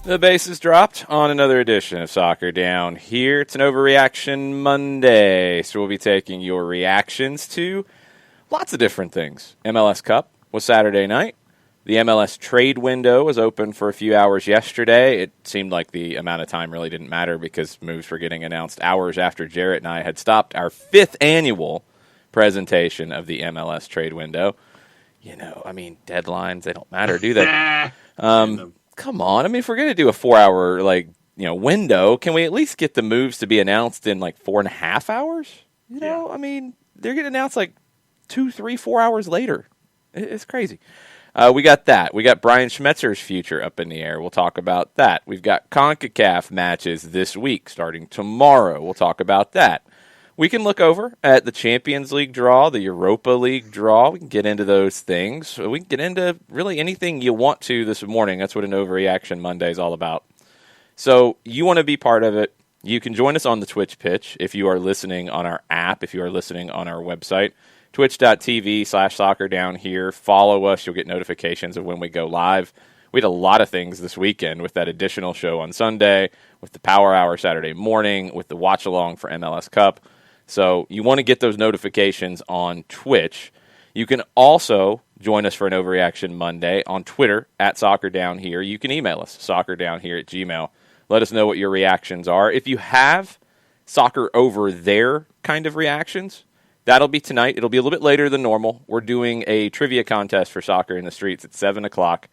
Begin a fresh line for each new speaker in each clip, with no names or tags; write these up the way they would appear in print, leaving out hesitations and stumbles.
The base is dropped on another edition of Soccer Down Here. It's an Overreaction Monday, so we'll be taking your reactions to lots of different things. MLS Cup was Saturday night. The MLS trade window was open for a few hours yesterday. It seemed like the amount of time really didn't matter because moves were getting announced hours after Jarrett and I had stopped our 5th annual presentation of the MLS trade window. You know, I mean, deadlines, they don't matter, do they? Come on. I mean, if we're going to do a 4-hour, window, can we at least get the moves to be announced in 4.5 hours? You know, I mean, they're getting announced 2, 3, 4 hours later. It's crazy. We got that. We got Brian Schmetzer's future up in the air. We'll talk about that. We've got CONCACAF matches this week starting tomorrow. We'll talk about that. We can look over at the Champions League draw, the Europa League draw. We can get into those things. We can get into really anything you want to this morning. That's what an Overreaction Monday is all about. So you want to be part of it. You can join us on the Twitch pitch if you are listening on our app, if you are listening on our website, twitch.tv/soccerdownhere. Follow us. You'll get notifications of when we go live. We had a lot of things this weekend with that additional show on Sunday, with the Power Hour Saturday morning, with the watch-along for MLS Cup. So you want to get those notifications on Twitch. You can also join us for an Overreaction Monday on Twitter @SoccerDownHere. You can email us, soccerdownhere@gmail.com. Let us know what your reactions are. If you have soccer over there kind of reactions, that'll be tonight. It'll be a little bit later than normal. We're doing a trivia contest for Soccer in the Streets at 7 o'clock.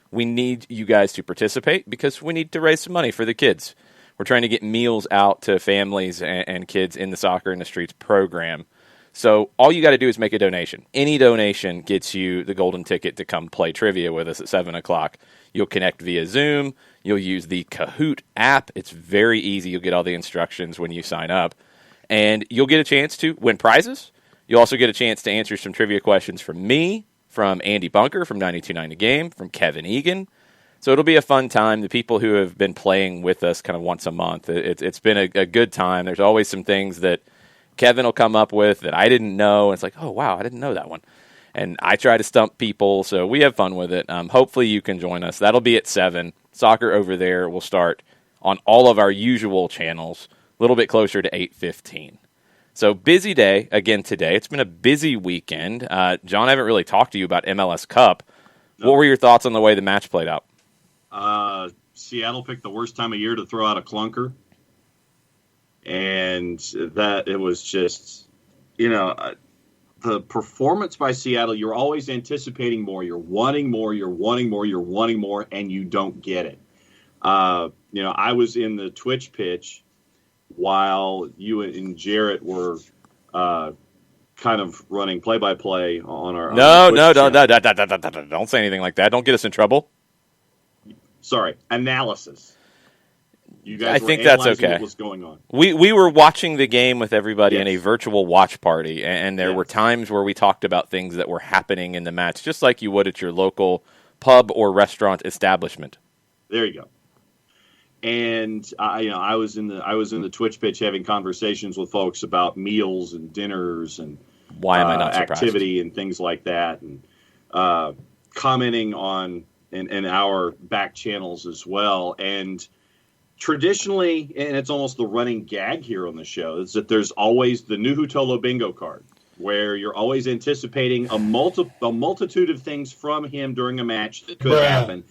We need you guys to participate because we need to raise some money for the kids. We're trying to get meals out to families and kids in the Soccer in the Streets program. So all you got to do is make a donation. Any donation gets you the golden ticket to come play trivia with us at 7 o'clock. You'll connect via Zoom. You'll use the Kahoot app. It's very easy. You'll get all the instructions when you sign up. And you'll get a chance to win prizes. You'll also get a chance to answer some trivia questions from me, from Andy Bunker from 92.9 The Game, from Kevin Egan. So it'll be a fun time. The people who have been playing with us kind of once a month, it's been a good time. There's always some things that Kevin will come up with that I didn't know. It's like, oh, wow, I didn't know that one. And I try to stump people, so we have fun with it. Hopefully you can join us. That'll be at 7. Soccer over there will start on all of our usual channels, a little bit closer to 8:15. So busy day again today. It's been a busy weekend. John, I haven't really talked to you about MLS Cup. No. What were your thoughts on the way the match played out?
Seattle picked the worst time of year to throw out a clunker. And that it was just, the performance by Seattle, you're always anticipating more. You're wanting more, you're wanting more, you're wanting more, and you don't get it. I was in the Twitch pitch while you and Jarrett were kind of running play-by-play on our
No, don't say anything like that. Don't get us in trouble.
Sorry, analysis. You guys
I think that's okay.
What was going on?
We were watching the game with everybody in a virtual watch party, and there were times where we talked about things that were happening in the match, just like you would at your local pub or restaurant establishment.
There you go. And I was in the Twitch pitch having conversations with folks about meals and dinners and
why am I not surprised?
Activity and things like that, and commenting on in our back channels as well. And traditionally, and it's almost the running gag here on the show, is that there's always the Nuhutolo bingo card, where you're always anticipating a multitude of things from him during a match that could happen.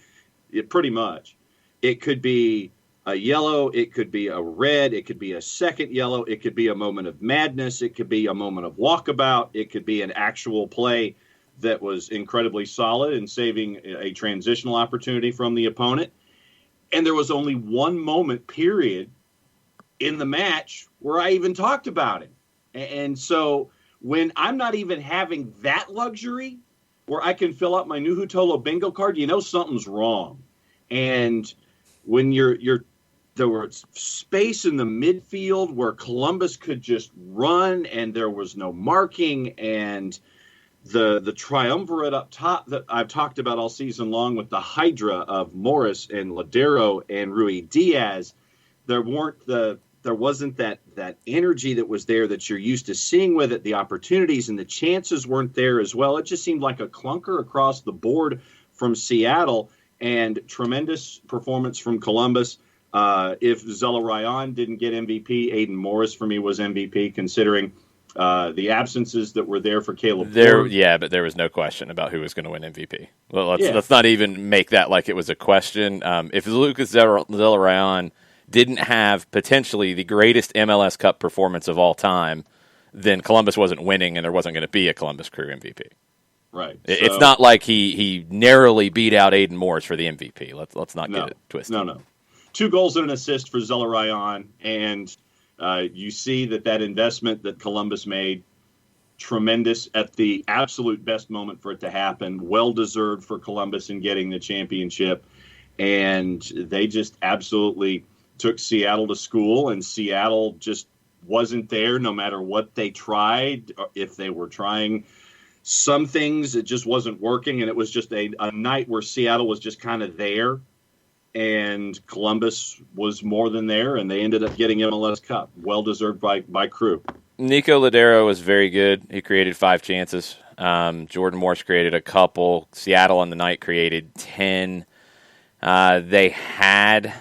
Pretty much. It could be a yellow, it could be a red, it could be a second yellow, it could be a moment of madness, it could be a moment of walkabout, it could be an actual play that was incredibly solid and saving a transitional opportunity from the opponent. And there was only one moment, period, in the match where I even talked about it. And so when I'm not even having that luxury where I can fill out my Nuhutolo bingo card, something's wrong. And when there was space in the midfield where Columbus could just run and there was no marking, and the triumvirate up top that I've talked about all season long with the Hydra of Morris and Ladero and Rui Diaz, there wasn't that energy that was there that you're used to seeing with it. The opportunities and the chances weren't there as well. It just seemed like a clunker across the board from Seattle. and tremendous performance from Columbus. If Zelarayan didn't get MVP, Aiden Morris for me was MVP, considering the absences that were there for Caleb Ford.
Yeah, but there was no question about who was going to win MVP. Well, let's not even make that like it was a question. If Lucas Zelarayan didn't have potentially the greatest MLS Cup performance of all time, then Columbus wasn't winning and there wasn't going to be a Columbus Crew MVP.
Right.
It's not like he narrowly beat out Aiden Morris for the MVP. Let's not get it twisted.
No. 2 goals and an assist for Zelarayan, and you see that investment that Columbus made, tremendous at the absolute best moment for it to happen, well-deserved for Columbus in getting the championship, and they just absolutely took Seattle to school, and Seattle just wasn't there no matter what they tried. If they were trying some things, it just wasn't working, and it was just a night where Seattle was just kind of there, and Columbus was more than there, and they ended up getting MLS Cup. Well-deserved by Crew. Nico
Ladero was very good. He created 5 chances. Jordan Morse created a couple. Seattle on the night created 10. They had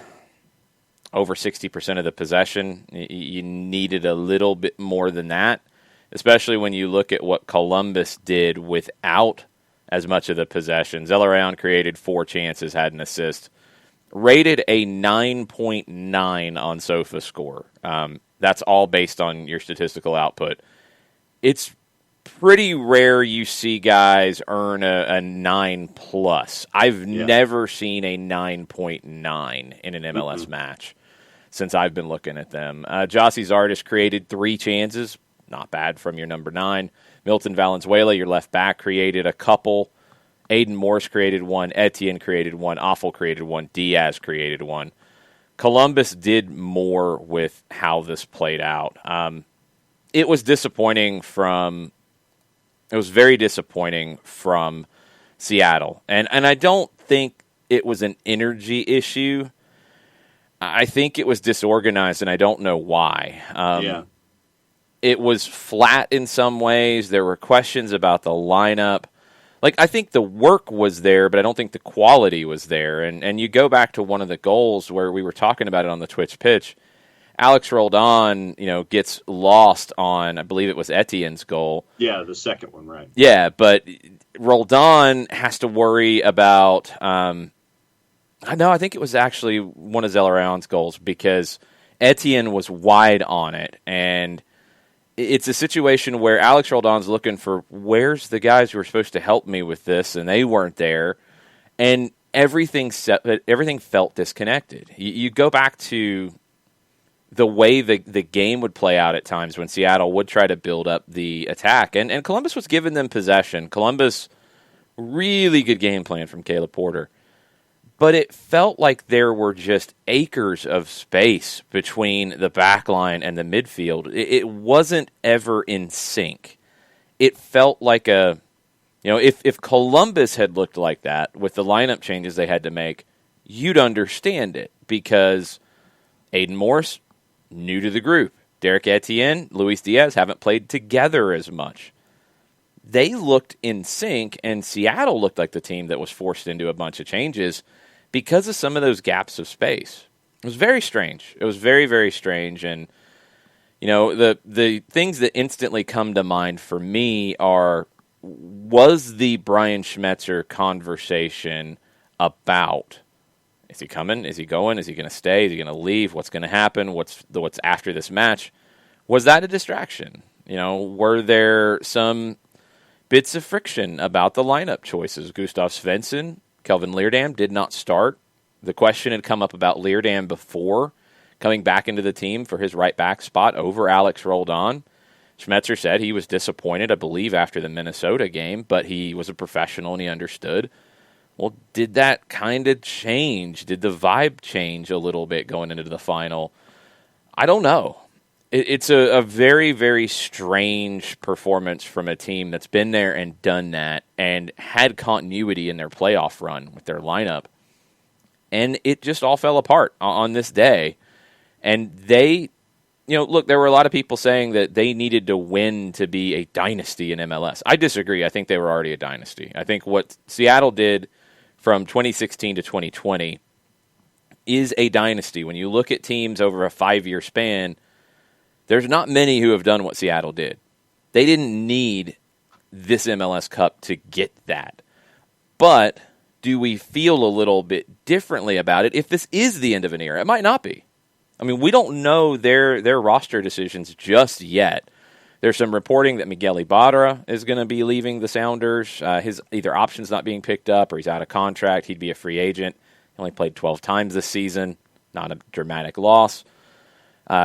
over 60% of the possession. You needed a little bit more than that, especially when you look at what Columbus did without as much of the possession. Zelarayan created 4 chances, had an assist. Rated a 9.9 on SofaScore. That's all based on your statistical output. It's pretty rare you see guys earn a 9+. I've never seen a 9.9 in an MLS match since I've been looking at them. Jossie Zardes created 3 chances. Not bad from your number 9. Milton Valenzuela, your left back, created a couple. Aiden Morse created 1. Etienne created 1. Offal created 1. Diaz created 1. Columbus did more with how this played out. It was disappointing it was very disappointing from Seattle. And I don't think it was an energy issue. I think it was disorganized, and I don't know why. It was flat in some ways. There were questions about the lineup. I think the work was there, but I don't think the quality was there. And you go back to one of the goals where we were talking about it on the Twitch pitch. Alex Roldan, gets lost on, I believe it was Etienne's goal.
Yeah, the second one, right.
Yeah, but Roldan has to worry about, I think it was actually one of Zelarayan's goals because Etienne was wide on it, and it's a situation where Alex Roldan's looking for where's the guys who are supposed to help me with this, and they weren't there, and everything felt disconnected. You go back to the way the game would play out at times when Seattle would try to build up the attack, and Columbus was giving them possession. Columbus, really good game plan from Caleb Porter. But it felt like there were just acres of space between the back line and the midfield. It wasn't ever in sync. It felt like if Columbus had looked like that with the lineup changes they had to make, you'd understand it because Aiden Morse, new to the group. Derek Etienne, Luis Diaz haven't played together as much. They looked in sync, and Seattle looked like the team that was forced into a bunch of changes because of some of those gaps of space. It was very strange. It was very, very strange. And, the things that instantly come to mind for me was the Brian Schmetzer conversation about, is he coming? Is he going? Is he going to stay? Is he going to leave? What's going to happen? What's after this match? Was that a distraction? Were there some bits of friction about the lineup choices? Gustav Svensson, Kelvin Leerdam did not start. The question had come up about Leerdam before coming back into the team for his right back spot over Alex Roldan. Schmetzer said he was disappointed, I believe, after the Minnesota game, but he was a professional and he understood. Well, did that kind of change? Did the vibe change a little bit going into the final? I don't know. It's a very, very strange performance from a team that's been there and done that and had continuity in their playoff run with their lineup. And it just all fell apart on this day. And they, look, there were a lot of people saying that they needed to win to be a dynasty in MLS. I disagree. I think they were already a dynasty. I think what Seattle did from 2016 to 2020 is a dynasty. When you look at teams over a 5-year span, there's not many who have done what Seattle did. They didn't need this MLS Cup to get that. But do we feel a little bit differently about it if this is the end of an era? It might not be. I mean, we don't know their roster decisions just yet. There's some reporting that Miguel Ibarra is going to be leaving the Sounders. His either option's not being picked up or he's out of contract. He'd be a free agent. He only played 12 times this season. Not a dramatic loss.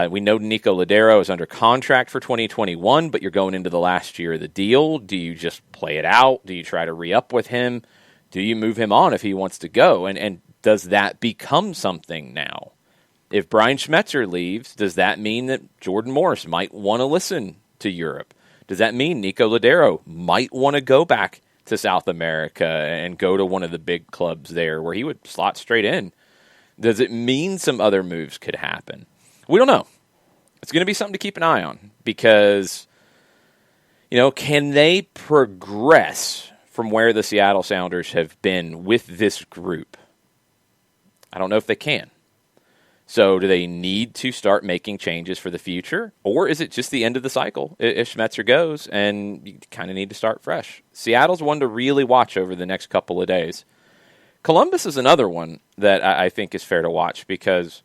We know Nico Ladero is under contract for 2021, but you're going into the last year of the deal. Do you just play it out? Do you try to re-up with him? Do you move him on if he wants to go? And does that become something now? If Brian Schmetzer leaves, does that mean that Jordan Morris might want to listen to Europe? Does that mean Nico Ladero might want to go back to South America and go to one of the big clubs there where he would slot straight in? Does it mean some other moves could happen? We don't know. It's going to be something to keep an eye on because, can they progress from where the Seattle Sounders have been with this group? I don't know if they can. So do they need to start making changes for the future? Or is it just the end of the cycle if Schmetzer goes and you kind of need to start fresh? Seattle's one to really watch over the next couple of days. Columbus is another one that I think is fair to watch because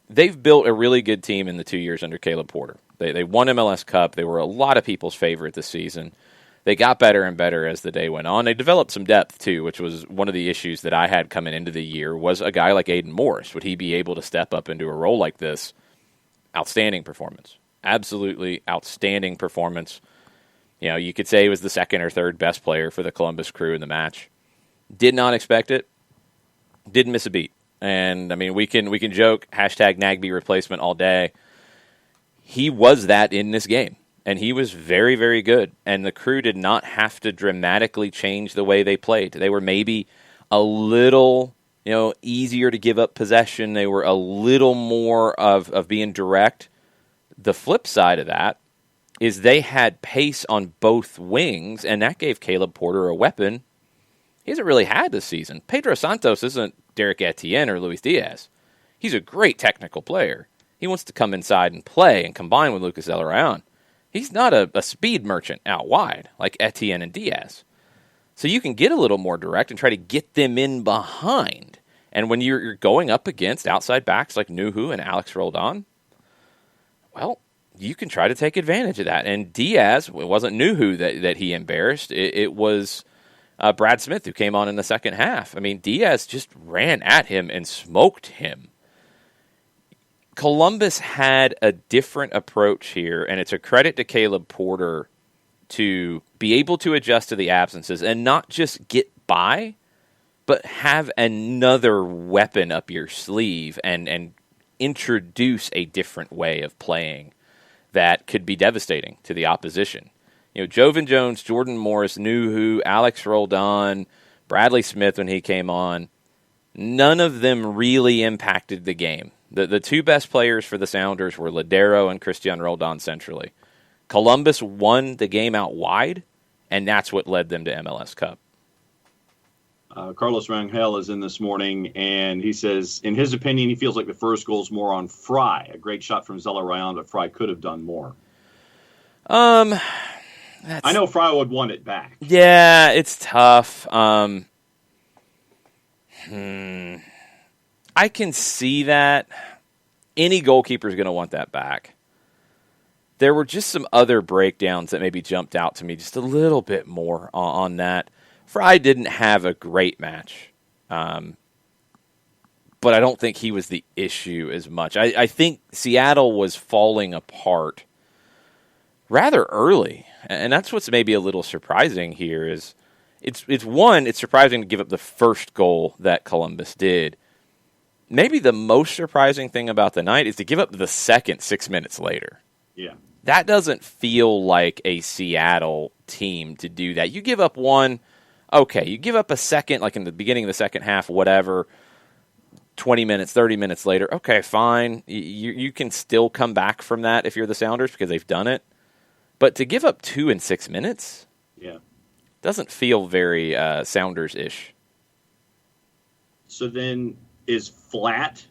they've built a really good team in the 2 years under Caleb Porter. They won MLS Cup. They were a lot of people's favorite this season. They got better and better as the day went on. They developed some depth, too, which was one of the issues that I had coming into the year, was a guy like Aiden Morris. Would he be able to step up into a role like this? Outstanding performance. Absolutely outstanding performance. You could say he was the second or third best player for the Columbus Crew in the match. Did not expect it. Didn't miss a beat. And, we can joke, hashtag Nagby replacement all day. He was that in this game. And he was very, very good. And the Crew did not have to dramatically change the way they played. They were maybe a little, easier to give up possession. They were a little more of being direct. The flip side of that is they had pace on both wings, and that gave Caleb Porter a weapon he hasn't really had this season. Pedro Santos isn't Derek Etienne or Luis Diaz. He's a great technical player. He wants to come inside and play and combine with Lucas Elrayon. He's not a speed merchant out wide like Etienne and Diaz. So you can get a little more direct and try to get them in behind. And when you're going up against outside backs like Nuhu and Alex Roldan, well, you can try to take advantage of that. And Diaz, it wasn't Nuhu that he embarrassed. It was Brad Smith who came on in the second half. Diaz just ran at him and smoked him. Columbus had a different approach here, and it's a credit to Caleb Porter to be able to adjust to the absences and not just get by, but have another weapon up your sleeve and introduce a different way of playing that could be devastating to the opposition. Jovan Jones, Jordan Morris, Nuhu, Alex Roldan, Bradley Smith when he came on, none of them really impacted the game. The two best players for the Sounders were Ladero and Christian Roldan centrally. Columbus won the game out wide, and that's what led them to MLS Cup.
Carlos Rangel is in this morning, and he says, in his opinion, he feels like the first goal is more on Fry. A great shot from Zella Ryan, but Fry could have done more. I know Fry would want it back.
Yeah, it's tough. I can see that. Any goalkeeper is going to want that back. There were just some other breakdowns that maybe jumped out to me just a little bit more on that. Fry didn't have a great match, but I don't think he was the issue as much. I think Seattle was falling apart rather early, and that's what's maybe a little surprising here. Is it's surprising to give up the first goal that Columbus did. Maybe the most surprising thing about the night is to give up the second 6 minutes later.
Yeah.
That doesn't feel like a Seattle team to do that. You give up one, okay. You give up a second, like in the beginning of the second half, whatever, 20 minutes, 30 minutes later, okay, fine. You can still come back from that if you're the Sounders because they've done it. But to give up 2 in 6 minutes,
yeah,
doesn't feel very Sounders-ish.
So then is flat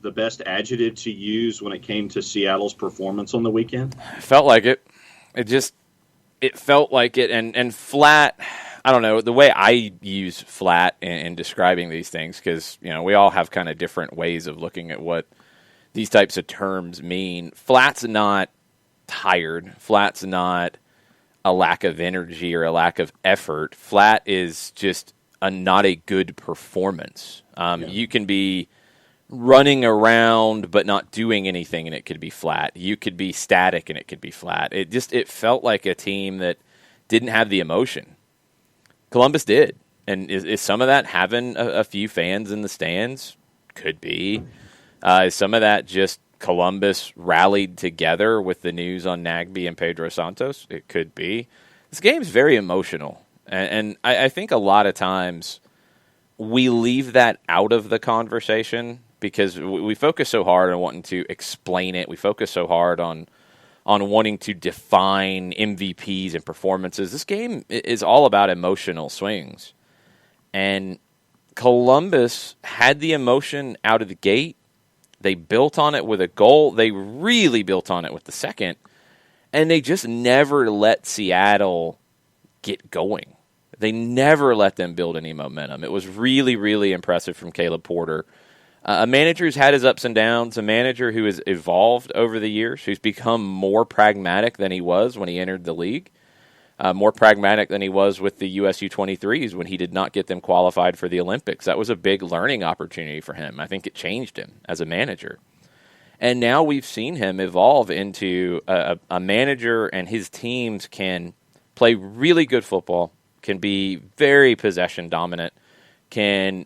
the best adjective to use when it came to Seattle's performance on the weekend?
It felt like it. It felt like it. And flat, I don't know, the way I use flat in describing these things, because, we all have kind of different ways of looking at what these types of terms mean. Flat's not tired. Flat's not a lack of energy or a lack of effort. Flat is just not a good performance. You can be running around but not doing anything, and it could be flat. You could be static, and it could be flat. It felt like a team that didn't have the emotion. Columbus did. And is some of that having a few fans in the stands? Could be. Is some of that just Columbus rallied together with the news on Nagbe and Pedro Santos? It could be. This game's very emotional. And I think a lot of times we leave that out of the conversation because we focus so hard on wanting to explain it. We focus so hard on wanting to define MVPs and performances. This game is all about emotional swings. And Columbus had the emotion out of the gate. They built on it with a goal. They really built on it with the second. And they just never let Seattle get going. They never let them build any momentum. It was really, really impressive from Caleb Porter. A manager who's had his ups and downs, a manager who has evolved over the years, who's become more pragmatic than he was when he entered the league, more pragmatic than he was with the USU 23s when he did not get them qualified for the Olympics. That was a big learning opportunity for him. I think it changed him as a manager. And now we've seen him evolve into a manager, and his teams can play really good football, can be very possession dominant, can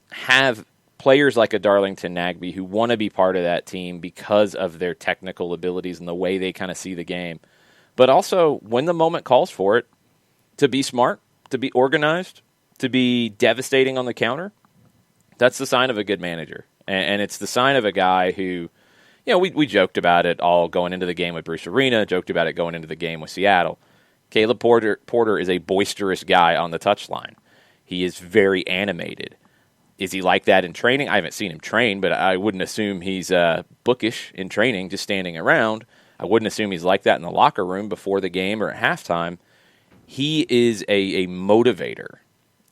have players like a Darlington Nagbe who want to be part of that team because of their technical abilities and the way they kind of see the game. But also, when the moment calls for it, to be smart, to be organized, to be devastating on the counter, that's the sign of a good manager. And it's the sign of a guy who, we joked about it all going into the game with Bruce Arena, joked about it going into the game with Seattle. Caleb Porter is a boisterous guy on the touchline. He is very animated. Is he like that in training? I haven't seen him train, but I wouldn't assume he's bookish in training, just standing around. I wouldn't assume he's like that in the locker room before the game or at halftime. He is a motivator.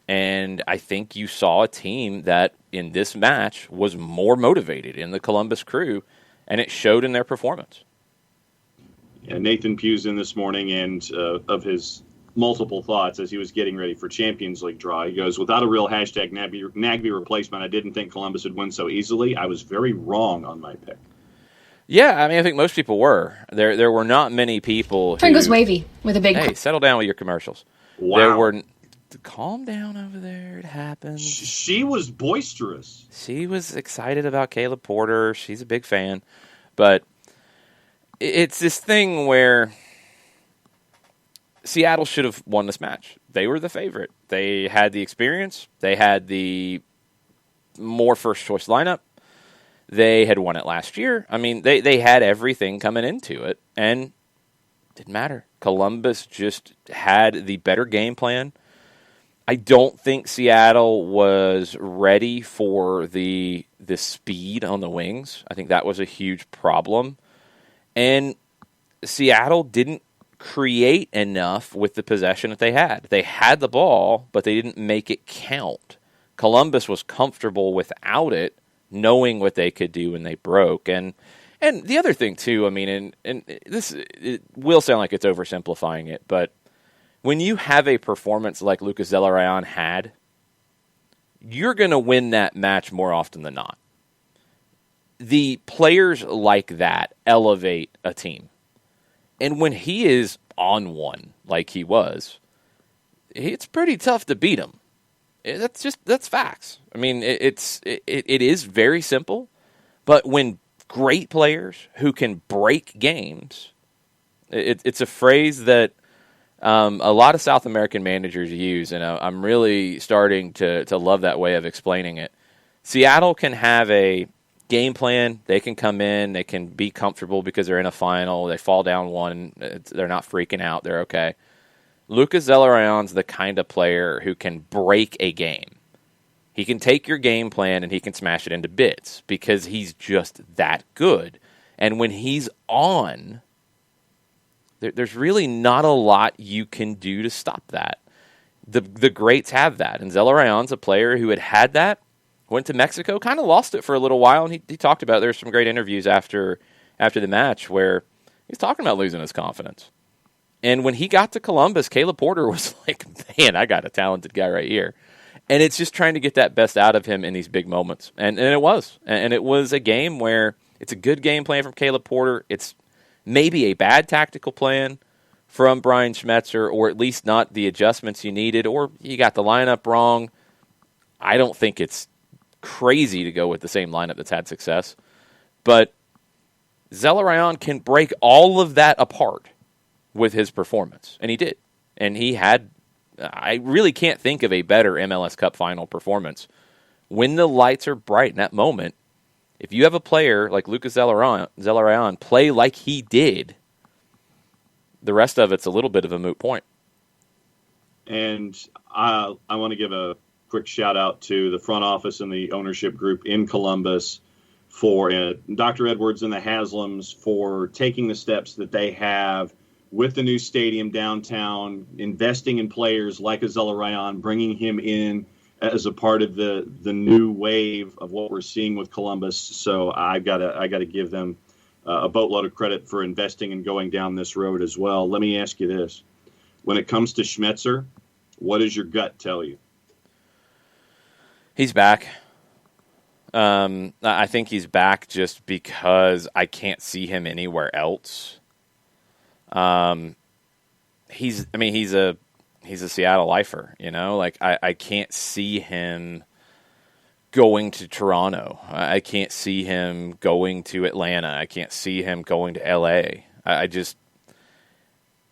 And I think you saw a team that in this match was more motivated in the Columbus Crew, and it showed in their performance.
Yeah, Nathan Pugh's in this morning, and of his multiple thoughts as he was getting ready for Champions League draw. He goes, without a real hashtag Nagbe replacement, I didn't think Columbus would win so easily. I was very wrong on my pick.
Yeah, I think most people were. There were not many people
Friend goes wavy with a big...
Hey, settle down with your commercials.
Wow.
There were... Calm down over there. It happens.
She was boisterous.
She was excited about Caleb Porter. She's a big fan. But it's this thing where Seattle should have won this match. They were the favorite. They had the experience. They had the more first-choice lineup. They had won it last year. I mean, they had everything coming into it, and it didn't matter. Columbus just had the better game plan. I don't think Seattle was ready for the speed on the wings. I think that was a huge problem. And Seattle didn't create enough with the possession that they had. They had the ball, but they didn't make it count. Columbus was comfortable without it, knowing what they could do when they broke. And the other thing, too, I mean, and this it will sound like it's oversimplifying it, but when you have a performance like Lucas Zelarayan had, you're going to win that match more often than not. The players like that elevate a team. And when he is on one, like he was, it's pretty tough to beat him. That's facts. I mean, it is very simple, but when great players who can break games, it's a phrase that a lot of South American managers use, and I'm really starting to love that way of explaining it. Seattle can have a game plan. They can come in. They can be comfortable because they're in a final. They fall down one. They're not freaking out. They're okay. Lucas Zelarayan's the kind of player who can break a game. He can take your game plan and he can smash it into bits because he's just that good. And when he's on, there's really not a lot you can do to stop that. The greats have that. And Zelarayan's a player who had that, went to Mexico, kind of lost it for a little while, and he talked about it. There's some great interviews after the match where he's talking about losing his confidence. And when he got to Columbus, Caleb Porter was like, man, I got a talented guy right here. And it's just trying to get that best out of him in these big moments. And it was. And it was a game where it's a good game plan from Caleb Porter. It's maybe a bad tactical plan from Brian Schmetzer, or at least not the adjustments you needed, or you got the lineup wrong. I don't think it's crazy to go with the same lineup that's had success. But Zelarayan can break all of that apart with his performance. And he did. And he had... I really can't think of a better MLS Cup final performance. When the lights are bright in that moment, if you have a player like Lucas Zelarayan play like he did, the rest of it's a little bit of a moot point.
And I want to give a quick shout out to the front office and the ownership group in Columbus for Dr. Edwards and the Haslams for taking the steps that they have with the new stadium downtown, investing in players like a Zelarayan, bringing him in as a part of the new wave of what we're seeing with Columbus. So I gotta give them a boatload of credit for investing and going down this road as well. Let me ask you this. When it comes to Schmetzer, what does your gut tell you?
He's back. I think he's back just because I can't see him anywhere else. He's a Seattle lifer, you know, like I can't see him going to Toronto. I can't see him going to Atlanta. I can't see him going to LA.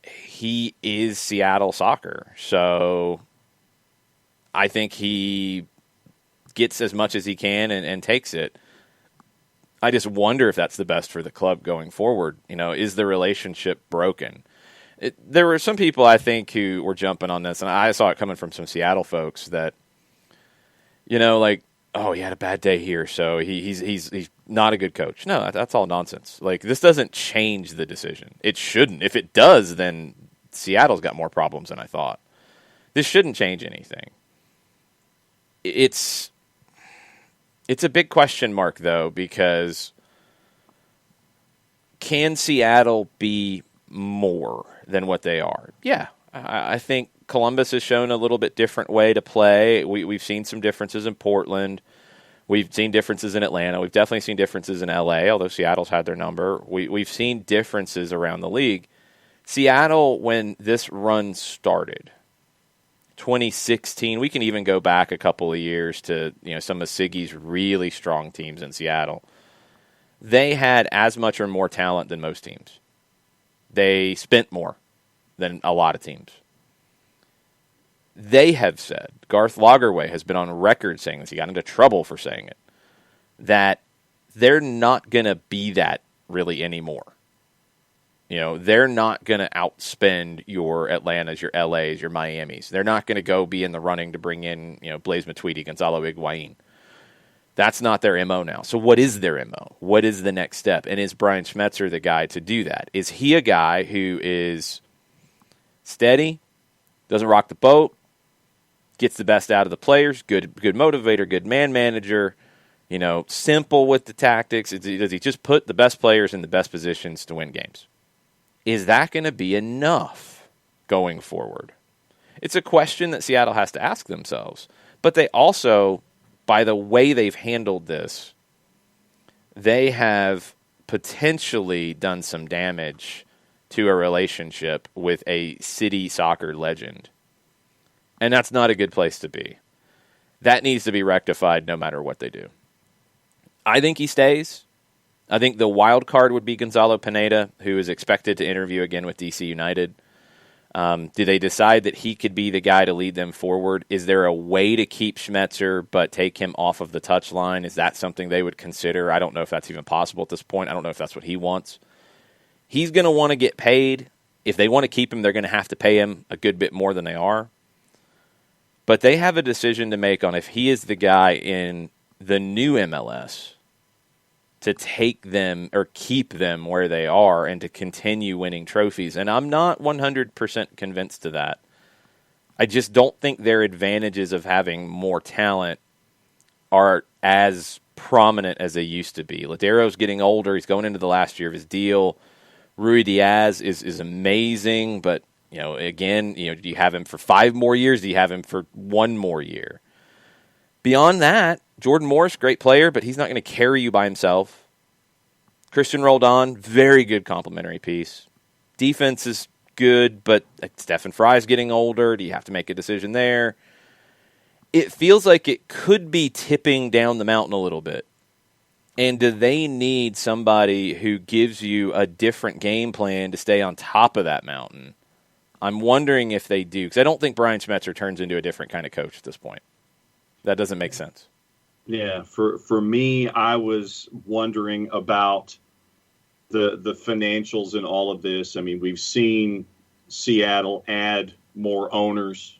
He is Seattle soccer. So I think he gets as much as he can and takes it. I just wonder if that's the best for the club going forward. You know, is the relationship broken? There were some people, I think, who were jumping on this, and I saw it coming from some Seattle folks that, you know, like, oh, he had a bad day here, so he's not a good coach. No, that's all nonsense. Like, this doesn't change the decision. It shouldn't. If it does, then Seattle's got more problems than I thought. This shouldn't change anything. It's a big question mark, though, because can Seattle be more than what they are? Yeah, I think Columbus has shown a little bit different way to play. We've seen some differences in Portland. We've seen differences in Atlanta. We've definitely seen differences in LA, although Seattle's had their number. We've seen differences around the league. Seattle, when this run started, 2016, we can even go back a couple of years to, you know, some of Siggy's really strong teams in Seattle. They had as much or more talent than most teams. They spent more than a lot of teams. They have said, Garth Lagerwey has been on record saying this, he got into trouble for saying it, that they're not going to be that really anymore. You know, they're not going to outspend your Atlantas, your LAs, your Miamis. They're not going to go be in the running to bring in, you know, Blaise Matuidi, Gonzalo Higuain. That's not their MO now. So what is their MO? What is the next step? And is Brian Schmetzer the guy to do that? Is he a guy who is steady, doesn't rock the boat, gets the best out of the players, good motivator, good man manager, you know, simple with the tactics? Does he just put the best players in the best positions to win games? Is that going to be enough going forward? It's a question that Seattle has to ask themselves. But they also, by the way they've handled this, they have potentially done some damage to a relationship with a city soccer legend. And that's not a good place to be. That needs to be rectified no matter what they do. I think he stays. I think the wild card would be Gonzalo Pineda, who is expected to interview again with DC United. Do they decide that he could be the guy to lead them forward? Is there a way to keep Schmetzer but take him off of the touchline? Is that something they would consider? I don't know if that's even possible at this point. I don't know if that's what he wants. He's going to want to get paid. If they want to keep him, they're going to have to pay him a good bit more than they are. But they have a decision to make on if he is the guy in the new MLS to take them or keep them where they are and to continue winning trophies. And I'm not 100% convinced to that. I just don't think their advantages of having more talent are as prominent as they used to be. Ladero's getting older. He's going into the last year of his deal. Rui Diaz is amazing, but again, do you have him for 5 more years? Do you have him for 1 more year? Beyond that, Jordan Morris, great player, but he's not going to carry you by himself. Christian Roldan, very good complimentary piece. Defense is good, but Stephen Fry's getting older. Do you have to make a decision there? It feels like it could be tipping down the mountain a little bit. And do they need somebody who gives you a different game plan to stay on top of that mountain? I'm wondering if they do, because I don't think Brian Schmetzer turns into a different kind of coach at this point. That doesn't make sense.
Yeah, for me, I was wondering about the financials in all of this. I mean, we've seen Seattle add more owners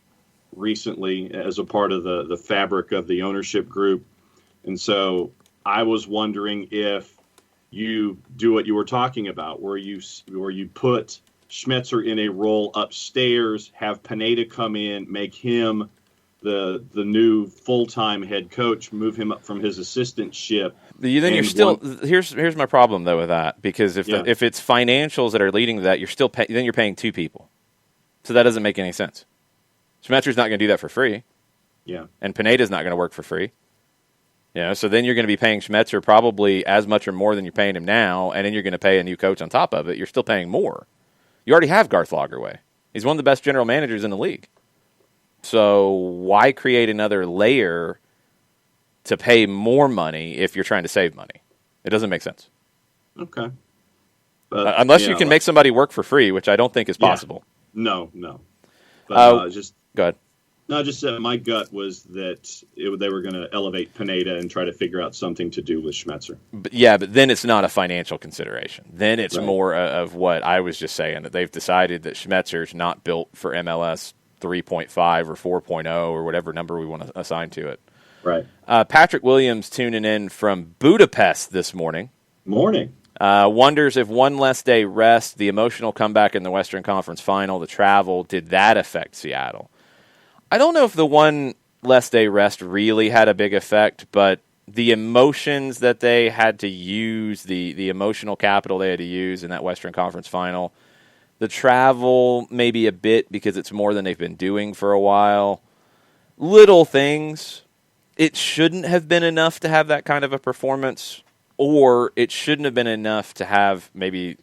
recently as a part of the fabric of the ownership group. And so I was wondering if you do what you were talking about, where you put Schmetzer in a role upstairs, have Pineda come in, make him the new full-time head coach, move him up from his assistantship.
Then you're still here's my problem though with that, because if it's financials that are leading to that, you're still then you're paying 2 people, so that doesn't make any sense. Schmetzer's not going to do that for free, and Pineda's not going to work for free. So then you're going to be paying Schmetzer probably as much or more than you're paying him now, and then you're going to pay a new coach on top of it. You're still paying more. You already have Garth Lagerwey. He's one of the best general managers in the league. So why create another layer to pay more money if you're trying to save money? It doesn't make sense.
Okay.
Unless you can make somebody work for free, which I don't think is possible.
No. But
go ahead.
No, just my gut was that they were going to elevate Pineda and try to figure out something to do with Schmetzer.
But then it's not a financial consideration. Then it's more of what I was just saying, that they've decided that Schmetzer's not built for MLS 3.5 or 4.0 or whatever number we want to assign to it.
Right.
Patrick Williams tuning in from Budapest this morning.
Morning.
Wonders if one less day rest, the emotional comeback in the Western Conference Final, the travel, did that affect Seattle? I don't know if the one less day rest really had a big effect, but the emotions that they had to use, the emotional capital they had to use in that Western Conference Final, the travel maybe a bit because it's more than they've been doing for a while. Little things. It shouldn't have been enough to have that kind of a performance, or it shouldn't have been enough to have maybe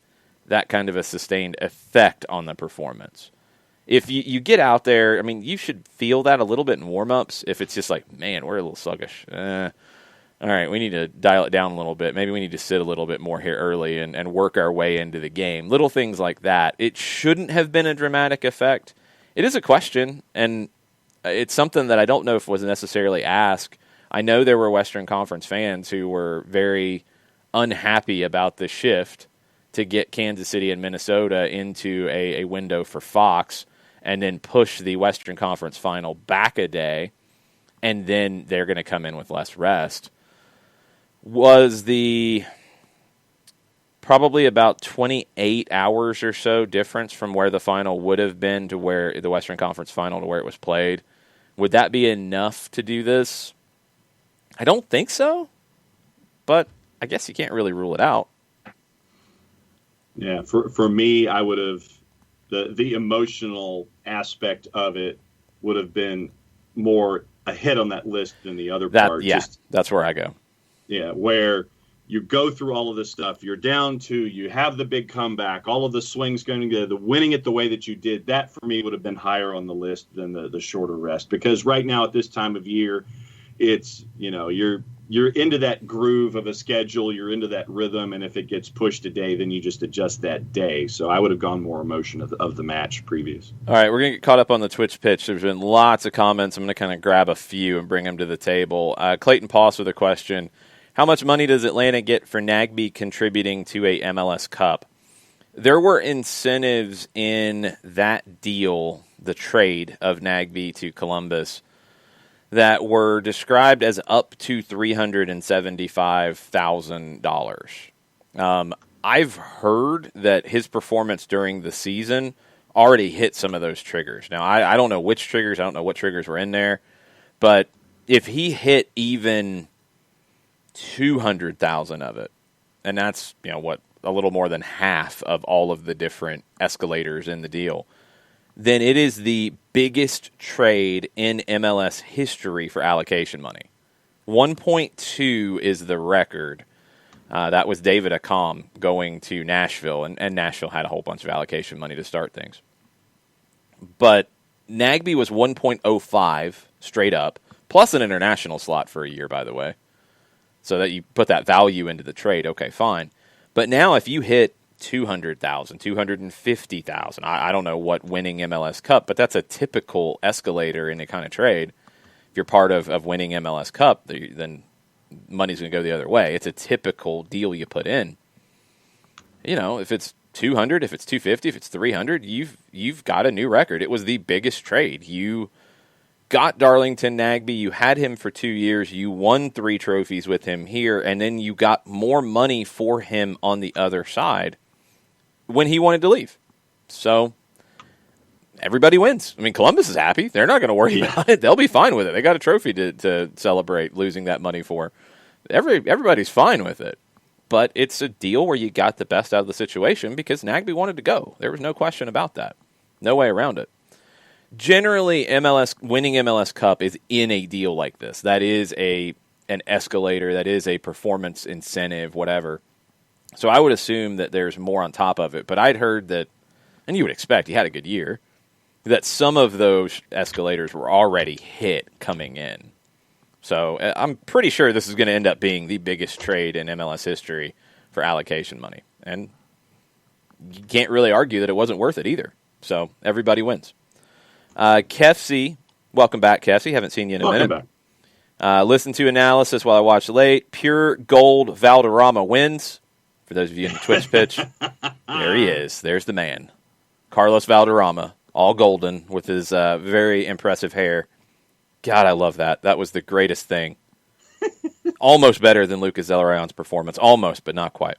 that kind of a sustained effect on the performance. If you get out there, I mean, you should feel that a little bit in warm-ups. If it's just like, man, we're a little sluggish. All right, we need to dial it down a little bit. Maybe we need to sit a little bit more here early and work our way into the game. Little things like that. It shouldn't have been a dramatic effect. It is a question, and it's something that I don't know if was necessarily asked. I know there were Western Conference fans who were very unhappy about the shift to get Kansas City and Minnesota into a window for Fox, and then push the Western Conference Final back a day, and then they're going to come in with less rest. Was the probably about 28 hours or so difference from where the final would have been to where the Western Conference Final to where it was played. Would that be enough to do this? I don't think so, but I guess you can't really rule it out.
Yeah, for me, I would have the emotional aspect of it would have been more ahead on that list than the other part.
Yeah, that's where I go.
Yeah, where you go through all of this stuff, you're down to, you have the big comeback, all of the swings going to go, the winning it the way that you did, that for me would have been higher on the list than the shorter rest. Because right now at this time of year, it's, you're into that groove of a schedule, you're into that rhythm, and if it gets pushed a day, then you just adjust that day. So I would have gone more emotion of the match previous.
All right, we're going to get caught up on the Twitch pitch. There's been lots of comments. I'm going to kind of grab a few and bring them to the table. Clayton Poss with a question. How much money does Atlanta get for Nagbe contributing to a MLS Cup? There were incentives in that deal, the trade of Nagbe to Columbus, that were described as up to $375,000. I've heard that his performance during the season already hit some of those triggers. Now, I don't know which triggers. I don't know what triggers were in there. But if he hit even 200,000 of it, and that's, a little more than half of all of the different escalators in the deal, then it is the biggest trade in MLS history for allocation money. 1.2 is the record. That was David Accam going to Nashville, and Nashville had a whole bunch of allocation money to start things. But Nagbe was 1.05 straight up, plus an international slot for a year, by the way, so that you put that value into the trade. Okay, fine. But now if you hit 200,000, 250,000, I don't know what winning MLS Cup, but that's a typical escalator in a kind of trade. If you're part of winning MLS Cup, then money's going to go the other way. It's a typical deal you put in. If it's 200, if it's 250, if it's 300, you've got a new record. It was the biggest trade. You got Darlington Nagbe. You had him for 2 years. You won 3 trophies with him here, and then you got more money for him on the other side when he wanted to leave. So everybody wins. I mean, Columbus is happy. They're not going to worry about it. They'll be fine with it. They got a trophy to celebrate losing that money for. Everybody's fine with it. But it's a deal where you got the best out of the situation because Nagbe wanted to go. There was no question about that. No way around it. Generally, winning MLS Cup is in a deal like this. That is an escalator. That is a performance incentive, whatever. So I would assume that there's more on top of it. But I'd heard that, and you would expect, he had a good year, that some of those escalators were already hit coming in. So I'm pretty sure this is going to end up being the biggest trade in MLS history for allocation money. And you can't really argue that it wasn't worth it either. So everybody wins. Kefsey, welcome back, Kefsey. Haven't seen you in a minute. Listen to analysis while I watch late. Pure gold Valderrama wins. For those of you in the Twitch pitch, there he is. There's the man. Carlos Valderrama, all golden with his very impressive hair. God, I love that. That was the greatest thing. Almost better than Lucas Zelarayán's performance. Almost, but not quite.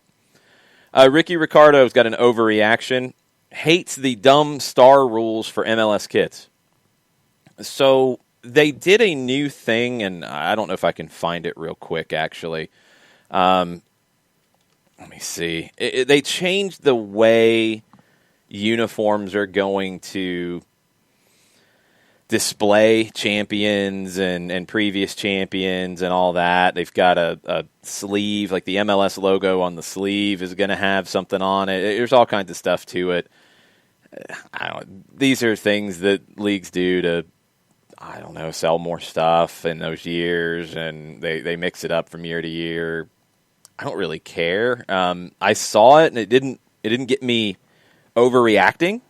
Ricky Ricardo's got an overreaction. Hates the dumb star rules for MLS kits. So they did a new thing, and I don't know if I can find it real quick, actually. Let me see. They changed the way uniforms are going to display champions and previous champions and all that. They've got a sleeve, like the MLS logo on the sleeve is going to have something on it. There's all kinds of stuff to it. These are things that leagues do to, sell more stuff in those years, and they mix it up from year to year. I don't really care. I saw it, and it didn't get me overreacting,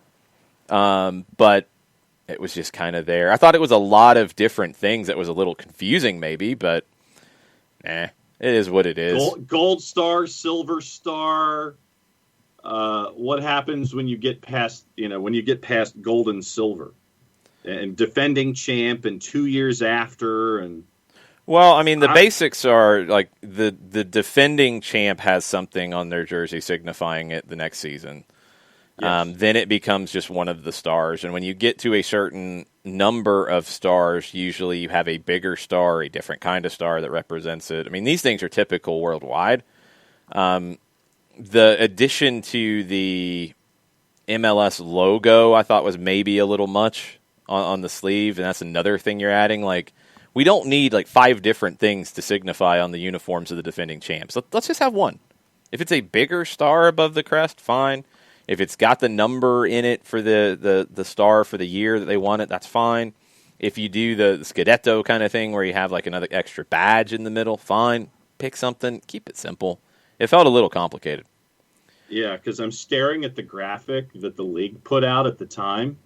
but it was just kind of there. I thought it was a lot of different things that was a little confusing maybe, but it is what it is.
Gold star, silver star. What happens when you get past gold and silver? And defending champ and 2 years after, and
well, I mean, the basics are like the defending champ has something on their jersey signifying it the next season. Yes. Then it becomes just one of the stars. And when you get to a certain number of stars, usually you have a bigger star, a different kind of star that represents it. I mean, these things are typical worldwide. The addition to the MLS logo, I thought was maybe a little much on the sleeve, and that's another thing you're adding. Like, we don't need like 5 different things to signify on the uniforms of the defending champs. Let's just have one. If it's a bigger star above the crest, fine. If it's got the number in it for the star for the year that they won it, that's fine. If you do the Scudetto kind of thing where you have like another extra badge in the middle, fine. Pick something. Keep it simple. It felt a little complicated.
Yeah, because I'm staring at the graphic that the league put out at the time,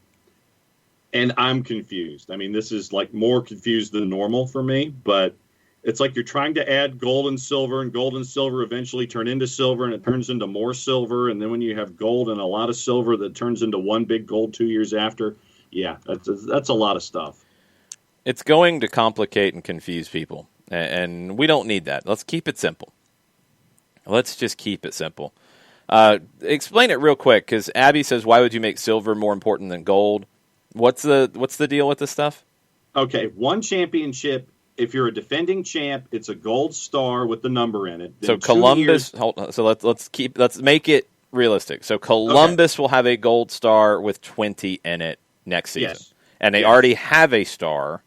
and I'm confused. I mean, this is like more confused than normal for me, but it's like you're trying to add gold and silver eventually turn into silver, and it turns into more silver. And then when you have gold and a lot of silver, that turns into one big gold 2 years after. Yeah, that's a lot of stuff.
It's going to complicate and confuse people, and we don't need that. Let's keep it simple. Let's just keep it simple. Explain it real quick, because Abby says, why would you make silver more important than gold? What's the deal with this stuff?
Okay, one championship. If you're a defending champ, it's a gold star with the number in it.
So Columbus. Hold on, so let's make it realistic. So Columbus will have a gold star with 20 in it next season,
yes.
And they already have a star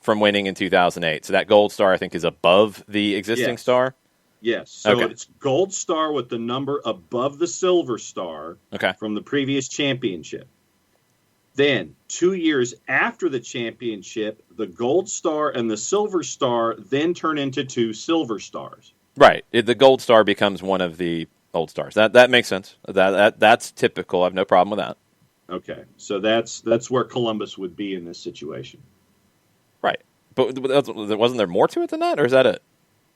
from winning in 2008. So that gold star, I think, is above the existing star.
Yes. So it's gold star with the number above the silver star from the previous championship. Then, 2 years after the championship, the gold star and the silver star then turn into two silver stars.
Right. The gold star becomes one of the old stars. That makes sense. That's typical. I have no problem with that.
Okay. So that's where Columbus would be in this situation.
Right. But wasn't there more to it than that, or is that it?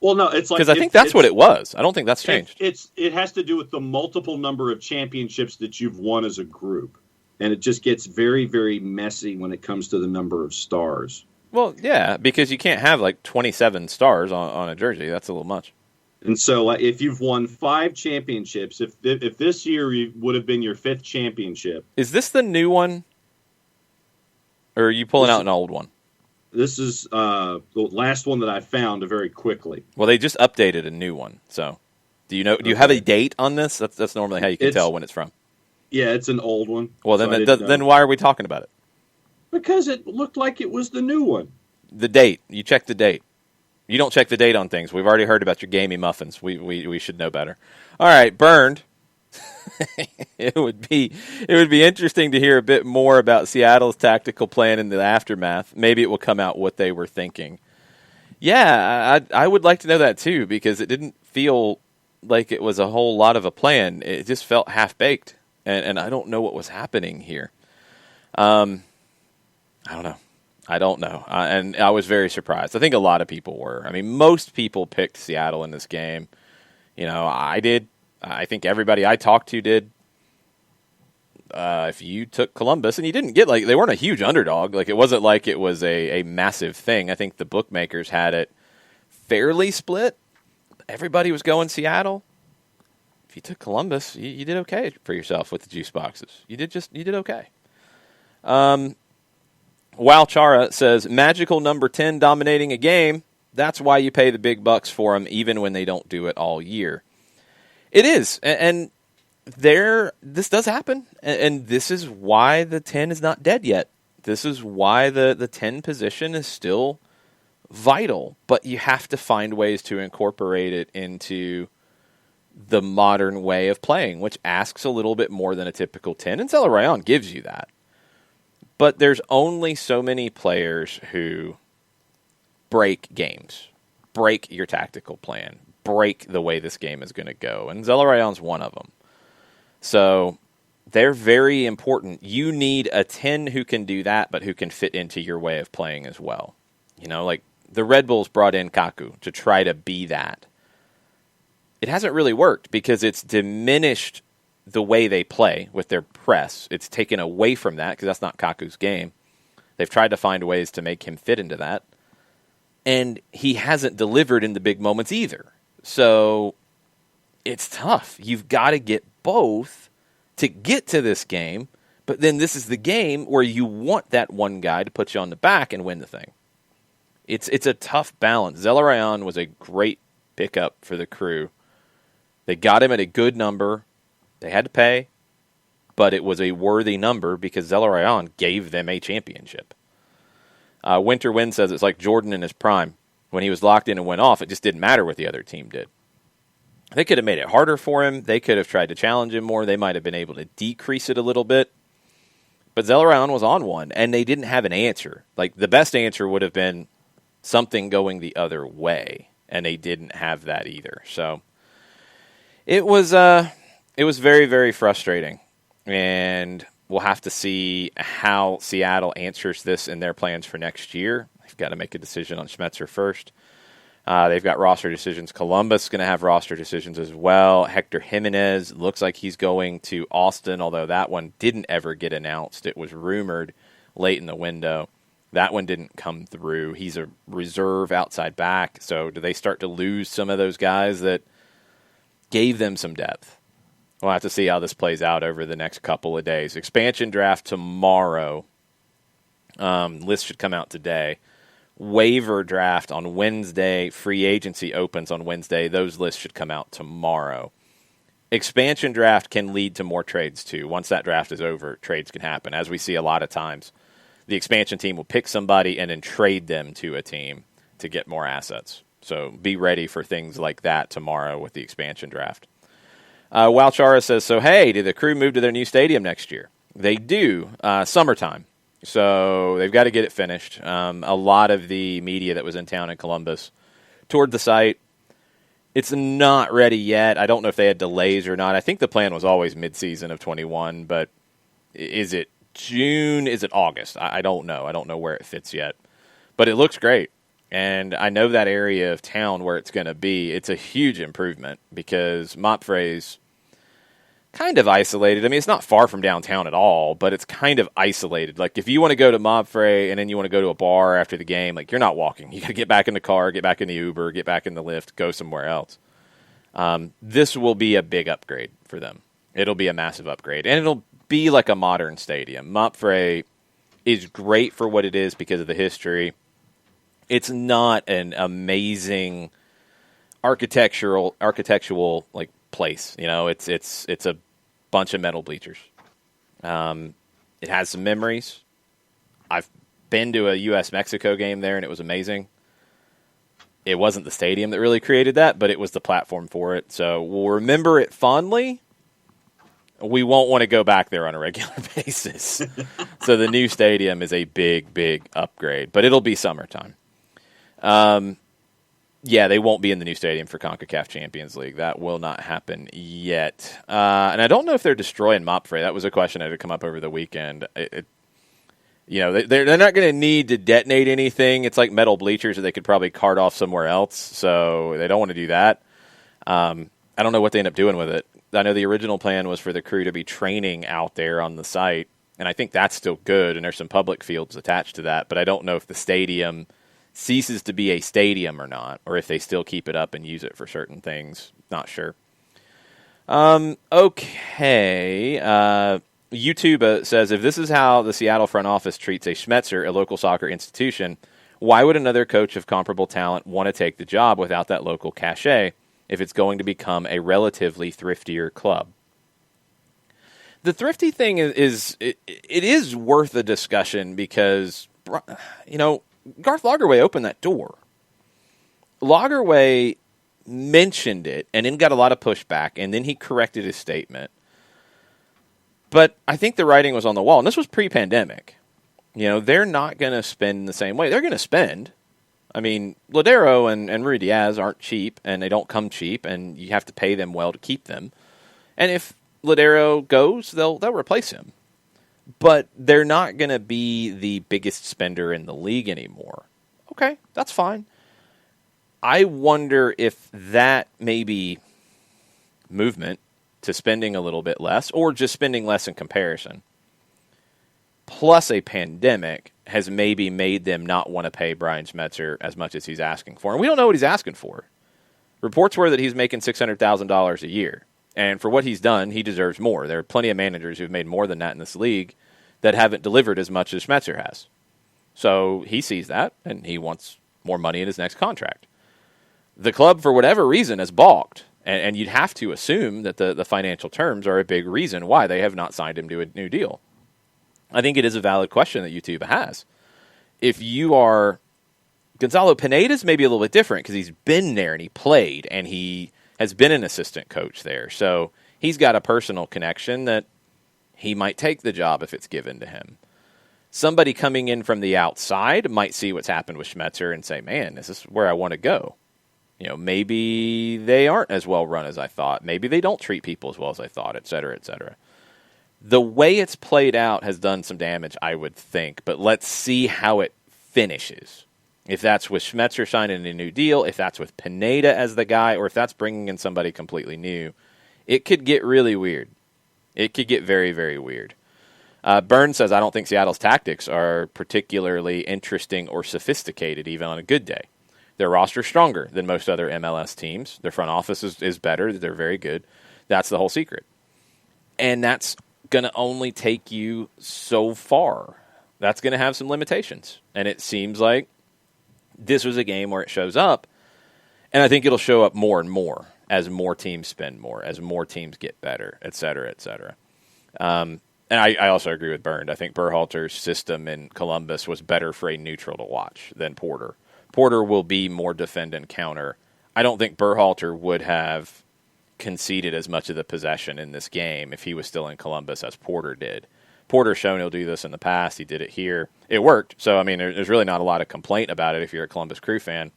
Well, no, it's like...
Because I think that's what it was. I don't think that's changed.
It has to do with the multiple number of championships that you've won as a group. And it just gets very, very messy when it comes to the number of stars.
Well, yeah, because you can't have like 27 stars on a jersey. That's a little much.
And so if you've won 5 championships, if this year would have been your 5th championship...
Is this the new one? Or are you pulling out an old one?
This is the last one that I found very quickly.
Well, they just updated a new one. So do you have a date on this? That's normally how you can tell when it's from.
Yeah, it's an old one.
Well, then why are we talking about it?
Because it looked like it was the new one.
The date. You check the date. You don't check the date on things. We've already heard about your gamey muffins. We should know better. All right, Burned. It would be interesting to hear a bit more about Seattle's tactical plan in the aftermath. Maybe it will come out what they were thinking. Yeah, I would like to know that too, because it didn't feel like it was a whole lot of a plan. It just felt half-baked. And I don't know what was happening here. I don't know. And I was very surprised. I think a lot of people were. I mean, most people picked Seattle in this game. You know, I did. I think everybody I talked to did. If you took Columbus, and you didn't get, they weren't a huge underdog. Like, it wasn't like it was a massive thing. I think the bookmakers had it fairly split. Everybody was going Seattle. If you took Columbus, you did okay for yourself with the juice boxes. You did okay. Wow Chara says, magical number 10 dominating a game. That's why you pay the big bucks for them, even when they don't do it all year. It is, and this does happen, and this is why the 10 is not dead yet. This is why the 10 position is still vital, but you have to find ways to incorporate it into the modern way of playing, which asks a little bit more than a typical 10, and Zelarayan gives you that. But there's only so many players who break games, break your tactical plan, break the way this game is going to go, and Zelarayan's one of them. So they're very important. You need a 10 who can do that, but who can fit into your way of playing as well. You know, like the Red Bulls brought in Kaku to try to be that. It hasn't really worked because it's diminished the way they play with their press. It's taken away from that because that's not Kaku's game. They've tried to find ways to make him fit into that. And he hasn't delivered in the big moments either. So it's tough. You've got to get both to get to this game. But then this is the game where you want that one guy to put you on the back and win the thing. It's a tough balance. Zelarayan was a great pickup for the Crew. They got him at a good number. They had to pay, but it was a worthy number because Zelarayan gave them a championship. Winter Wind says it's like Jordan in his prime. When he was locked in and went off, it just didn't matter what the other team did. They could have made it harder for him. They could have tried to challenge him more. They might have been able to decrease it a little bit. But Zelarayan was on one, and they didn't have an answer. Like, the best answer would have been something going the other way, and they didn't have that either. So it was very, very frustrating, and we'll have to see how Seattle answers this in their plans for next year. They've got to make a decision on Schmetzer first. They've got roster decisions. Columbus is going to have roster decisions as well. Hector Jimenez looks like he's going to Austin, although that one didn't ever get announced. It was rumored late in the window. That one didn't come through. He's a reserve outside back. So do they start to lose some of those guys that gave them some depth? We'll have to see how this plays out over the next couple of days. Expansion draft tomorrow. List should come out today. Waiver draft on Wednesday. Free agency opens on Wednesday. Those lists should come out tomorrow. Expansion draft can lead to more trades, too. Once that draft is over, trades can happen, as we see a lot of times. The expansion team will pick somebody and then trade them to a team to get more assets. So be ready for things like that tomorrow with the expansion draft. Walchara says, so hey, did the Crew move to their new stadium next year? They do, summertime. So they've got to get it finished. A lot of the media that was in town in Columbus toured the site. It's not ready yet. I don't know if they had delays or not. I think the plan was always mid-season of 21, but is it June? Is it August? I don't know. I don't know where it fits yet. But it looks great. And I know that area of town where it's going to be. It's a huge improvement because Montfrey's kind of isolated. I mean, it's not far from downtown at all, but it's kind of isolated. Like, if you want to go to Montfrey and then you want to go to a bar after the game, like, you're not walking. You got to get back in the car, get back in the Uber, get back in the Lyft, go somewhere else. This will be a big upgrade for them. It'll be a massive upgrade. And it'll be like a modern stadium. Montfrey is great for what it is because of the history. It's not an amazing architectural like place. You know, it's a bunch of metal bleachers. It has some memories. I've been to a U.S.-Mexico game there, and it was amazing. It wasn't the stadium that really created that, but it was the platform for it. So we'll remember it fondly. We won't want to go back there on a regular basis. So the new stadium is a big, big upgrade, but it'll be summertime. Yeah, they won't be in the new stadium for CONCACAF Champions League. That will not happen yet. And I don't know if they're destroying Montfrey. That was a question that had come up over the weekend. They're not going to need to detonate anything. It's like metal bleachers that they could probably cart off somewhere else, so they don't want to do that. I don't know what they end up doing with it. I know the original plan was for the Crew to be training out there on the site, and I think that's still good, and there's some public fields attached to that, but I don't know if the stadium ceases to be a stadium or not, or if they still keep it up and use it for certain things. Not sure. Okay. YouTube says, if this is how the Seattle front office treats a Schmetzer, a local soccer institution, why would another coach of comparable talent want to take the job without that local cachet if it's going to become a relatively thriftier club? The thrifty thing is worth a discussion because, Garth Lagerwey opened that door. Lagerwey mentioned it and then got a lot of pushback, and then he corrected his statement. But I think the writing was on the wall, and this was pre-pandemic. They're not going to spend the same way. They're going to spend. I mean, Ladero and Rui Diaz aren't cheap, and they don't come cheap, and you have to pay them well to keep them. And if Ladero goes, they'll replace him. But they're not going to be the biggest spender in the league anymore. Okay, that's fine. I wonder if that maybe movement to spending a little bit less, or just spending less in comparison, plus a pandemic, has maybe made them not want to pay Brian Schmetzer as much as he's asking for. And we don't know what he's asking for. Reports were that he's making $600,000 a year. And for what he's done, he deserves more. There are plenty of managers who've made more than that in this league that haven't delivered as much as Schmetzer has. So he sees that, and he wants more money in his next contract. The club, for whatever reason, has balked. And you'd have to assume that the financial terms are a big reason why they have not signed him to a new deal. I think it is a valid question that YouTube has. If you are Gonzalo Pineda's maybe a little bit different because he's been there and he played and he has been an assistant coach there. So he's got a personal connection that he might take the job if it's given to him. Somebody coming in from the outside might see what's happened with Schmetzer and say, man, this is where I want to go. Maybe they aren't as well run as I thought. Maybe they don't treat people as well as I thought, et cetera, et cetera. The way it's played out has done some damage, I would think. But let's see how it finishes. If that's with Schmetzer signing a new deal, if that's with Pineda as the guy, or if that's bringing in somebody completely new, it could get really weird. It could get very, very weird. Burns says, I don't think Seattle's tactics are particularly interesting or sophisticated, even on a good day. Their roster's stronger than most other MLS teams. Their front office is better. They're very good. That's the whole secret. And that's going to only take you so far. That's going to have some limitations. And it seems like this was a game where it shows up, and I think it'll show up more and more as more teams spend more, as more teams get better, et cetera, et cetera. And I also agree with Bernd. I think Berhalter's system in Columbus was better for a neutral to watch than Porter. Porter will be more defend and counter. I don't think Berhalter would have conceded as much of the possession in this game if he was still in Columbus as Porter did. Porter's shown he'll do this in the past. He did it here. It worked. So, I mean, there's really not a lot of complaint about it if you're a Columbus Crew fan.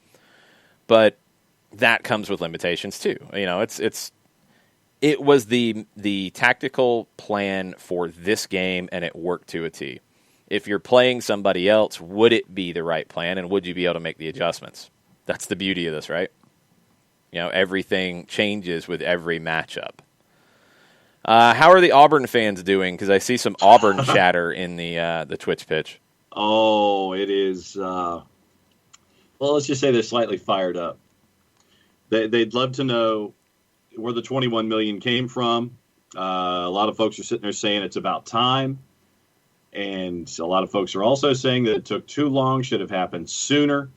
But that comes with limitations, too. You know, it was the tactical plan for this game, and it worked to a T. If you're playing somebody else, would it be the right plan, and would you be able to make the adjustments? That's the beauty of this, right? You know, everything changes with every matchup. How are the Auburn fans doing? Because I see some Auburn chatter in the Twitch pitch.
Oh, it is. Well, let's just say they're slightly fired up. They'd love to know where the $21 million came from. A lot of folks are sitting there saying it's about time. And a lot of folks are also saying that it took too long, should have happened sooner.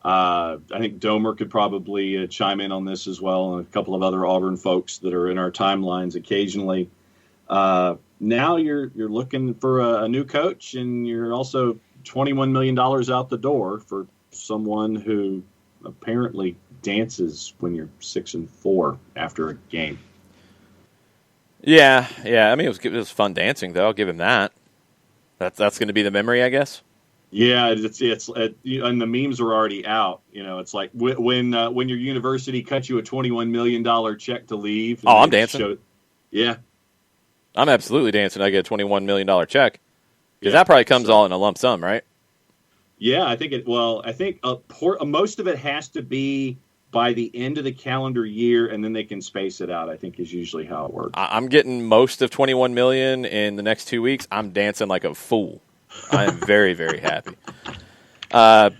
I think Domer could probably chime in on this as well, and a couple of other Auburn folks that are in our timelines occasionally. Now you're looking for a new coach, and you're also $21 million out the door for someone who apparently dances when you're 6-4 after a game.
Yeah. I mean, it was fun dancing, though. I'll give him that. That's going to be the memory, I guess. Yeah,
it's and the memes are already out. You know, it's like when your university cuts you a $21 million check to leave.
Oh, I'm dancing.
Yeah,
I'm absolutely dancing. I get a $21 million check because that probably comes all in a lump sum, right?
Yeah, I think it. Well, I think most of it has to be by the end of the calendar year, and then they can space it out, I think, is usually how it works.
I'm getting most of $21 million in the next 2 weeks. I'm dancing like a fool. I am very, very happy.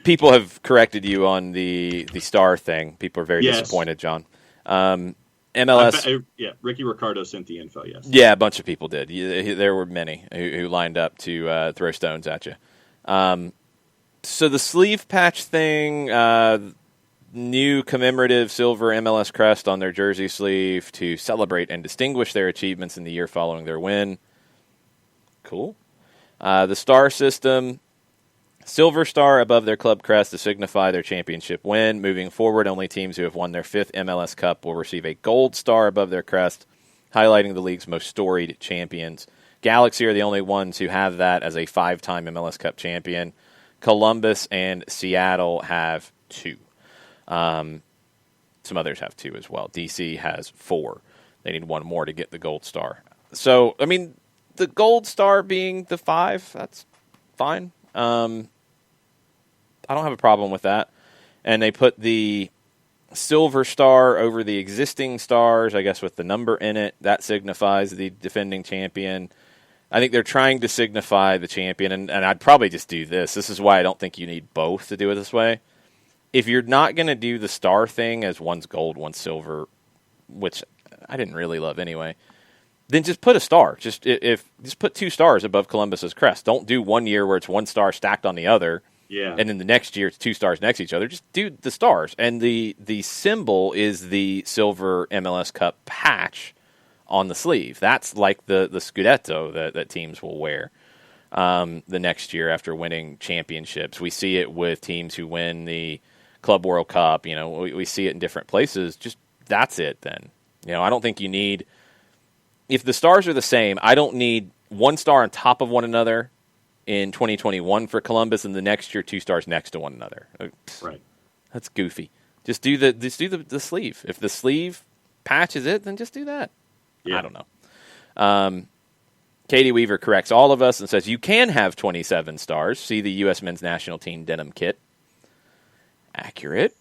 People have corrected you on the star thing. People are very disappointed, John. MLS.
Ricky Ricardo sent the info, yes.
Yeah, a bunch of people did. There were many who lined up to throw stones at you. So the sleeve patch thing, new commemorative silver MLS crest on their jersey sleeve to celebrate and distinguish their achievements in the year following their win. Cool. The star system, silver star above their club crest to signify their championship win. Moving forward, only teams who have won their 5th MLS Cup will receive a gold star above their crest, highlighting the league's most storied champions. Galaxy are the only ones who have that as a 5-time MLS Cup champion. Columbus and Seattle have 2. Some others have 2 as well. DC has 4. They need 1 more to get the gold star. So, I mean, the gold star being the 5, that's fine. I don't have a problem with that. And they put the silver star over the existing stars, I guess with the number in it. That signifies the defending champion. I think they're trying to signify the champion, and I'd probably just do this. This is why I don't think you need both to do it this way. If you're not going to do the star thing as one's gold, one's silver, which I didn't really love anyway, then just put a star. Just put 2 stars above Columbus's crest. Don't do 1 year where it's 1 star stacked on the other, and then the next year it's 2 stars next to each other. Just do the stars. And the symbol is the silver MLS Cup patch on the sleeve. That's like the Scudetto that teams will wear the next year after winning championships. We see it with teams who win the Club World Cup. You know, we see it in different places. Just that's it then. You know, I don't think you need, if the stars are the same, I don't need 1 star on top of one another in 2021 for Columbus and the next year 2 stars next to one another.
Right.
That's goofy. Just do the sleeve. If the sleeve patch is it, then just do that. Yeah. I don't know. Katie Weaver corrects all of us and says you can have 27 stars. See the U.S. men's national team denim kit. Accurate.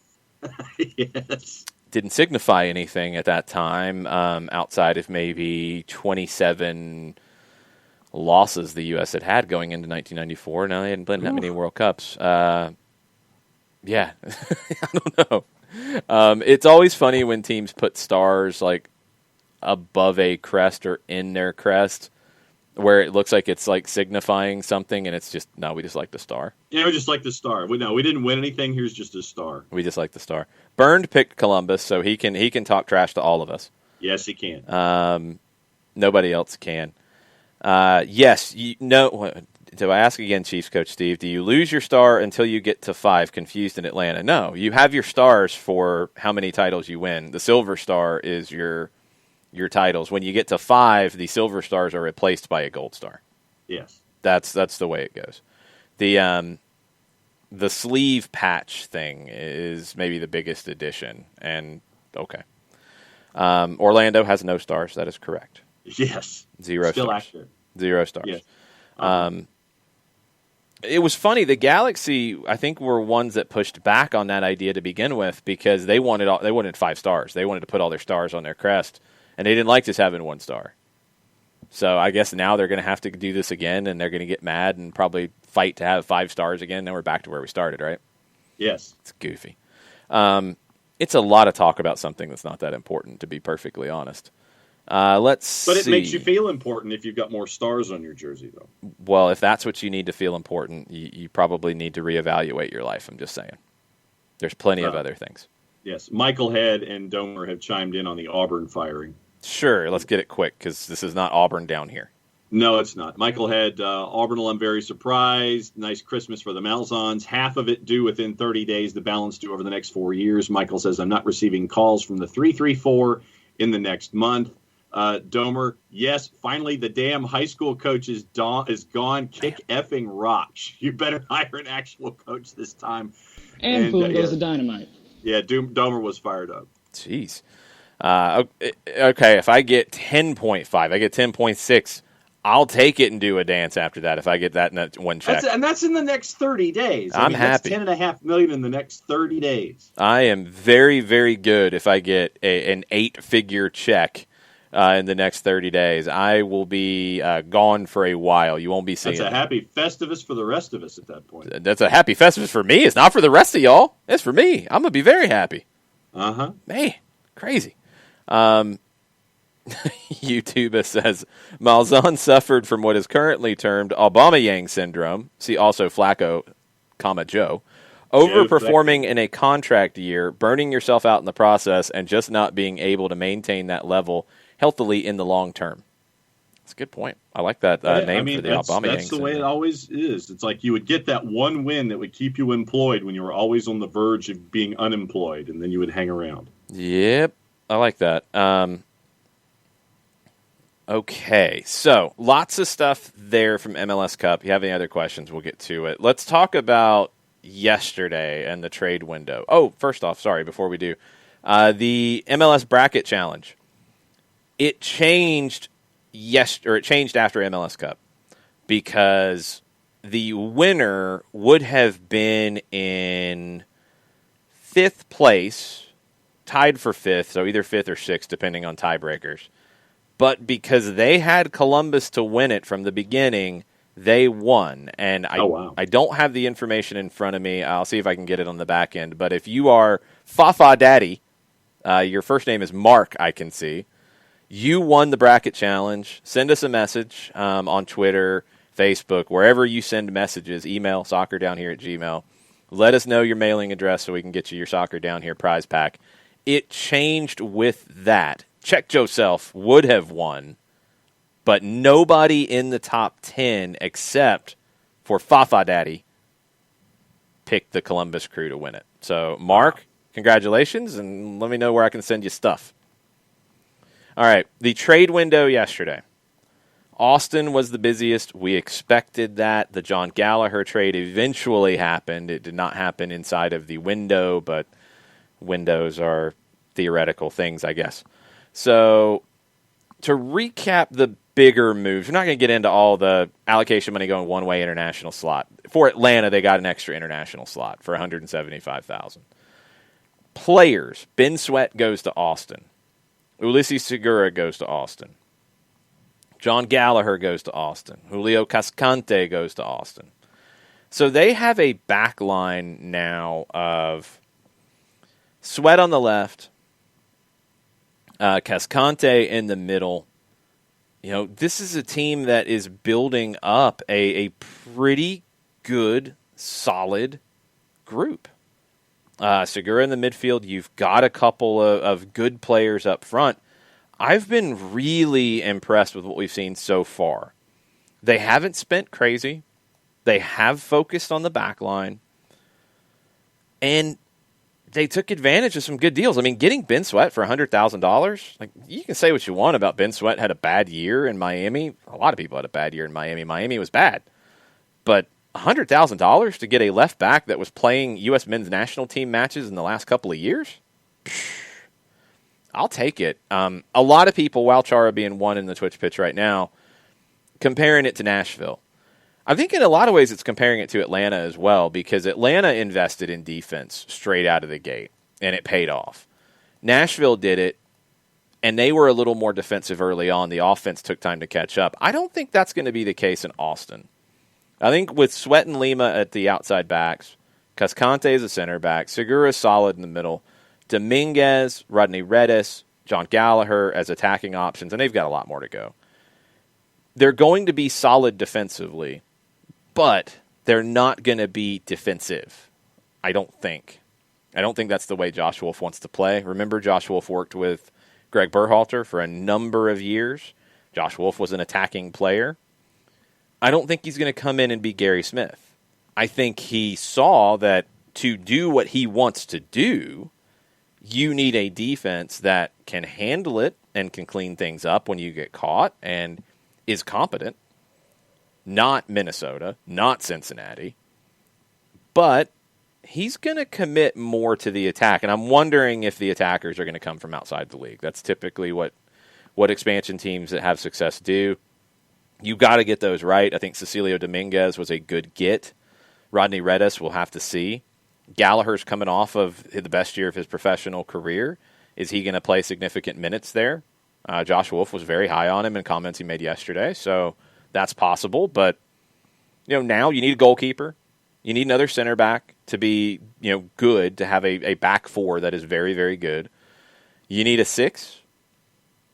Yes.
Didn't signify anything at that time outside of maybe 27 losses the U.S. had going into 1994. Now they hadn't been that many World Cups. Yeah, I don't know. It's always funny when teams put stars like above a crest or in their crest, where it looks like it's like signifying something, and it's just no. We just like the star.
Yeah, we just like the star. We didn't win anything. Here's just a star.
We just like the star. Burned picked Columbus, so he can talk trash to all of us.
Yes, he can.
Nobody else can. Yes, do I ask again, Chiefs coach Steve, do you lose your star until you get to 5 confused in Atlanta? No, you have your stars for how many titles you win. The silver star is your titles. When you get to 5, the silver stars are replaced by a gold star.
Yes.
That's the way it goes. The sleeve patch thing is maybe the biggest addition, and okay. Orlando has no stars. That is correct.
Yes.
0
Still
stars.
accurate.
0 stars.
Yes.
It was funny. The Galaxy, I think, were ones that pushed back on that idea to begin with because they wanted 5 stars. They wanted to put all their stars on their crest, and they didn't like just having 1 star. So I guess now they're going to have to do this again, and they're going to get mad and probably fight to have 5 stars again. Then we're back to where we started, right?
Yes.
It's goofy. It's a lot of talk about something that's not that important, to be perfectly honest. But
it makes you feel important if you've got more stars on your jersey, though.
Well, if that's what you need to feel important, you probably need to reevaluate your life. I'm just saying. There's plenty of other things.
Yes. Michael Head and Domer have chimed in on the Auburn firing.
Sure. Let's get it quick because this is not Auburn down here.
No, it's not. Michael Head, Auburn alum, very surprised. Nice Christmas for the Malzahns. Half of it due within 30 days. The balance due over the next 4 years. Michael says, I'm not receiving calls from the 334 in the next month. Domer, yes, finally the damn high school coach is gone. Kick effing rocks. You better hire an actual coach this time.
And boom goes the dynamite.
Yeah, Domer was fired up.
Jeez. Okay, if I get 10.5, I get 10.6, I'll take it and do a dance after that if I get that in that one check.
That's in the next 30 days.
I'm happy.
That's $10.5 million in the next 30 days.
I am very, very good if I get an 8-figure check in the next 30 days. I will be gone for a while. You won't be seeing
That's a happy Festivus for the rest of us at that point.
That's a happy Festivus for me. It's not for the rest of y'all. It's for me. I'm going to be very happy.
Uh-huh.
Man, crazy. YouTuber says, Malzahn suffered from what is currently termed Aubameyang syndrome. See also Flacco, Joe. Overperforming in a contract year, burning yourself out in the process, and just not being able to maintain that level healthily in the long term. That's a good point. I like that name for the Aubameyang syndrome.
That's the way it always is. It's like you would get that one win that would keep you employed when you were always on the verge of being unemployed, and then you would hang around.
Yep, I like that. Okay, so lots of stuff there from MLS Cup. If you have any other questions, we'll get to it. Let's talk about yesterday and the trade window. Oh, first off, sorry, before we do, the MLS Bracket Challenge. It changed it changed after MLS Cup because the winner would have been in 5th place, tied for 5th, so either 5th or 6th, depending on tiebreakers. But because they had Columbus to win it from the beginning, they won. And I don't have the information in front of me. I'll see if I can get it on the back end. But if you are Fafa Daddy, your first name is Mark, I can see. You won the bracket challenge. Send us a message on Twitter, Facebook, wherever you send messages. Email soccerdownhere@gmail.com. Let us know your mailing address so we can get you your Soccer Down Here prize pack. It changed with that. Check Yourself would have won, but nobody in the top 10 except for Fafa Daddy picked the Columbus Crew to win it. So, Mark, congratulations, and let me know where I can send you stuff. All right, the trade window yesterday. Austin was the busiest. We expected that. The John Gallagher trade eventually happened. It did not happen inside of the window, but windows are theoretical things, I guess. So, to recap the bigger moves, we're not going to get into all the allocation money going one-way international slot. For Atlanta, they got an extra international slot for $175,000. Players, Ben Sweat goes to Austin. Ulysses Segura goes to Austin. John Gallagher goes to Austin. Julio Cascante goes to Austin. So they have a back line now of Sweat on the left, Cascante in the middle. This is a team that is building up a pretty good, solid group. Segura in the midfield. You've got a couple of good players up front. I've been really impressed with what we've seen so far. They haven't spent crazy. They have focused on the back line. And they took advantage of some good deals. I mean, getting Ben Sweat for $100,000, like, you can say what you want about Ben Sweat had a bad year in Miami. A lot of people had a bad year in Miami. Miami was bad. But $100,000 to get a left back that was playing U.S. men's national team matches in the last couple of years? I'll take it. A lot of people, Wild Chara being one in the Twitch pitch right now, comparing it to Nashville. I think in a lot of ways it's comparing it to Atlanta as well, because Atlanta invested in defense straight out of the gate, and it paid off. Nashville did it, and they were a little more defensive early on. The offense took time to catch up. I don't think that's going to be the case in Austin. I think with Sweat and Lima at the outside backs, Cascante is a center back, Segura is solid in the middle, Dominguez, Rodney Redis, John Gallagher as attacking options, and they've got a lot more to go. They're going to be solid defensively, but they're not going to be defensive, I don't think. I don't think that's the way Josh Wolf wants to play. Remember, Josh Wolf worked with Greg Berhalter for a number of years. Josh Wolf was an attacking player. I don't think he's going to come in and be Gary Smith. I think he saw that to do what he wants to do, you need a defense that can handle it and can clean things up when you get caught and is competent. Not Minnesota, not Cincinnati. But he's going to commit more to the attack, and I'm wondering if the attackers are going to come from outside the league. That's typically what expansion teams that have success do. You got to get those right. I think Cecilio Dominguez was a good get. Rodney Redis, we'll have to see. Gallagher's coming off of the best year of his professional career. Is he going to play significant minutes there? Josh Wolf was very high on him in comments he made yesterday, so that's possible. But now you need a goalkeeper. You need another center back to be good, to have a back four that is very, very good. You need a 6,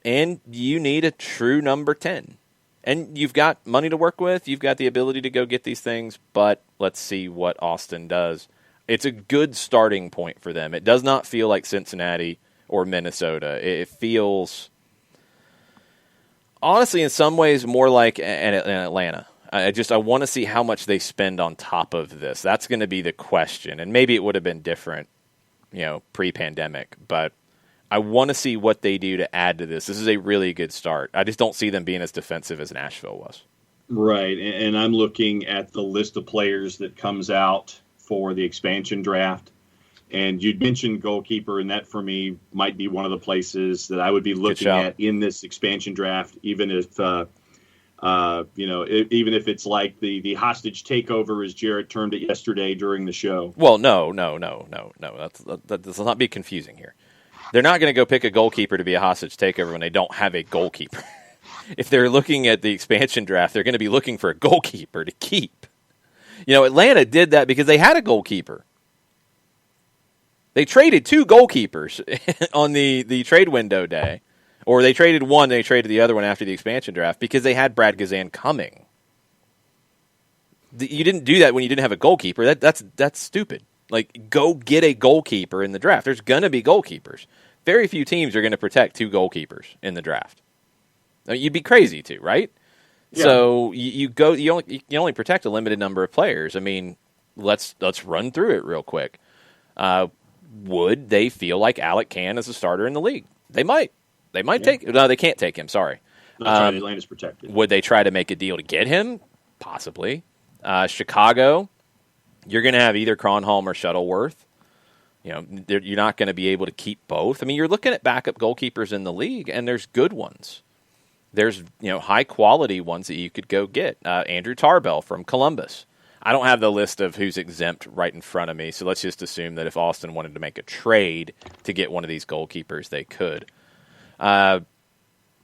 and you need a true number 10. And you've got money to work with. You've got the ability to go get these things, but let's see what Austin does. It's a good starting point for them. It does not feel like Cincinnati or Minnesota. It feels, honestly, in some ways, more like an Atlanta. I want to see how much they spend on top of this. That's going to be the question. And maybe it would have been different, pre-pandemic, but I want to see what they do to add to this. This is a really good start. I just don't see them being as defensive as Nashville was.
Right, and I'm looking at the list of players that comes out for the expansion draft. And you'd mentioned goalkeeper, and that for me might be one of the places that I would be looking at in this expansion draft, even if even if it's like the hostage takeover, as Jarrett termed it yesterday during the show.
Well, no. Let's not be confusing here. They're not going to go pick a goalkeeper to be a hostage takeover when they don't have a goalkeeper. If they're looking at the expansion draft, they're going to be looking for a goalkeeper to keep. Atlanta did that because they had a goalkeeper. They traded 2 goalkeepers on the trade window day. Or they traded one, they traded the other one after the expansion draft because they had Brad Gazan coming. You didn't do that when you didn't have a goalkeeper. That's stupid. Like, go get a goalkeeper in the draft. There's going to be goalkeepers. Very few teams are going to protect 2 goalkeepers in the draft. I mean, you'd be crazy to, right? Yeah. So you only protect a limited number of players. I mean, let's run through it real quick. Would they feel like Alec Can is a starter in the league? They might. They might take. No, they can't take him. Sorry.
Atlanta's protected.
Would they try to make a deal to get him? Possibly. Chicago, you're going to have either Cronholm or Shuttleworth. You're not going to be able to keep both. I mean, you're looking at backup goalkeepers in the league, and there's good ones. There's high quality ones that you could go get. Andrew Tarbell from Columbus. I don't have the list of who's exempt right in front of me, so let's just assume that if Austin wanted to make a trade to get one of these goalkeepers, they could.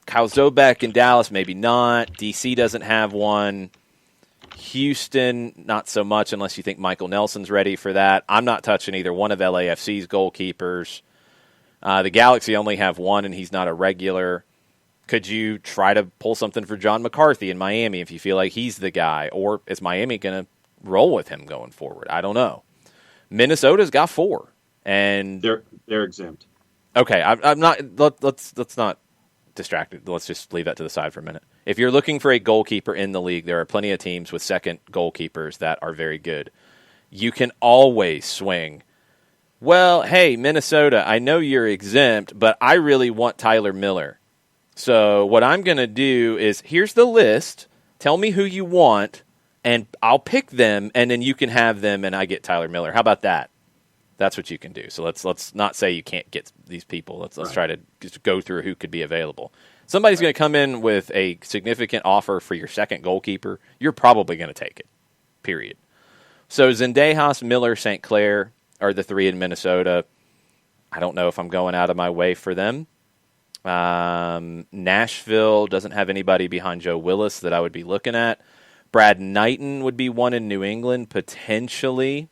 Kyle Zobek in Dallas, maybe not. DC doesn't have one. Houston, not so much unless you think Michael Nelson's ready for that. I'm not touching either one of LAFC's goalkeepers. The Galaxy only have one, and he's not a regular. Could you try to pull something for John McCarthy in Miami if you feel like he's the guy? Or is Miami going to roll with him going forward? I don't know. Minnesota's got 4. And
they're exempt.
Okay, I'm not. Let's not distract it. Let's just leave that to the side for a minute. If you're looking for a goalkeeper in the league, there are plenty of teams with second goalkeepers that are very good. You can always swing. Well, hey, Minnesota, I know you're exempt, but I really want Tyler Miller. So what I'm going to do is, here's the list. Tell me who you want, and I'll pick them, and then you can have them, and I get Tyler Miller. How about that? That's what you can do. So let's not say you can't get these people. Let's try to just go through who could be available. Somebody's going to come in with a significant offer for your second goalkeeper. You're probably going to take it, period. So Zendejas, Miller, St. Clair are the 3 in Minnesota. I don't know if I'm going out of my way for them. Nashville doesn't have anybody behind Joe Willis that I would be looking at. Brad Knighton would be one in New England, potentially,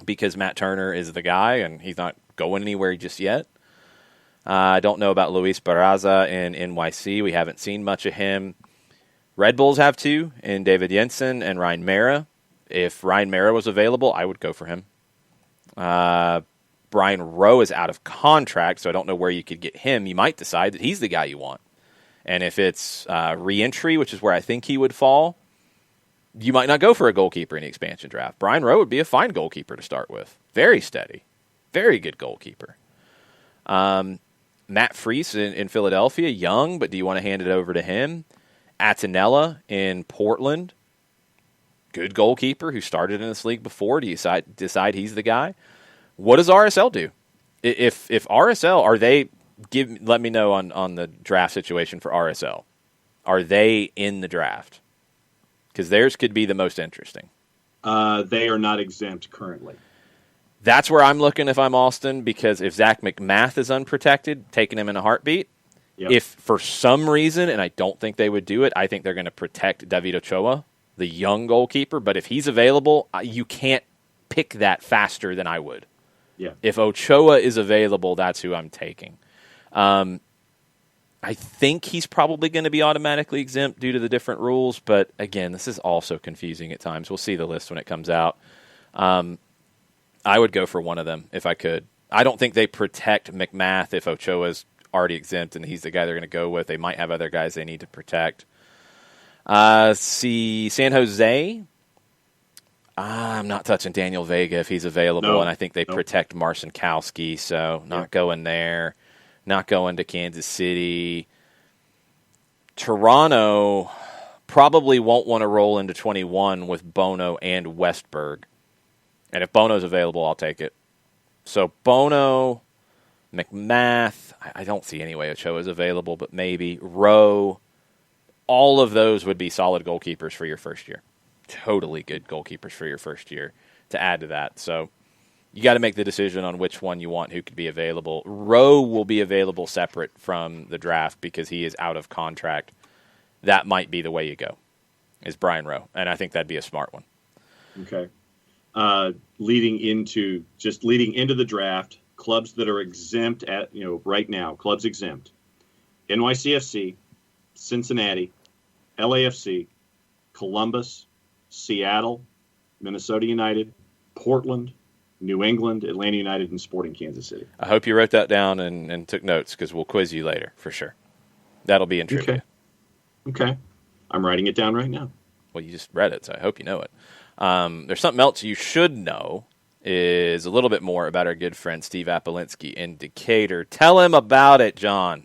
because Matt Turner is the guy, and he's not going anywhere just yet. I don't know about Luis Barraza in NYC. We haven't seen much of him. Red Bulls have 2 in David Jensen and Ryan Mara. If Ryan Mara was available, I would go for him. Brian Rowe is out of contract, so I don't know where you could get him. You might decide that he's the guy you want. And if it's re-entry, which is where I think he would fall, you might not go for a goalkeeper in the expansion draft. Brian Rowe would be a fine goalkeeper to start with. Very steady. Very good goalkeeper. Matt Freese in Philadelphia, young, but do you want to hand it over to him? Attinella in Portland, good goalkeeper who started in this league before. Do you decide he's the guy? What does RSL do? If RSL, are they, let me know on the draft situation for RSL. Are they in the draft? Because theirs could be the most interesting.
They are not exempt currently.
That's where I'm looking if I'm Austin, because if Zach McMath is unprotected, taking him in a heartbeat. Yep. If for some reason, and I don't think they would do it, I think they're going to protect David Ochoa, the young goalkeeper. But if he's available, you can't pick that faster than I would.
Yeah.
If Ochoa is available, that's who I'm taking. I think he's probably going to be automatically exempt due to the different rules. But again, this is also confusing at times. We'll see the list when it comes out. I would go for one of them if I could. I don't think they protect McMath if Ochoa's already exempt and he's the guy they're going to go with. They might have other guys they need to protect. See San Jose. I'm not touching Daniel Vega if he's available, and I think they protect Marcinkowski, so not going there. Not going to Kansas City. Toronto probably won't want to roll into 21 with Bono and Westberg. And if Bono's available, I'll take it. So Bono, McMath, I don't see any way Ochoa's available, but maybe. Rowe, all of those would be solid goalkeepers for your first year. Totally good goalkeepers for your first year to add to that. So you got to make the decision on which one you want, who could be available. Rowe will be available separate from the draft because he is out of contract. That might be the way you go, is Brian Rowe. And I think that'd be a smart one.
Okay. Leading into the draft, clubs that are exempt right now, clubs exempt. NYCFC, Cincinnati, LAFC, Columbus, Seattle, Minnesota United, Portland, New England, Atlanta United, and Sporting Kansas City.
I hope you wrote that down and took notes because we'll quiz you later for sure. That'll be in trivia.
Okay. I'm writing it down right now.
Well, you just read it, so I hope you know it. There's something else you should know is a little bit more about our good friend Steve Apolinsky in Decatur. Tell him about it, John.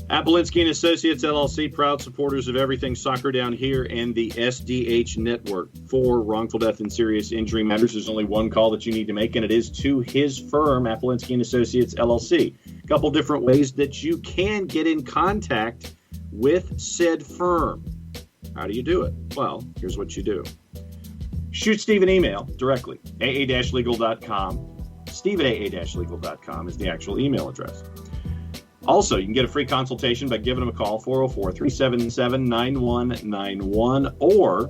Apolinsky and Associates, LLC, proud supporters of everything soccer down here and the SDH network. For wrongful death and serious injury matters, there's only one call that you need to make, and it is to his firm, Apolinsky and Associates, LLC. A couple different ways that you can get in contact with said firm. How do you do it? Well, here's what you do. Shoot Steve an email directly, aa-legal.com. Steve at aa-legal.com is the actual email address. Also, you can get a free consultation by giving them a call, 404-377-9191, or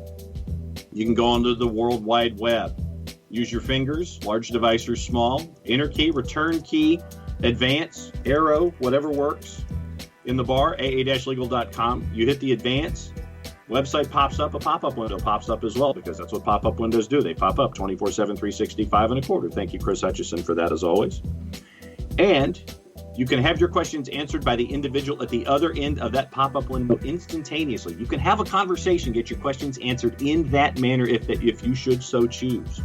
you can go onto the World Wide Web. Use your fingers, large device or small, enter key, return key, advance, arrow, whatever works in the bar, aa-legal.com. You hit the advance, website pops up, a pop-up window pops up as well, because that's what pop-up windows do. They pop up 24/7, 365 and a quarter. Thank you, Chris Hutchison, for that as always. And you can have your questions answered by the individual at the other end of that pop-up window instantaneously. You can have a conversation, get your questions answered in that manner if you should so choose.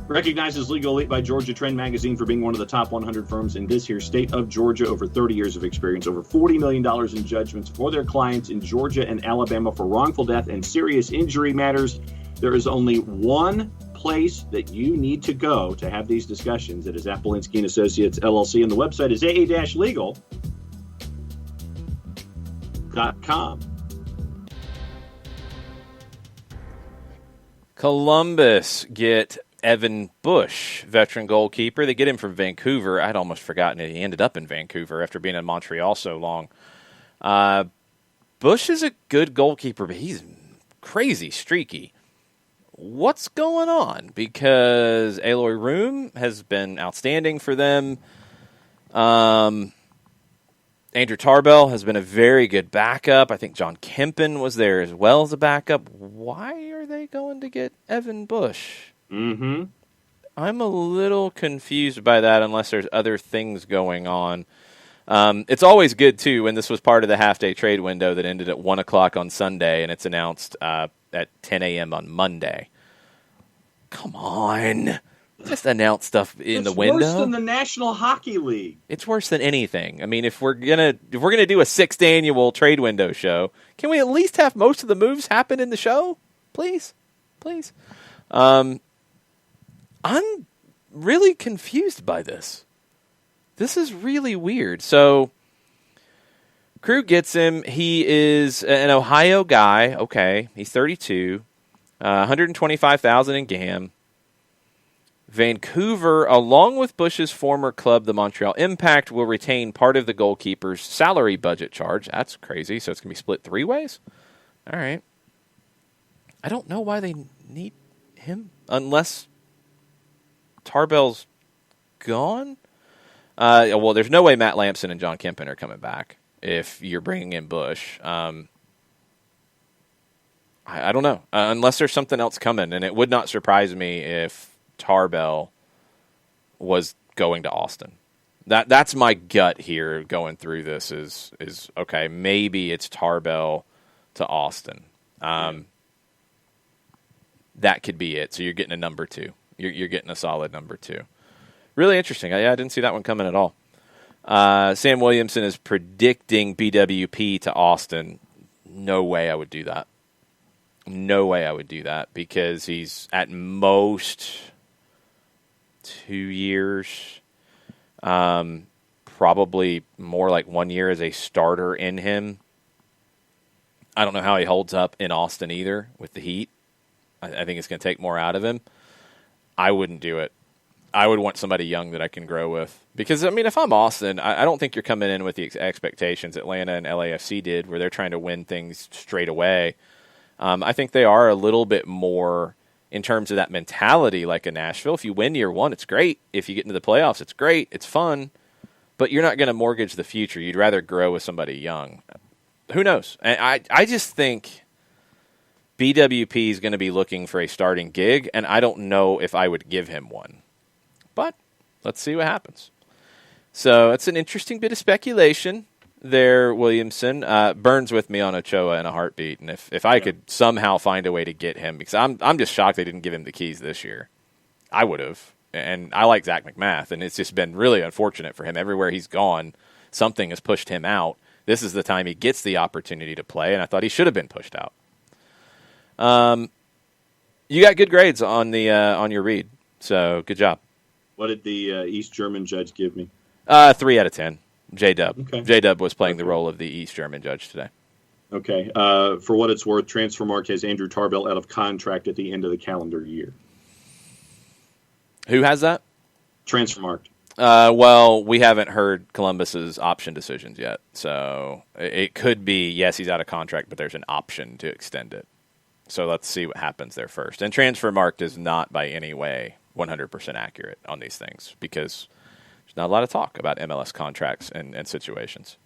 Recognized as Legal Elite by Georgia Trend Magazine for being one of the top 100 firms in this here state of Georgia. Over 30 years of experience, over $40 million in judgments for their clients in Georgia and Alabama for wrongful death and serious injury matters. There is only one place that you need to go to have these discussions. It is Apolinski and Associates LLC, and the website is aa-legal.com.
Columbus get Evan Bush, veteran goalkeeper. They get him from Vancouver. I'd almost forgotten it. He ended up in Vancouver after being in Montreal so long. Bush is a good goalkeeper, but he's crazy streaky. What's going on? Because Aloy Room has been outstanding for them. Andrew Tarbell has been a very good backup. I think John Kempen was there as well as a backup. Why are they going to get Evan Bush?
Mm-hmm.
I'm a little confused by that unless there's other things going on. It's always good, too, when this was part of the half-day trade window that ended at 1 o'clock on Sunday, and it's announced at 10 a.m. on Monday. Come on. Just announce stuff in the window.
It's worse than the National Hockey League.
It's worse than anything. I mean, if we're gonna do a 6th annual trade window show, can we at least have most of the moves happen in the show? Please. I'm really confused by this. This is really weird. So Crew gets him. He is an Ohio guy. Okay, he's 32, $125,000 in GAM. Vancouver, along with Bush's former club, the Montreal Impact, will retain part of the goalkeeper's salary budget charge. That's crazy. So it's going to be split 3 ways? All right. I don't know why they need him unless Tarbell's gone. Well, there's no way Matt Lampson and John Kempen are coming back if you're bringing in Bush. I don't know. Unless there's something else coming, and it would not surprise me if Tarbell was going to Austin. That's my gut here going through this is okay, maybe it's Tarbell to Austin. That could be it. So you're getting a number 2. You're getting a solid number 2. Really interesting. I didn't see that one coming at all. Sam Williamson is predicting BWP to Austin. No way I would do that. No way I would do that because he's at most 2 years. Probably more like 1 year as a starter in him. I don't know how he holds up in Austin either with the Heat. I think it's going to take more out of him. I wouldn't do it. I would want somebody young that I can grow with. Because, I mean, if I'm Austin, I don't think you're coming in with the expectations Atlanta and LAFC did where they're trying to win things straight away. I think they are a little bit more in terms of that mentality like a Nashville. If you win year 1, it's great. If you get into the playoffs, it's great. It's fun. But you're not going to mortgage the future. You'd rather grow with somebody young. Who knows? And I just think BWP is going to be looking for a starting gig, and I don't know if I would give him one. But let's see what happens. So it's an interesting bit of speculation there, Williamson. Burns with me on Ochoa in a heartbeat, and if I could somehow find a way to get him, because I'm just shocked they didn't give him the keys this year. I would have, and I like Zach McMath, and it's just been really unfortunate for him. Everywhere he's gone, something has pushed him out. This is the time he gets the opportunity to play, and I thought he should have been pushed out. You got good grades on the on your read, so good job.
What did the East German judge give me?
3 out of 10. J-Dub.
Okay.
J-Dub was playing the role of the East German judge today.
Okay. For what it's worth, Transfermarkt has Andrew Tarbell out of contract at the end of the calendar year.
Who has that?
Transfermarkt.
Well, we haven't heard Columbus's option decisions yet. So it could be, yes, he's out of contract, but there's an option to extend it. So let's see what happens there first. And Transfermarkt is not by any way 100% accurate on these things because there's not a lot of talk about MLS contracts and situations.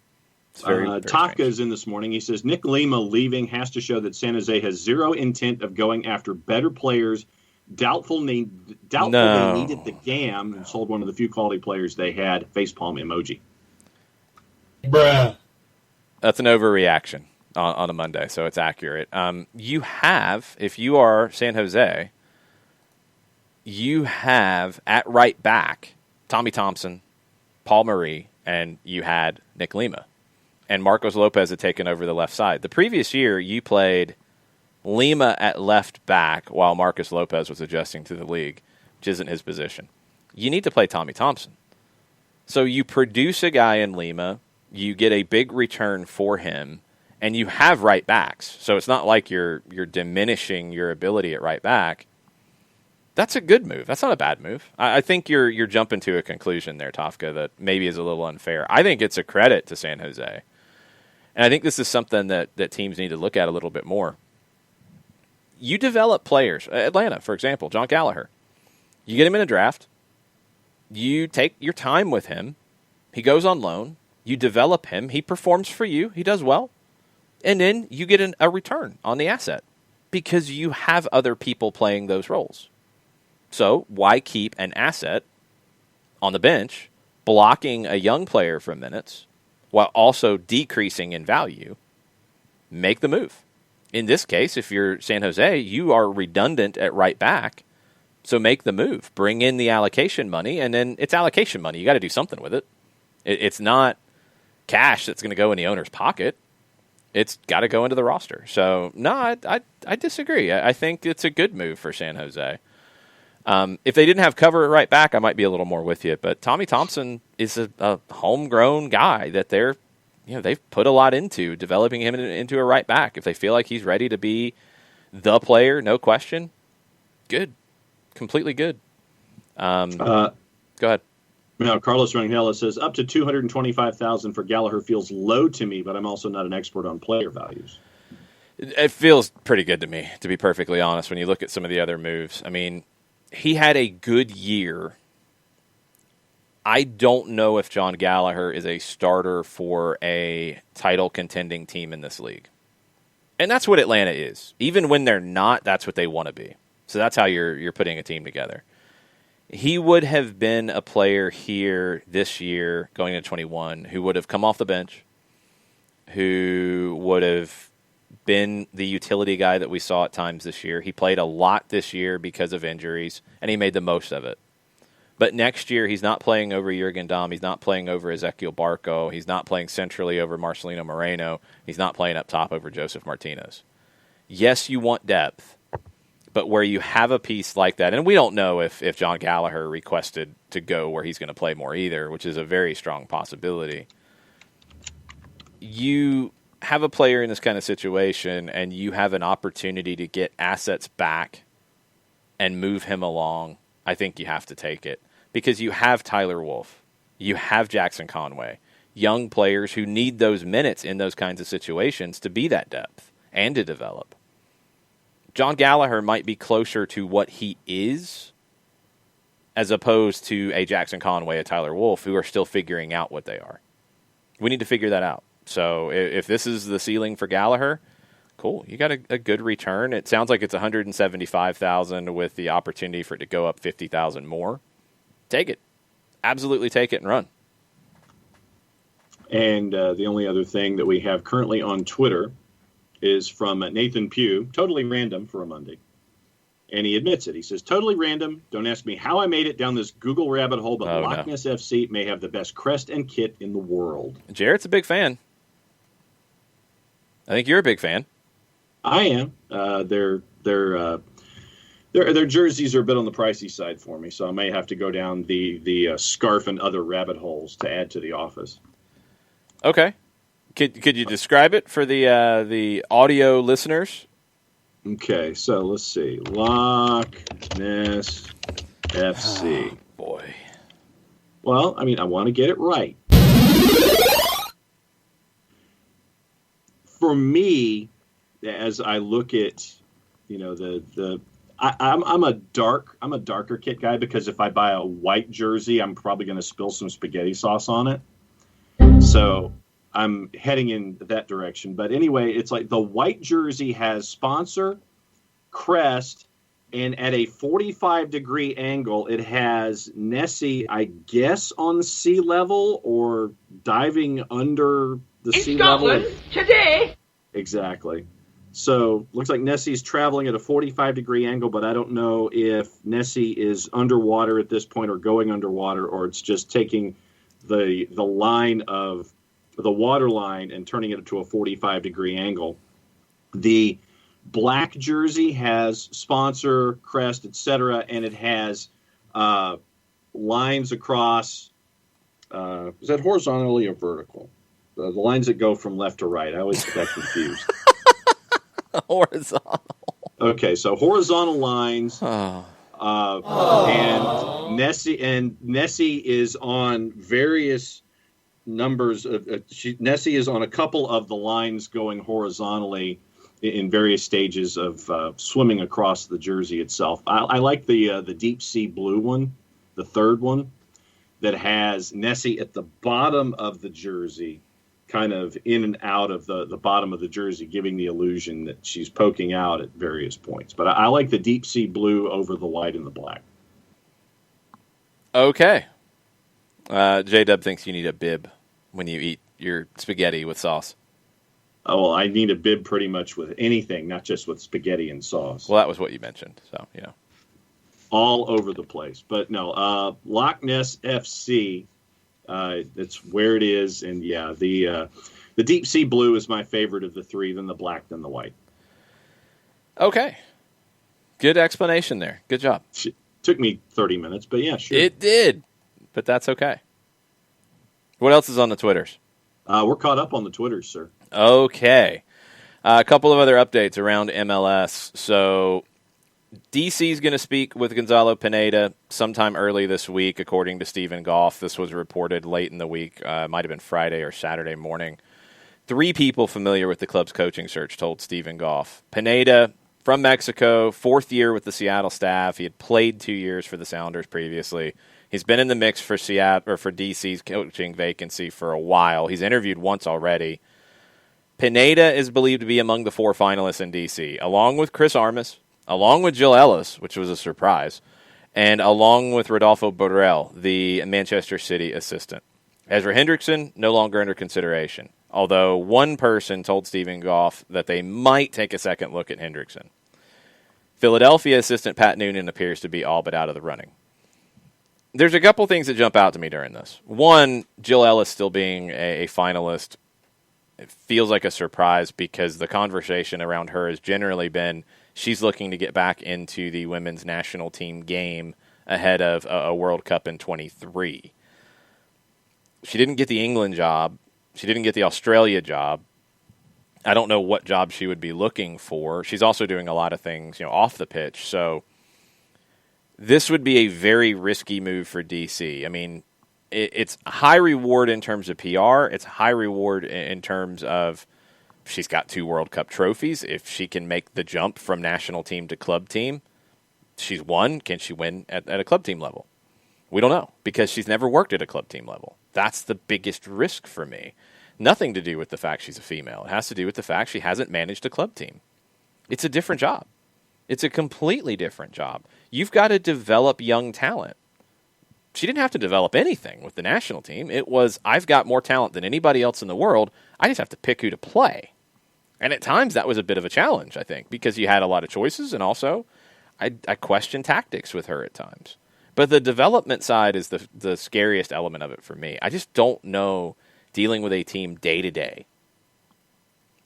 Taka is in this morning. He says, Nick Lima leaving has to show that San Jose has zero intent of going after better players. Doubtful they needed the GAM and sold one of the few quality players they had. Facepalm emoji.
Bruh.
That's an overreaction on a Monday, so it's accurate. You have, if you are San Jose, you have at right back Tommy Thompson, Paul Marie, and you had Nick Lima. And Marcos Lopez had taken over the left side. The previous year, you played Lima at left back while Marcos Lopez was adjusting to the league, which isn't his position. You need to play Tommy Thompson. So you produce a guy in Lima, you get a big return for him, and you have right backs. So it's not like you're diminishing your ability at right back. That's a good move. That's not a bad move. I think you're jumping to a conclusion there, Tofka, that maybe is a little unfair. I think it's a credit to San Jose. And I think this is something that teams need to look at a little bit more. You develop players. Atlanta, for example, John Gallagher. You get him in a draft. You take your time with him. He goes on loan. You develop him. He performs for you. He does well. And then you get a return on the asset because you have other people playing those roles. So why keep an asset on the bench blocking a young player for minutes while also decreasing in value? Make the move. In this case, if you're San Jose, you are redundant at right back, so make the move. Bring in the allocation money, and then it's allocation money. You got to do something with it. It's not cash that's going to go in the owner's pocket. It's got to go into the roster. So, no, I disagree. I think it's a good move for San Jose. If they didn't have cover at right back, I might be a little more with you. But Tommy Thompson is a homegrown guy that they've put a lot into developing him into a right back. If they feel like he's ready to be the player, no question, good, completely good. Go ahead.
Now, Carlos Rangel says up to $225,000 for Gallagher feels low to me, but I'm also not an expert on player values.
It feels pretty good to me, to be perfectly honest. When you look at some of the other moves, I mean, he had a good year. I don't know if John Gallagher is a starter for a title contending team in this league. And that's what Atlanta is. Even when they're not, that's what they want to be. So that's how you're putting a team together. He would have been a player here this year going into 21 who would have come off the bench, who would have been the utility guy that we saw at times this year. He played a lot this year because of injuries, and he made the most of it. But next year, he's not playing over Jurgen Damm. He's not playing over Ezequiel Barco. He's not playing centrally over Marcelino Moreno. He's not playing up top over Joseph Martinez. Yes, you want depth, but where you have a piece like that, and we don't know if John Gallagher requested to go where he's going to play more either, which is a very strong possibility. You have a player in this kind of situation, and you have an opportunity to get assets back and move him along. I think you have to take it because you have Tyler Wolff, you have Jackson Conway, young players who need those minutes in those kinds of situations to be that depth and to develop. John Gallagher might be closer to what he is as opposed to a Jackson Conway, a Tyler Wolff, who are still figuring out what they are. We need to figure that out. So if this is the ceiling for Gallagher, cool. You got a good return. It sounds like it's $175,000 with the opportunity for it to go up $50,000 more. Take it. Absolutely take it and run.
And the only other thing that we have currently on Twitter is from Nathan Pugh, totally random for a Monday. And he admits it. He says, totally random. Don't ask me how I made it down this Google rabbit hole, but Loch Ness FC may have the best crest and kit in the world.
Jarrett's a big fan. I think you're a big fan.
I am. Their jerseys are a bit on the pricey side for me, so I may have to go down the scarf and other rabbit holes to add to the office.
Okay. Could you describe it for the audio listeners?
Okay, so let's see. Loch Ness FC.
Oh, boy.
Well, I mean, I want to get it right. For me, as I look at, I'm a darker kit guy, because if I buy a white jersey, I'm probably going to spill some spaghetti sauce on it. So I'm heading in that direction. But anyway, it's like the white jersey has sponsor, crest, and at a 45-degree angle, it has Nessie, I guess, on sea level or diving under the sea level.
Today.
Exactly. So looks like Nessie's traveling at a 45-degree angle, but I don't know if Nessie is underwater at this point or going underwater, or it's just taking the line of the water line and turning it to a 45-degree angle. The black jersey has sponsor, crest, etc., and it has lines across. Is that horizontally or vertical? The lines that go from left to right. I always get that confused.
Horizontal.
Okay, so horizontal lines. And Nessie is on various numbers of Nessie is on a couple of the lines going horizontally in various stages of swimming across the jersey itself. I like the deep sea blue one, the third one, that has Nessie at the bottom of the jersey, kind of in and out of the bottom of the jersey, giving the illusion that she's poking out at various points. But I like the deep sea blue over the white and the black.
Okay. J-Dub thinks you need a bib when you eat your spaghetti with sauce.
Oh, well, I need a bib pretty much with anything, not just with spaghetti and sauce.
Well, that was what you mentioned, so,
All over the place. But no, Loch Ness FC, that's where it is. And, yeah, the deep sea blue is my favorite of the three, then the black, then the white.
Okay. Good explanation there. Good job.
It took me 30 minutes, but yeah, sure.
It did, but that's okay. What else is on the Twitters?
We're caught up on the Twitters, sir.
Okay. A couple of other updates around MLS. So DC is going to speak with Gonzalo Pineda sometime early this week, according to Stephen Goff. This was reported late in the week. It might have been Friday or Saturday morning. 3 people familiar with the club's coaching search told Stephen Goff. Pineda, from Mexico, 4th year with the Seattle staff. He had played 2 years for the Sounders previously. He's been in the mix for Seattle or for DC's coaching vacancy for a while. He's interviewed once already. Pineda is believed to be among the 4 finalists in DC, along with Chris Armas, along with Jill Ellis, which was a surprise, and along with Rodolfo Borrell, the Manchester City assistant. Ezra Hendrickson, no longer under consideration, although one person told Stephen Goff that they might take a second look at Hendrickson. Philadelphia assistant Pat Noonan appears to be all but out of the running. There's a couple things that jump out to me during this. One, Jill Ellis still being a finalist, it feels like a surprise because the conversation around her has generally been she's looking to get back into the women's national team game ahead of a World Cup in 23. She didn't get the England job. She didn't get the Australia job. I don't know what job she would be looking for. She's also doing a lot of things, off the pitch. So this would be a very risky move for DC. I mean, it's high reward in terms of PR. It's high reward in terms of she's got 2 World Cup trophies. If she can make the jump from national team to club team, she's won. Can she win at a club team level? We don't know because she's never worked at a club team level. That's the biggest risk for me. Nothing to do with the fact she's a female. It has to do with the fact she hasn't managed a club team. It's a different job. It's a completely different job. You've got to develop young talent. She didn't have to develop anything with the national team. It was, I've got more talent than anybody else in the world. I just have to pick who to play. And at times that was a bit of a challenge, I think, because you had a lot of choices, and also I questioned tactics with her at times. But the development side is the scariest element of it for me. I just don't know, dealing with a team day to day,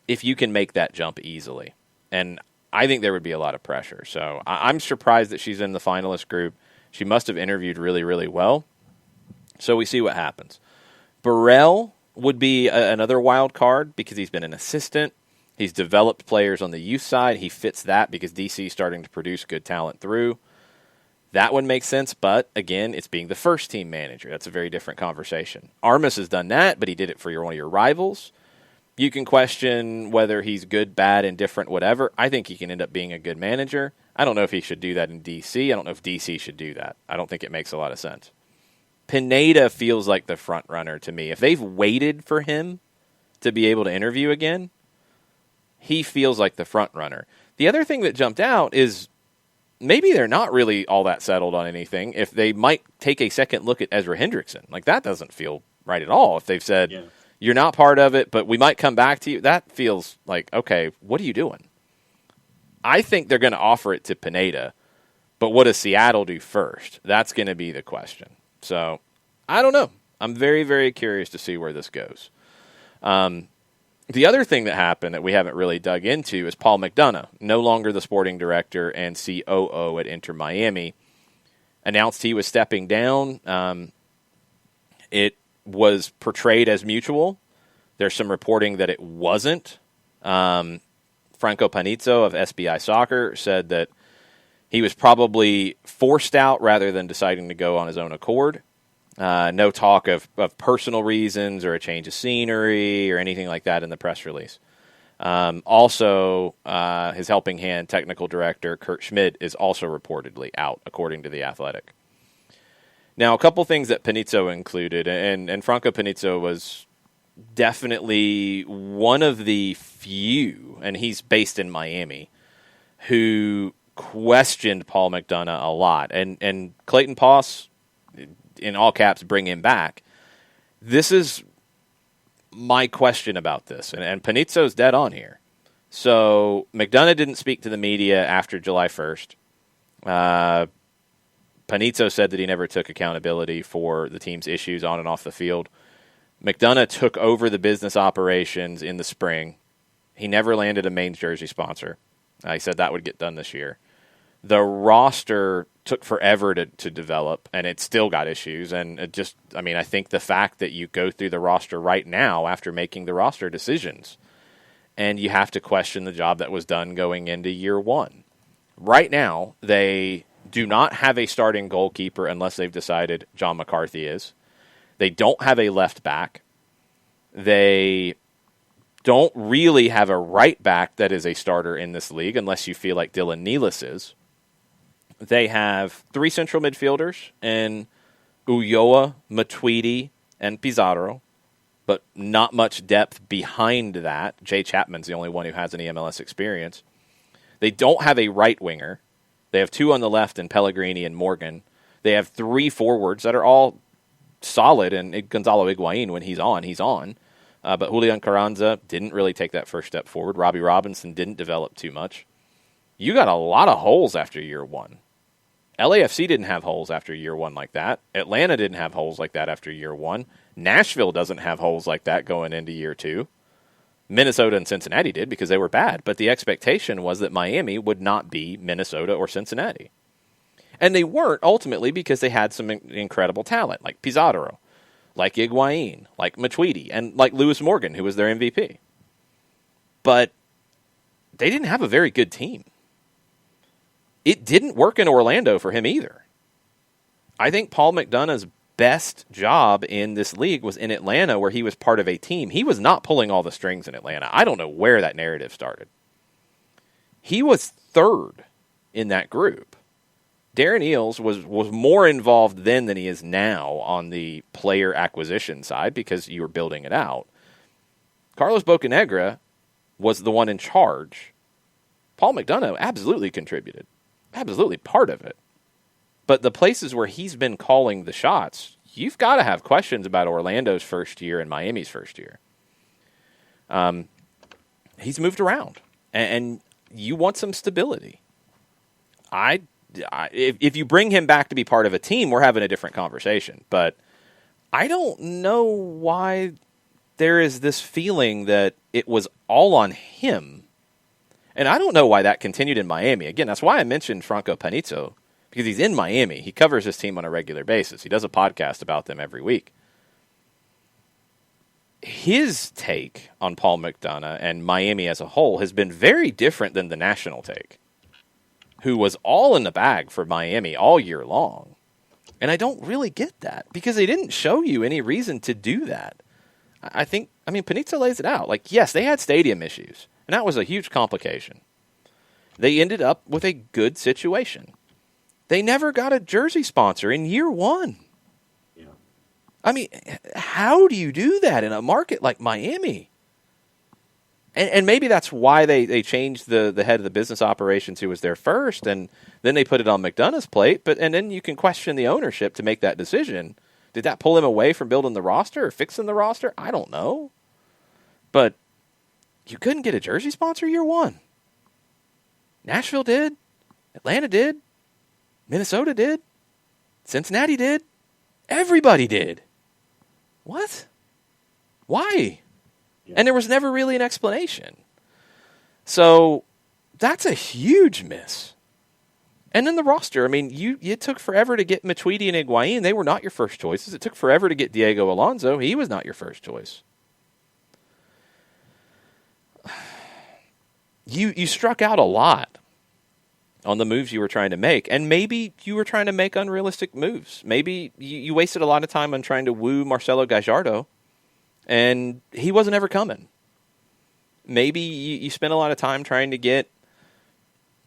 if you can make that jump easily. And I think there would be a lot of pressure. So I'm surprised that she's in the finalist group. She must have interviewed really, really well. So we see what happens. Borrell would be another wild card because he's been an assistant. He's developed players on the youth side. He fits that because DC is starting to produce good talent through. That one makes sense, but again, it's being the first team manager. That's a very different conversation. Armas has done that, but he did it for one of your rivals. You can question whether he's good, bad, indifferent, whatever. I think he can end up being a good manager. I don't know if he should do that in D.C. I don't know if D.C. should do that. I don't think it makes a lot of sense. Pineda feels like the front runner to me. If they've waited for him to be able to interview again, he feels like the front runner. The other thing that jumped out is maybe they're not really all that settled on anything. If they might take a second look at Ezra Hendrickson, like that doesn't feel right at all. If they've said, you're not part of it, but we might come back to you, that feels like, okay, what are you doing? I think they're going to offer it to Pineda, but what does Seattle do first? That's going to be the question. So, I don't know. I'm very, very curious to see where this goes. The other thing that happened that we haven't really dug into is Paul McDonough, no longer the sporting director and COO at Inter Miami, announced he was stepping down. It was portrayed as mutual. There's some reporting that it wasn't. Franco Panizzo of SBI Soccer said that he was probably forced out rather than deciding to go on his own accord. No talk of personal reasons or a change of scenery or anything like that in the press release. Also, his helping hand technical director, Kurt Schmidt, is also reportedly out, according to The Athletic. Now, a couple things that Panizzo included, and Franco Panizzo was definitely one of the few, and he's based in Miami, who questioned Paul McDonough a lot. And Clayton Poss, in all caps, bring him back. This is my question about this, and Panizzo's dead on here. So McDonough didn't speak to the media after July 1st. Panizzo said that he never took accountability for the team's issues on and off the field. McDonough took over the business operations in the spring. He never landed a main jersey sponsor. He said that would get done this year. The roster took forever to develop, and it still got issues. And I think the fact that you go through the roster right now after making the roster decisions, and you have to question the job that was done going into year one. Right now, they do not have a starting goalkeeper unless they've decided John McCarthy is. They don't have a left back. They don't really have a right back that is a starter in this league unless you feel like Dylan Nealis is. They have three central midfielders in Ulloa, Matuidi, and Pizarro, but not much depth behind that. Jay Chapman's the only one who has any MLS experience. They don't have a right winger. They have two on the left in Pellegrini and Morgan. They have three forwards that are all solid, and Gonzalo Higuain, when he's on. But Julian Carranza didn't really take that first step forward. Robbie Robinson didn't develop too much. You got a lot of holes after year one. LAFC didn't have holes after year one like that. Atlanta didn't have holes like that after year one. Nashville doesn't have holes like that going into year two. Minnesota and Cincinnati did because they were bad, but the expectation was that Miami would not be Minnesota or Cincinnati. And they weren't ultimately because they had some incredible talent, like Pizarro, like Higuain, like Matuidi, and like Lewis Morgan, who was their MVP. But they didn't have a very good team. It didn't work in Orlando for him either. I think Paul McDonough's best job in this league was in Atlanta, where he was part of a team. He was not pulling all the strings in Atlanta. I don't know where that narrative started. He was third in that group. Darren Eales was more involved then than he is now on the player acquisition side because you were building it out. Carlos Bocanegra was the one in charge. Paul McDonough absolutely contributed. Absolutely part of it. But the places where he's been calling the shots, you've got to have questions about Orlando's first year and Miami's first year. He's moved around, and you want some stability. If you bring him back to be part of a team, we're having a different conversation. But I don't know why there is this feeling that it was all on him. And I don't know why that continued in Miami. Again, that's why I mentioned Franco Panizzo, because he's in Miami. He covers his team on a regular basis. He does a podcast about them every week. His take on Paul McDonough and Miami as a whole has been very different than the national take. who was all in the bag for Miami all year long. And I don't really get that because they didn't show you any reason to do that. I mean, Panizza lays it out. Like, yes, they had stadium issues, and that was a huge complication. They ended up with a good situation. They never got a jersey sponsor in year one.
Yeah.
I mean, how do you do that in a market like Miami? And maybe that's why they changed the head of the business operations who was there first, and then they put it on McDonough's plate. And then you can question the ownership to make that decision. Did that pull him away from building the roster or fixing the roster? I don't know. But you couldn't get a jersey sponsor year one. Nashville did. Atlanta did. Minnesota did. Cincinnati did. Everybody did. What? Why? Yeah. And there was never really an explanation. So that's a huge miss. And then the roster, I mean, it took forever to get Matuidi and Higuain. They were not your first choices. It took forever to get Diego Alonso. He was not your first choice. You struck out a lot on the moves you were trying to make, and maybe you were trying to make unrealistic moves. Maybe you wasted a lot of time on trying to woo Marcelo Gallardo, and he wasn't ever coming. Maybe you spent a lot of time trying to get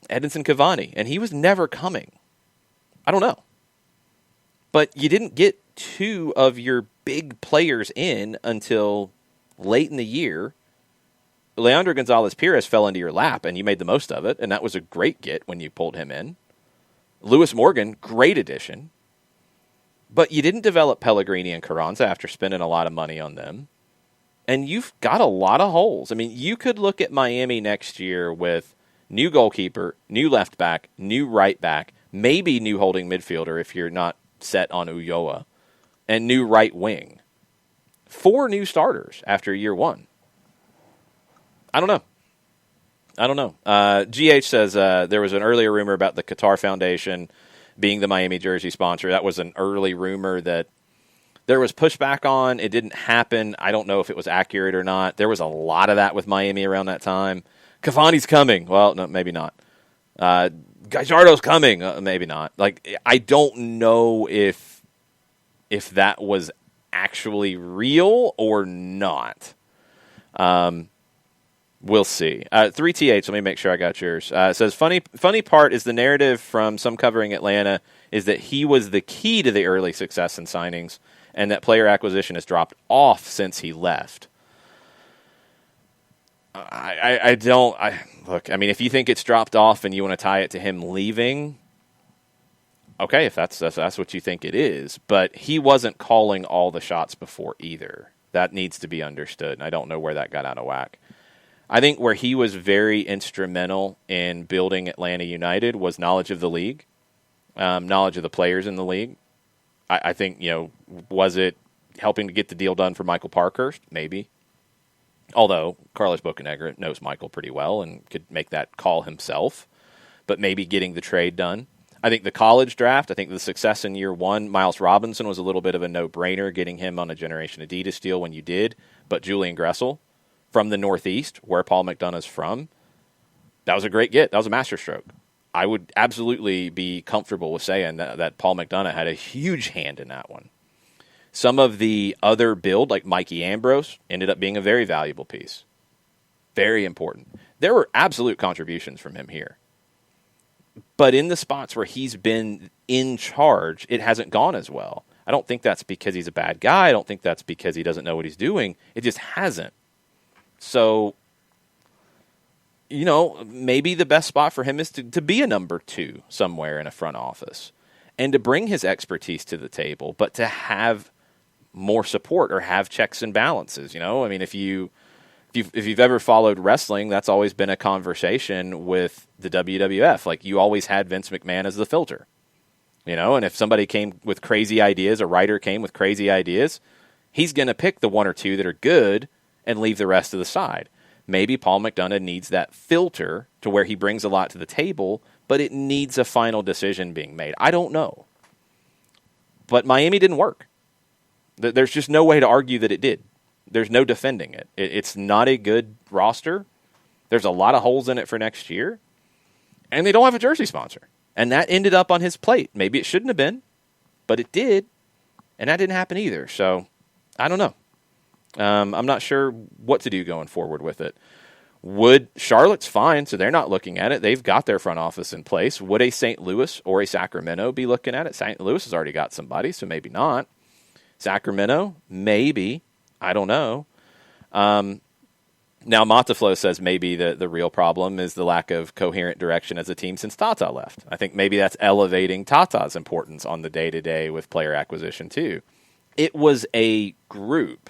Edinson Cavani, and he was never coming. I don't know. But you didn't get two of your big players in until late in the year. Leandro Gonzalez-Pirez fell into your lap, and you made the most of it, and that was a great get when you pulled him in. Lewis Morgan, great addition. But you didn't develop Pellegrini and Carranza after spending a lot of money on them. And you've got a lot of holes. I mean, you could look at Miami next year with new goalkeeper, new left back, new right back, maybe new holding midfielder if you're not set on Ulloa, and new right wing. 4 new starters after year one. I don't know. GH says there was an earlier rumor about the Qatar Foundation being the Miami jersey sponsor. That was an early rumor that there was pushback on. It didn't happen. I don't know if it was accurate or not. There was a lot of that with Miami around that time. Cavani's coming. Well, no, maybe not. Gallardo's coming. Maybe not. Like, I don't know if that was actually real or not. We'll see. 3TH, let me make sure I got yours. It says, funny part is the narrative from some covering Atlanta is that he was the key to the early success in signings and that player acquisition has dropped off since he left. Look, I mean, if you think it's dropped off and you want to tie it to him leaving, okay, if that's what you think it is. But he wasn't calling all the shots before either. That needs to be understood, and I don't know where that got out of whack. I think where he was very instrumental in building Atlanta United was knowledge of the league, knowledge of the players in the league. I think, was it helping to get the deal done for Michael Parkhurst? Maybe. Although Carlos Bocanegra knows Michael pretty well and could make that call himself. But maybe getting the trade done. I think the college draft, I think the success in year one, Miles Robinson was a little bit of a no-brainer, getting him on a Generation Adidas deal when you did. But Julian Gressel, from the Northeast, where Paul McDonough's from, that was a great get. That was a masterstroke. I would absolutely be comfortable with saying that Paul McDonough had a huge hand in that one. Some of the other build, like Mikey Ambrose, ended up being a very valuable piece. Very important. There were absolute contributions from him here. But in the spots where he's been in charge, it hasn't gone as well. I don't think that's because he's a bad guy. I don't think that's because he doesn't know what he's doing. It just hasn't. So, maybe the best spot for him is to be a number 2 somewhere in a front office and to bring his expertise to the table, but to have more support or have checks and balances. I mean, if you've ever followed wrestling, that's always been a conversation with the WWF. Like, you always had Vince McMahon as the filter, and if somebody came with crazy ideas, a writer came with crazy ideas, he's going to pick the 1 or 2 that are good and leave the rest to the side. Maybe Paul McDonough needs that filter to where he brings a lot to the table, but it needs a final decision being made. I don't know. But Miami didn't work. There's just no way to argue that it did. There's no defending it. It's not a good roster. There's a lot of holes in it for next year. And they don't have a jersey sponsor. And that ended up on his plate. Maybe it shouldn't have been, but it did. And that didn't happen either. So, I don't know. I'm not sure what to do going forward with it. Charlotte's fine, so they're not looking at it. They've got their front office in place. Would a St. Louis or a Sacramento be looking at it? St. Louis has already got somebody, so maybe not. Sacramento, maybe. I don't know. Now, Monteflo says maybe the real problem is the lack of coherent direction as a team since Tata left. I think maybe that's elevating Tata's importance on the day-to-day with player acquisition, too. It was a group,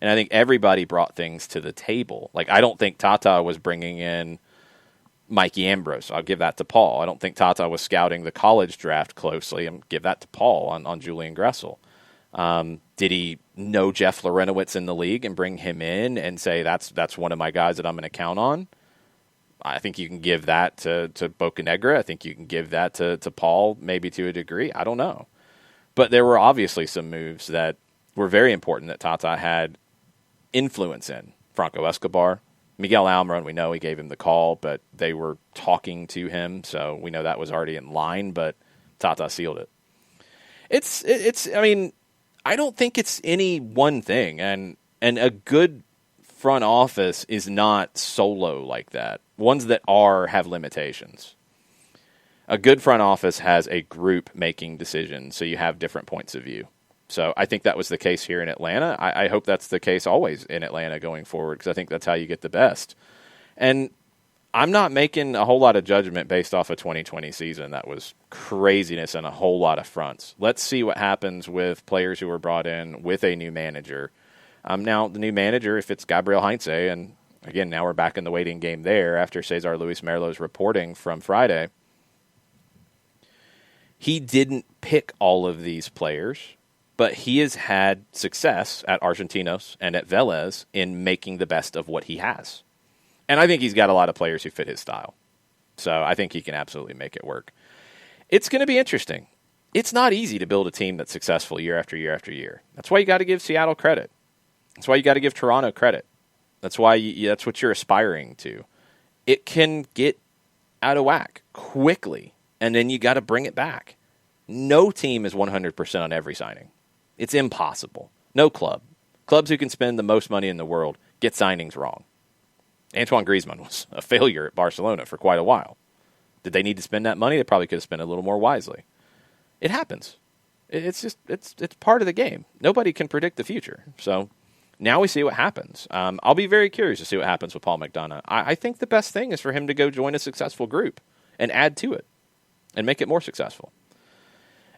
and I think everybody brought things to the table. Like, I don't think Tata was bringing in Mikey Ambrose. I'll give that to Paul. I don't think Tata was scouting the college draft closely. I'll give that to Paul on Julian Gressel. Did he know Jeff Lorenowitz in the league and bring him in and say, that's one of my guys that I'm going to count on? I think you can give that to Bocanegra. I think you can give that to Paul, maybe to a degree. I don't know. But there were obviously some moves that were very important that Tata had influence in. Franco Escobar, Miguel Almiron, we know he gave him the call, but they were talking to him, so we know that was already in line, but Tata sealed it. I mean, I don't think it's any one thing, and a good front office is not solo like that. Ones that have limitations. A good front office has a group making decisions, so you have different points of view. So I think that was the case here in Atlanta. I hope that's the case always in Atlanta going forward, because I think that's how you get the best. And I'm not making a whole lot of judgment based off a 2020 season. That was craziness on a whole lot of fronts. Let's see what happens with players who were brought in with a new manager. Now, the new manager, if it's Gabriel Heinze, and again, now we're back in the waiting game there after Cesar Luis Merlo's reporting from Friday. He didn't pick all of these players, but he has had success at Argentinos and at Vélez in making the best of what he has. And I think he's got a lot of players who fit his style. So I think he can absolutely make it work. It's going to be interesting. It's not easy to build a team that's successful year after year after year. That's why you got to give Seattle credit. That's why you got to give Toronto credit. That's why that's what you're aspiring to. It can get out of whack quickly, and then you got to bring it back. No team is 100% on every signing. It's impossible. No club. Clubs who can spend the most money in the world get signings wrong. Antoine Griezmann was a failure at Barcelona for quite a while. Did they need to spend that money? They probably could have spent it a little more wisely. It happens. It's part of the game. Nobody can predict the future. So now we see what happens. I'll be very curious to see what happens with Paul McDonough. I think the best thing is for him to go join a successful group and add to it and make it more successful.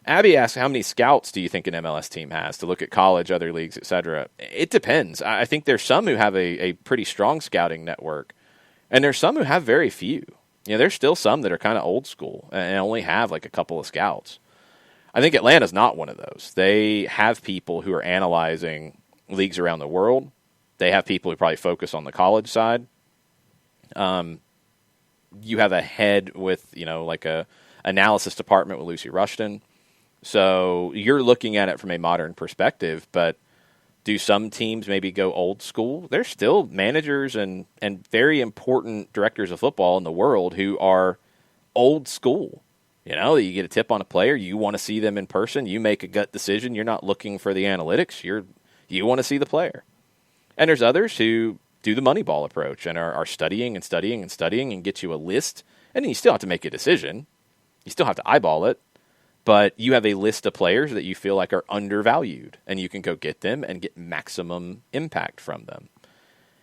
Abby asks, how many scouts do you think an MLS team has to look at college, other leagues, etc.? It depends. I think there's some who have a pretty strong scouting network, and there's some who have very few. There's still some that are kind of old school and only have like a couple of scouts. I think Atlanta's not one of those. They have people who are analyzing leagues around the world. They have people who probably focus on the college side. You have a head with, like a analysis department with Lucy Rushton. So you're looking at it from a modern perspective, but do some teams maybe go old school? There's still managers and very important directors of football in the world who are old school. You get a tip on a player, you want to see them in person, you make a gut decision, you're not looking for the analytics, you want to see the player. And there's others who do the Moneyball approach and are studying and studying and studying and get you a list, and then you still have to make a decision. You still have to eyeball it. But you have a list of players that you feel like are undervalued, and you can go get them and get maximum impact from them.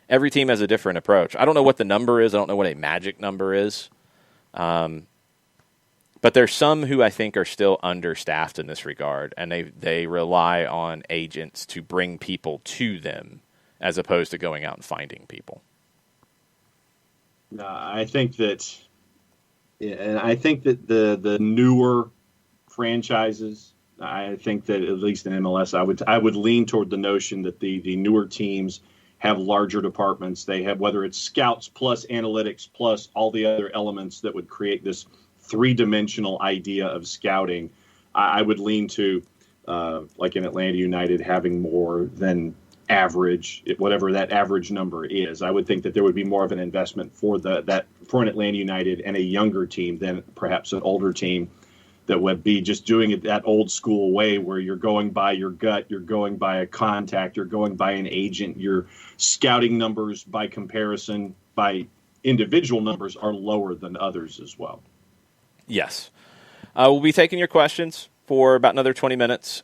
Every team has a different approach. I don't know what the number is. I don't know what a magic number is. But there's some who I think are still understaffed in this regard, and they rely on agents to bring people to them as opposed to going out and finding people.
I think that the newer franchises, I think that at least in MLS, I would lean toward the notion that the newer teams have larger departments. They have, whether it's scouts plus analytics plus all the other elements that would create this three-dimensional idea of scouting. I would lean to, like in Atlanta United, having more than average, whatever that average number is. I would think that there would be more of an investment for an Atlanta United and a younger team than perhaps an older team that would be just doing it that old school way where you're going by your gut, you're going by a contact, you're going by an agent, your scouting numbers by comparison by individual numbers are lower than others as well.
Yes. We'll be taking your questions for about another 20 minutes.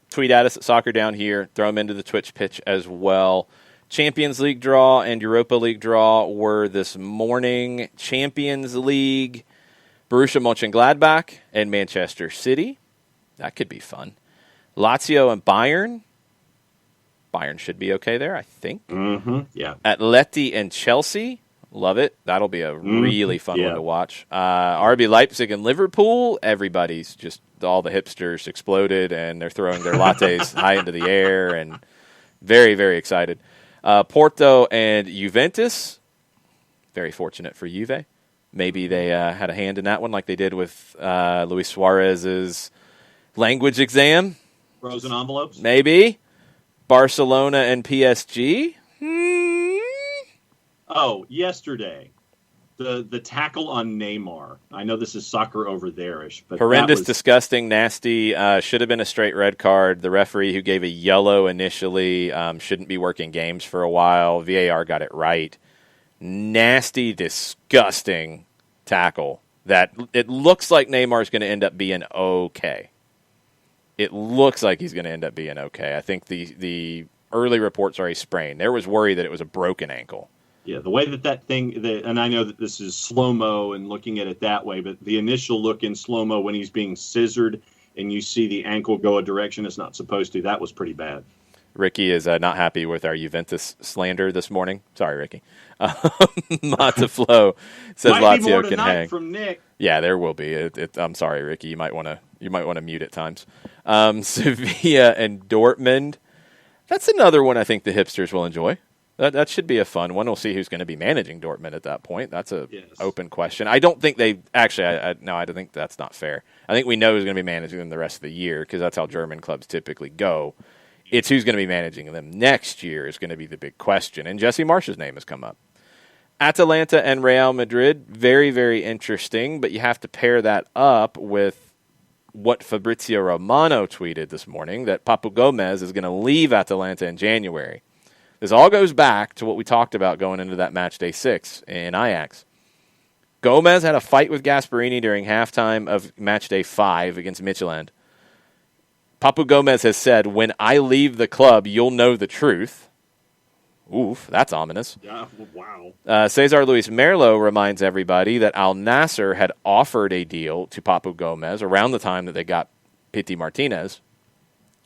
Tweet at us at Soccer Down Here. Throw them into the Twitch pitch as well. Champions League draw and Europa League draw were this morning. Champions League, Borussia Mönchengladbach and Manchester City. That could be fun. Lazio and Bayern. Bayern should be okay there, I think.
Mm-hmm. Yeah.
Atleti and Chelsea. Love it. That'll be a really fun one to watch. RB Leipzig and Liverpool. Everybody's just, all the hipsters exploded, and they're throwing their lattes high into the air, and very, very excited. Porto and Juventus. Very fortunate for Juve. Maybe they had a hand in that one like they did with Luis Suarez's language exam.
Frozen envelopes?
Maybe. Barcelona and PSG.
Oh, yesterday, the tackle on Neymar. I know this is soccer over there-ish, but
horrendous, disgusting, nasty. Should have been a straight red card. The referee who gave a yellow initially shouldn't be working games for a while. VAR got it right. Nasty, disgusting tackle that it looks like Neymar's going to end up being okay. It looks like he's going to end up being okay. I think the early reports are a sprain. There was worry that it was a broken ankle.
Yeah, the way that thing, and I know that this is slow-mo and looking at it that way, but the initial look in slow-mo when he's being scissored and you see the ankle go a direction it's not supposed to, that was pretty bad.
Ricky is not happy with our Juventus slander this morning. Sorry, Ricky. Mataflo says Lazio can hang.
From Nick.
Yeah, there will be. I'm sorry, Ricky. You might want to mute at times. Sevilla and Dortmund. That's another one I think the hipsters will enjoy. That should be a fun one. We'll see who's going to be managing Dortmund at that point. That's a open question. I don't think they actually. I don't think that's not fair. I think we know who's going to be managing them the rest of the year because that's how German clubs typically go. It's who's going to be managing them next year is going to be the big question. And Jesse Marsh's name has come up. Atalanta and Real Madrid, very, very interesting, but you have to pair that up with what Fabrizio Romano tweeted this morning, that Papu Gomez is going to leave Atalanta in January. This all goes back to what we talked about going into that match day 6 in Ajax. Gomez had a fight with Gasperini during halftime of match day 5 against Midtjylland. Papu Gomez has said, when I leave the club, you'll know the truth. Oof, that's ominous.
Yeah, wow.
Cesar Luis Merlo reminds everybody that Al Nassr had offered a deal to Papu Gomez around the time that they got Pity Martinez.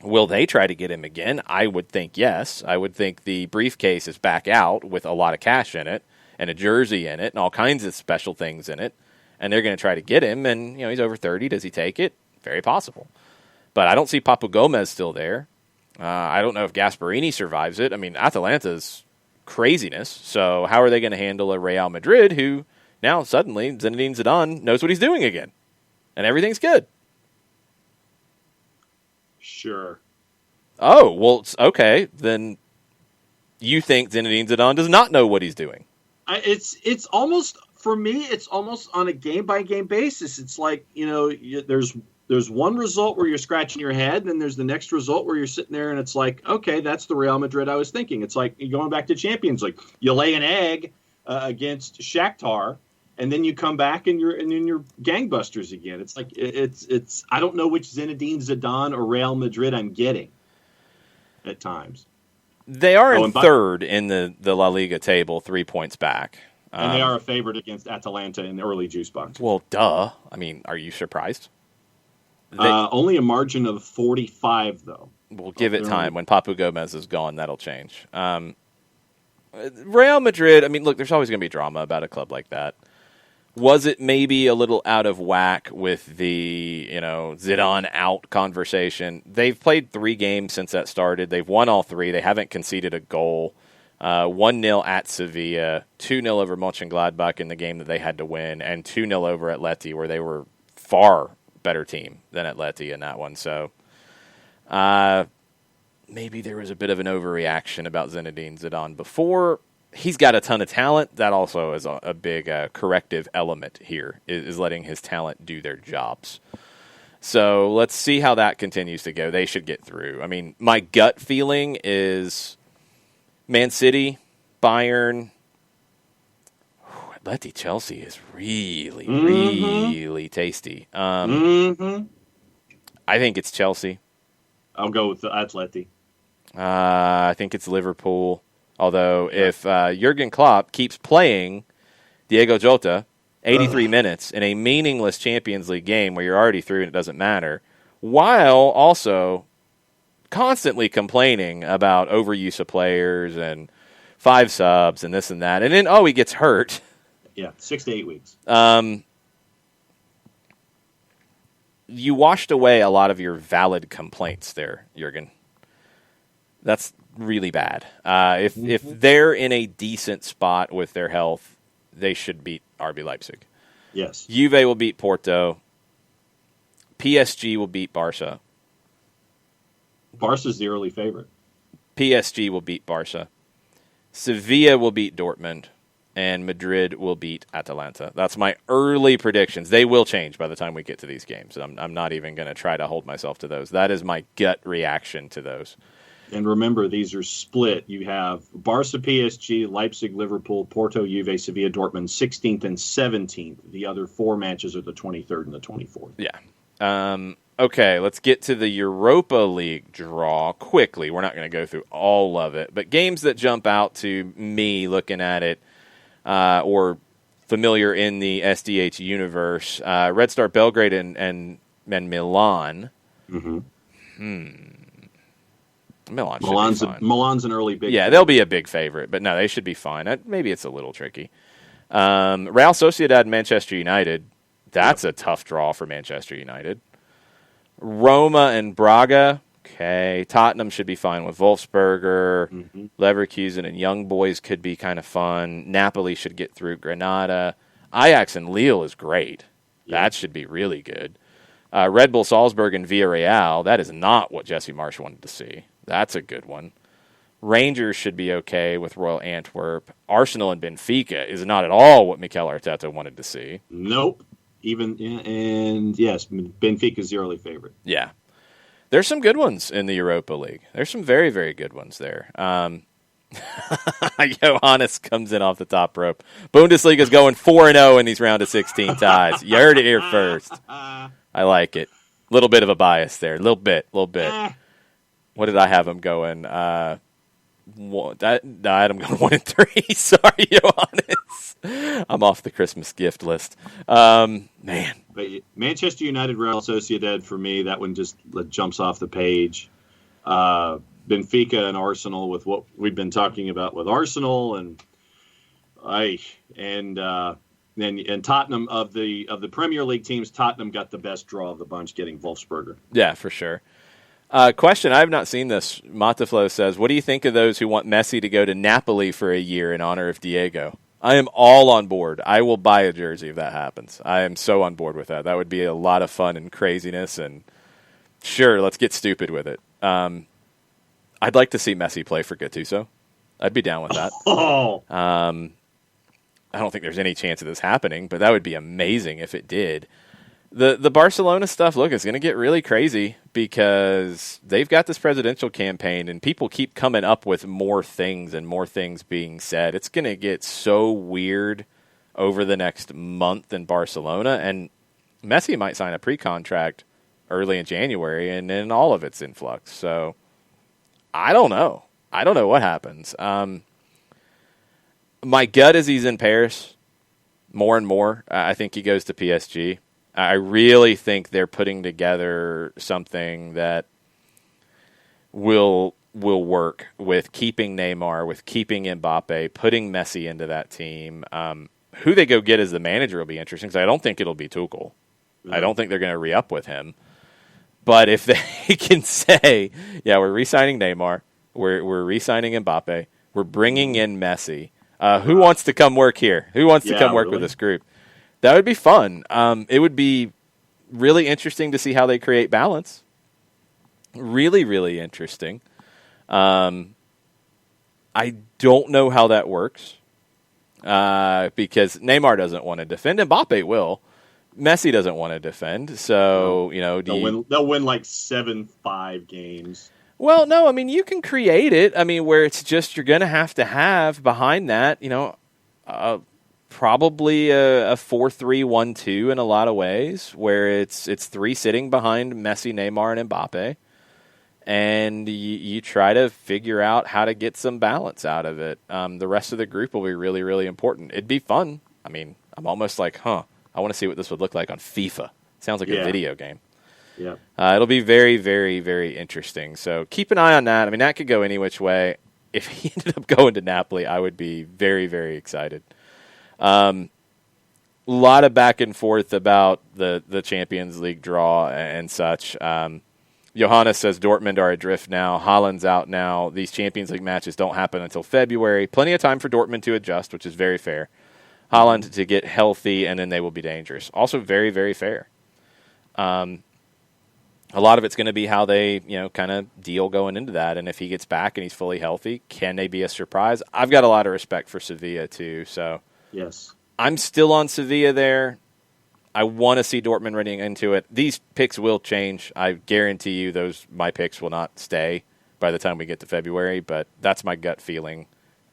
Will they try to get him again? I would think yes. I would think the briefcase is back out with a lot of cash in it and a jersey in it and all kinds of special things in it. And they're going to try to get him. And, he's over 30. Does he take it? Very possible. But I don't see Papu Gomez still there. I don't know if Gasperini survives it. I mean, Atalanta's craziness. So how are they going to handle a Real Madrid who now suddenly Zinedine Zidane knows what he's doing again? And everything's good.
Sure.
Oh, well, okay. Then you think Zinedine Zidane does not know what he's doing.
It's almost, for me, it's almost on a game-by-game basis. It's like, there's one result where you're scratching your head, then there's the next result where you're sitting there and it's like, okay, that's the Real Madrid I was thinking. It's like you're going back to Champions League. You lay an egg against Shakhtar, and then you come back and you're gangbusters again. It's like it's I don't know which Zinedine Zidane or Real Madrid I'm getting at times.
They are in third in the La Liga table, 3 points back.
And they are a favorite against Atalanta in the early juice box.
Well, duh. I mean, are you surprised?
Only a margin of 45, though.
We'll give it time. When Papu Gomez is gone, that'll change. Real Madrid, I mean, look, there's always going to be drama about a club like that. Was it maybe a little out of whack with the, Zidane out conversation? They've played 3 games since that started. They've won all 3. They haven't conceded a goal. 1-0 at Sevilla, 2-0 over Mönchengladbach in the game that they had to win, and 2-0 over Atleti, where they were far better team than Atleti in that one. So, maybe there was a bit of an overreaction about Zinedine Zidane before. He's got a ton of talent. That also is a big corrective element here, is letting his talent do their jobs. So let's see how that continues to go. They should get through. I mean, my gut feeling is Man City, Bayern. Atleti Chelsea is really, really tasty. I think it's Chelsea.
I'll go with the Atleti.
I think it's Liverpool. Although if Jurgen Klopp keeps playing Diego Jota 83 minutes in a meaningless Champions League game where you're already through and it doesn't matter, while also constantly complaining about overuse of players and 5 subs and this and that, and then, he gets hurt.
Yeah, 6 to 8 weeks.
You washed away a lot of your valid complaints there, Jurgen. That's really bad. If they're in a decent spot with their health, they should beat RB Leipzig.
Yes.
Juve will beat Porto. PSG will beat Barca.
Barca's the early favorite.
PSG will beat Barca. Sevilla will beat Dortmund. And Madrid will beat Atalanta. That's my early predictions. They will change by the time we get to these games. I'm not even going to try to hold myself to those. That is my gut reaction to those.
And remember, these are split. You have Barca, PSG, Leipzig, Liverpool, Porto, Juve, Sevilla, Dortmund, 16th and 17th. The other 4 matches are the 23rd and the 24th.
Yeah. Okay, let's get to the Europa League draw quickly. We're not going to go through all of it, but games that jump out to me looking at it, or familiar in the SDH universe, Red Star Belgrade and Milan.
Milan's an early big
favorite. They'll be a big favorite, but no, they should be fine. Maybe it's a little tricky. Real Sociedad, Manchester United. That's a tough draw for Manchester United. Roma and Braga. Okay. Tottenham should be fine with Wolfsberger. Leverkusen and Young Boys could be kind of fun. Napoli should get through Granada. Ajax and Lille is great. That should be really good. Red Bull Salzburg and Villarreal. That is not what Jesse Marsh wanted to see. That's a good one. Rangers should be okay with Royal Antwerp. Arsenal and Benfica is not at all what Mikel Arteta wanted to see.
Nope. And yes, Benfica's the early favorite.
Yeah. There's some good ones in the Europa League. There's some very, very good ones there. Johannes comes in off the top rope. Bundesliga's going 4-0 in these round of 16 ties. You heard it here first. I like it. A little bit of a bias there. A little bit. What did I have him going? I had him going 1-3. Sorry, Johannes. I'm off the Christmas gift list. Man.
But Manchester United, Real Sociedad, for me, that one just jumps off the page. Benfica and Arsenal with what we've been talking about with Arsenal and Tottenham of the Premier League teams. Tottenham got the best draw of the bunch, getting Wolfsberger.
Yeah, for sure. Question: I have not seen this. Mataflo says, "What do you think of those who want Messi to go to Napoli for a year in honor of Diego?" I am all on board. I will buy a jersey if that happens. I am so on board with that. That would be a lot of fun and craziness. And sure, let's get stupid with it. I'd like to see Messi play for Gattuso. I'd be down with that. I don't think there's any chance of this happening, but that would be amazing if it did. The Barcelona stuff, look, it's going to get really crazy because they've got this presidential campaign and people keep coming up with more things and more things being said. It's going to get so weird over the next month in Barcelona, and Messi might sign a pre-contract early in January, and then all of it's in flux. So I don't know. I don't know what happens. My gut is he's in Paris more and more. I think he goes to PSG. I really think they're putting together something that will work with keeping Neymar, with keeping Mbappe, putting Messi into that team. Who they go get as the manager will be interesting because I don't think it'll be Tuchel. I don't think they're going to re-up with him. But if they can say, yeah, we're re-signing Neymar, we're re-signing Mbappe, we're bringing in Messi, who wants to come work here? Who wants to come work with this group? That would be fun. It would be really interesting to see how they create balance. Really, really interesting. I don't know how that works because Neymar doesn't want to defend. Mbappe will. Messi doesn't want to defend. So,
they'll win like 7-5 games.
Well, no, I mean, you can create it. I mean, where it's just you're going to have behind that, probably a 4-3-1-2 in a lot of ways, where it's three sitting behind Messi, Neymar, and Mbappe. And you try to figure out how to get some balance out of it. The rest of the group will be really, really important. It'd be fun. I mean, I'm almost like, I want to see what this would look like on FIFA. Sounds like a video game.
Yeah.
It'll be very, very, very interesting. So keep an eye on that. I mean, that could go any which way. If he ended up going to Napoli, I would be very, very excited. A lot of back and forth about the Champions League draw and such. Johannes says Dortmund are adrift now. Haaland's out now. These Champions League matches don't happen until February. Plenty of time for Dortmund to adjust, which is very fair. Haaland to get healthy, and then they will be dangerous. Also very, very fair. A lot of it's going to be how they, kind of deal going into that. And if he gets back and he's fully healthy, can they be a surprise? I've got a lot of respect for Sevilla, too. So
yes,
I'm still on Sevilla there. I want to see Dortmund running into it. These picks will change. I guarantee you my picks will not stay by the time we get to February, but that's my gut feeling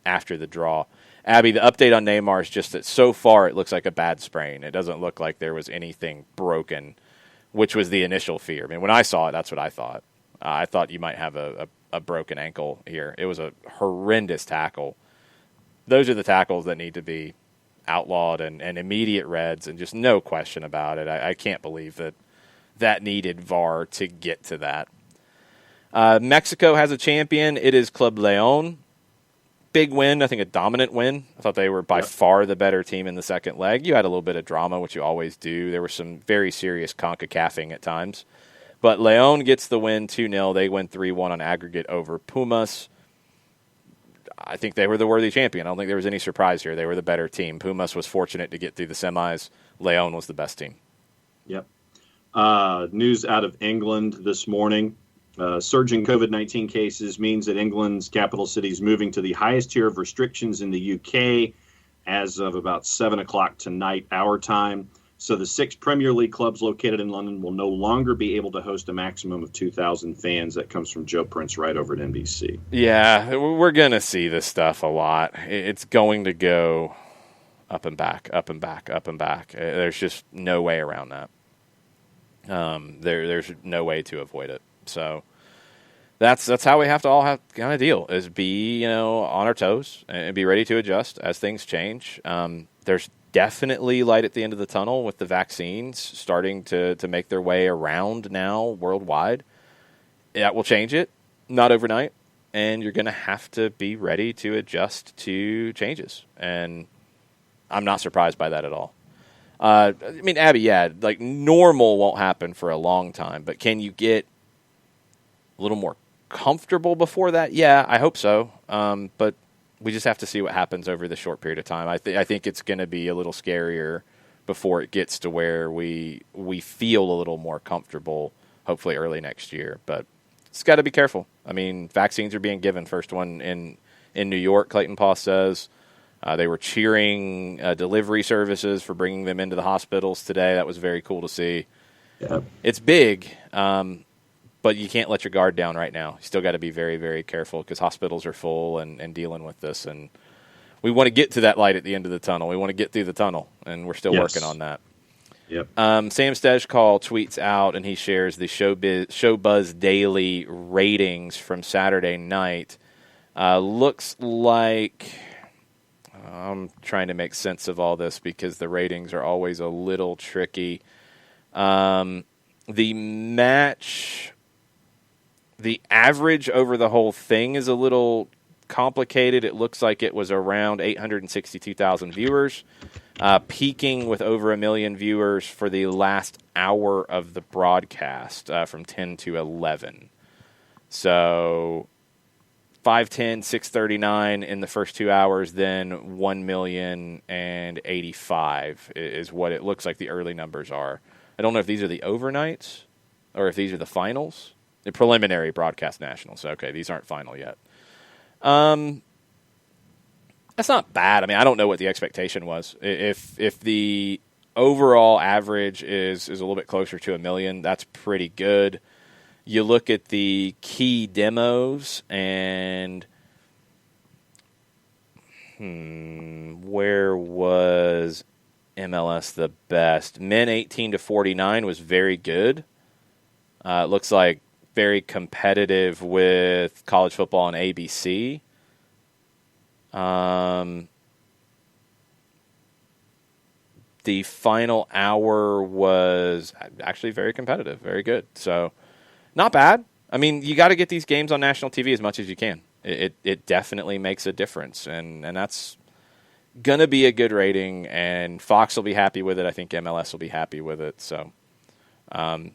after the draw. Abby, the update on Neymar is just that so far it looks like a bad sprain. It doesn't look like there was anything broken, which was the initial fear. I mean, when I saw it, that's what I thought. I thought you might have a broken ankle here. It was a horrendous tackle. Those are the tackles that need to be outlawed and immediate reds, and just no question about it. I can't believe that needed VAR to get to that. Mexico has a champion. It is Club Leon. Big win. I think a dominant win. I thought they were by far the better team in the second leg. You had a little bit of drama, which you always do. There was some very serious CONCACAFing at times. But Leon gets the win 2-0. They win 3-1 on aggregate over Pumas. I think they were the worthy champion. I don't think there was any surprise here. They were the better team. Pumas was fortunate to get through the semis. Leon was the best team.
Yep. News out of England this morning. Surging COVID-19 cases means that England's capital city is moving to the highest tier of restrictions in the UK as of about 7 o'clock tonight, our time. So the 6 Premier League clubs located in London will no longer be able to host a maximum of 2,000 fans. That comes from Joe Prince right over at NBC.
Yeah, we're going to see this stuff a lot. It's going to go up and back, up and back, up and back. There's just no way around that. There's no way to avoid it. So that's how we have to all have kind of deal, is be on our toes and be ready to adjust as things change. There's definitely light at the end of the tunnel with the vaccines starting to make their way around now worldwide. That will change it, not overnight, and you're going to have to be ready to adjust to changes. And I'm not surprised by that at all. I mean, Abby, like normal won't happen for a long time, but can you get a little more comfortable before that? Yeah, I hope so. But we just have to see what happens over the short period of time. I think it's going to be a little scarier before it gets to where we feel a little more comfortable, hopefully early next year. But it's got to be careful. I mean, vaccines are being given. First one in New York, Clayton Paus says. They were cheering delivery services for bringing them into the hospitals today. That was very cool to see.
Yeah.
It's big, but you can't let your guard down right now. You still got to be very, very careful because hospitals are full and dealing with this. And we want to get to that light at the end of the tunnel. We want to get through the tunnel, and we're still working on that.
Yep.
Sam Stejkal tweets out, and he shares the Showbuzz Daily ratings from Saturday night. Looks like I'm trying to make sense of all this because the ratings are always a little tricky. The match, the average over the whole thing is a little complicated. It looks like it was around 862,000 viewers, peaking with over 1 million viewers for the last hour of the broadcast from 10 to 11. So 510, 639 in the first 2 hours, then 1,085,000 is what it looks like the early numbers are. I don't know if these are the overnights or if these are the finals. The preliminary broadcast nationals. Okay, these aren't final yet. That's not bad. I mean, I don't know what the expectation was. If the overall average is a little bit closer to 1 million, that's pretty good. You look at the key demos and where was MLS the best? Men 18 to 49 was very good. It looks like very competitive with college football and ABC. The final hour was actually very competitive, very good. So, not bad. I mean, you got to get these games on national TV as much as you can. It definitely makes a difference, and that's going to be a good rating, and Fox will be happy with it. I think MLS will be happy with it. So, this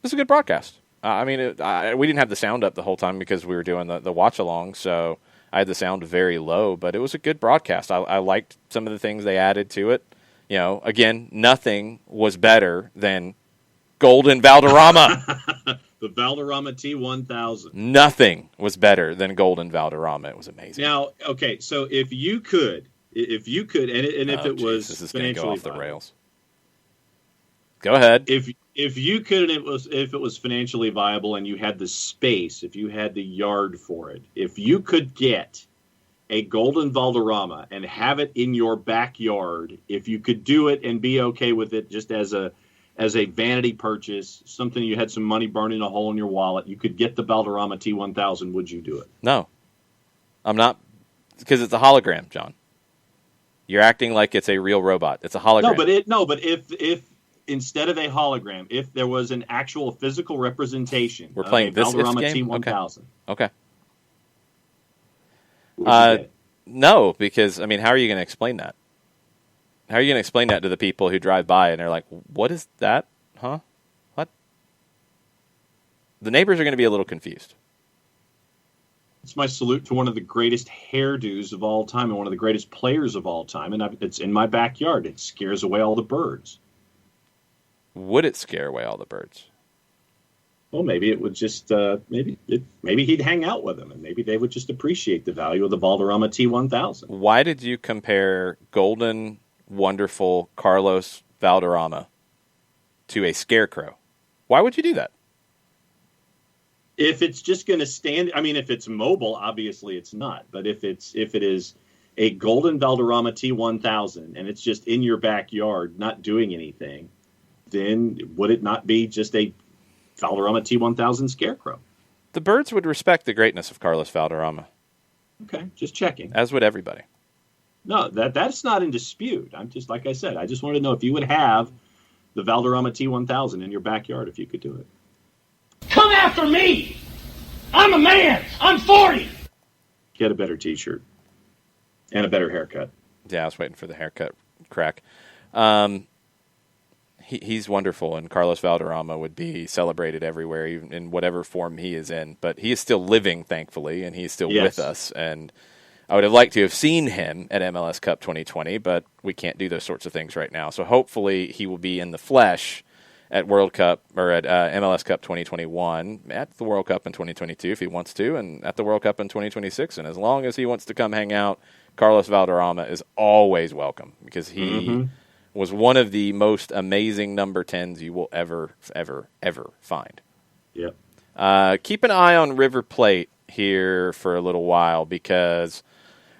is a good broadcast. We didn't have the sound up the whole time because we were doing the watch-along, so I had the sound very low, but it was a good broadcast. I liked some of the things they added to it. You know, again, nothing was better than Golden Valderrama.
The Valderrama T1000.
Nothing was better than Golden Valderrama. It was amazing.
Now, okay, so if you could, and if it was
this is going to go off the
viable,
rails. Go ahead.
If you could, and if it was financially viable, and you had the space, if you had the yard for it, if you could get a Golden Valderrama and have it in your backyard, if you could do it and be okay with it, just as a vanity purchase, something you had some money burning a hole in your wallet, you could get the Valderrama T1000. Would you do it?
No, I'm not, because it's a hologram, John. You're acting like it's a real robot. It's a hologram.
No, but if instead of a hologram, if there was an actual physical representation,
we're playing this
Valderrama
game?
T1000.
Okay.
Okay.
No, because I mean, how are you going to explain that? How are you going to explain that to the people who drive by and they're like, "What is that? Huh? What?" The neighbors are going to be a little confused.
It's my salute to one of the greatest hairdos of all time and one of the greatest players of all time, and it's in my backyard. It scares away all the birds.
Would it scare away all the birds?
Well, maybe it would just maybe he'd hang out with them, and maybe they would just appreciate the value of the Valderrama T1000.
Why did you compare golden, wonderful Carlos Valderrama to a scarecrow? Why would you do that?
If it's just going to stand, I mean, if it's mobile, obviously it's not. But if it is a golden Valderrama T1000 and it's just in your backyard, not doing anything, then would it not be just a Valderrama T1000 scarecrow?
The birds would respect the greatness of Carlos Valderrama.
Okay, just checking.
As would everybody.
No, that's not in dispute. I'm just, like I said, I just wanted to know if you would have the Valderrama T1000 in your backyard if you could do it.
Come after me! I'm a man! I'm 40!
Get a better T-shirt. And a better haircut.
Yeah, I was waiting for the haircut crack. He's wonderful, and Carlos Valderrama would be celebrated everywhere, even in whatever form he is in. But he is still living, thankfully, and he's still with us. And I would have liked to have seen him at MLS Cup 2020, but we can't do those sorts of things right now. So hopefully he will be in the flesh at World Cup or at MLS Cup 2021, at the World Cup in 2022 if he wants to, and at the World Cup in 2026. And as long as he wants to come hang out, Carlos Valderrama is always welcome, because he was one of the most amazing number 10s you will ever find.
Yep.
Keep an eye on River Plate here for a little while, because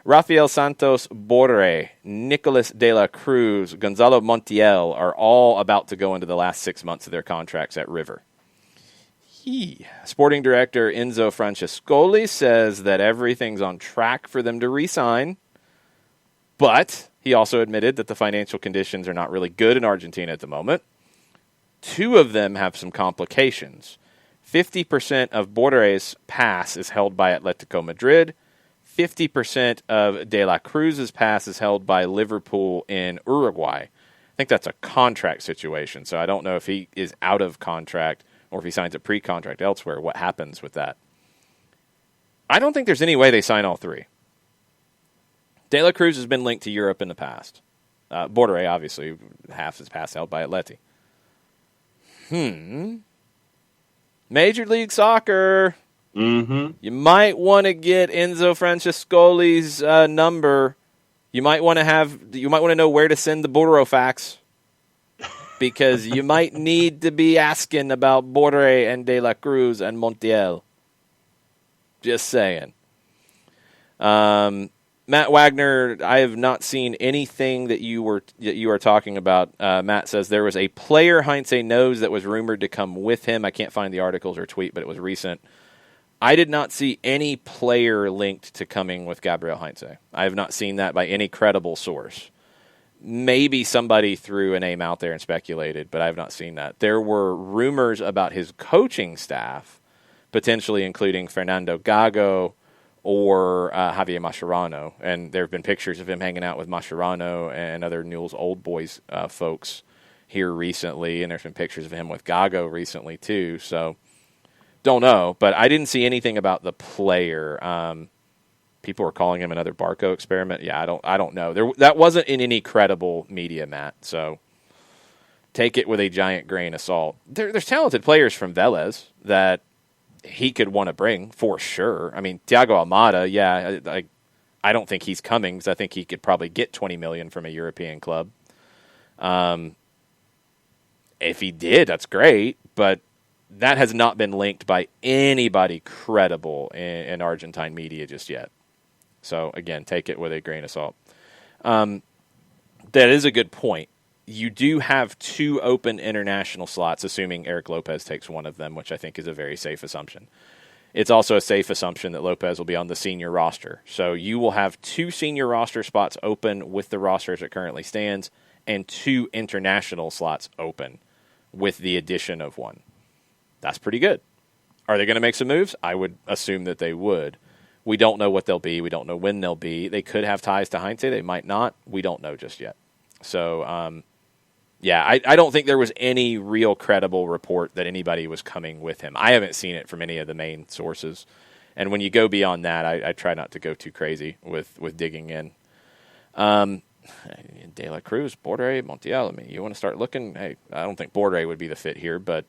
Rafael Santos Borre, Nicolas de la Cruz, Gonzalo Montiel are all about to go into the last 6 months of their contracts at River. Sporting director Enzo Francescoli says that everything's on track for them to re-sign, but he also admitted that the financial conditions are not really good in Argentina at the moment. Two of them have some complications. 50% of Borre's pass is held by Atletico Madrid. 50% of De La Cruz's pass is held by Liverpool in Uruguay. I think that's a contract situation, so I don't know if he is out of contract or if he signs a pre-contract elsewhere, what happens with that. I don't think there's any way they sign all three. De La Cruz has been linked to Europe in the past. Borre, obviously, half his pass held by Atleti. Major League Soccer.
Mm-hmm.
You might want to get Enzo Francescoli's number. You might want to know where to send the Burofax, because you might need to be asking about Borre and De La Cruz and Montiel. Just saying. Matt Wagner, I have not seen anything that you are talking about. Matt says there was a player Heinze knows that was rumored to come with him. I can't find the articles or tweet, but it was recent. I did not see any player linked to coming with Gabriel Heinze. I have not seen that by any credible source. Maybe somebody threw a name out there and speculated, but I have not seen that. There were rumors about his coaching staff, potentially including Fernando Gago or Javier Mascherano. And there have been pictures of him hanging out with Mascherano and other Newell's Old Boys folks here recently, and there's been pictures of him with Gago recently too. So don't know, but I didn't see anything about the player. People were calling him another Barco experiment. Yeah, I don't know. That wasn't in any credible media, Matt. So take it with a giant grain of salt. There's talented players from Vélez that he could want to bring for sure. I mean, Thiago Almada, yeah, I don't think he's coming, because I think he could probably get $20 million from a European club. If he did, that's great, but that has not been linked by anybody credible in Argentine media just yet. So, again, take it with a grain of salt. That is a good point. You do have 2 open international slots, assuming Eric Lopez takes one of them, which I think is a very safe assumption. It's also a safe assumption that Lopez will be on the senior roster. So you will have 2 senior roster spots open with the roster as it currently stands, and 2 international slots open with the addition of one. That's pretty good. Are they going to make some moves? I would assume that they would. We don't know what they'll be. We don't know when they'll be. They could have ties to Heinze. They might not. We don't know just yet. So, yeah, I don't think there was any real credible report that anybody was coming with him. I haven't seen it from any of the main sources. And when you go beyond that, I try not to go too crazy with digging in. De La Cruz, Borre, Montiel. I mean, you want to start looking? Hey, I don't think Borre would be the fit here, but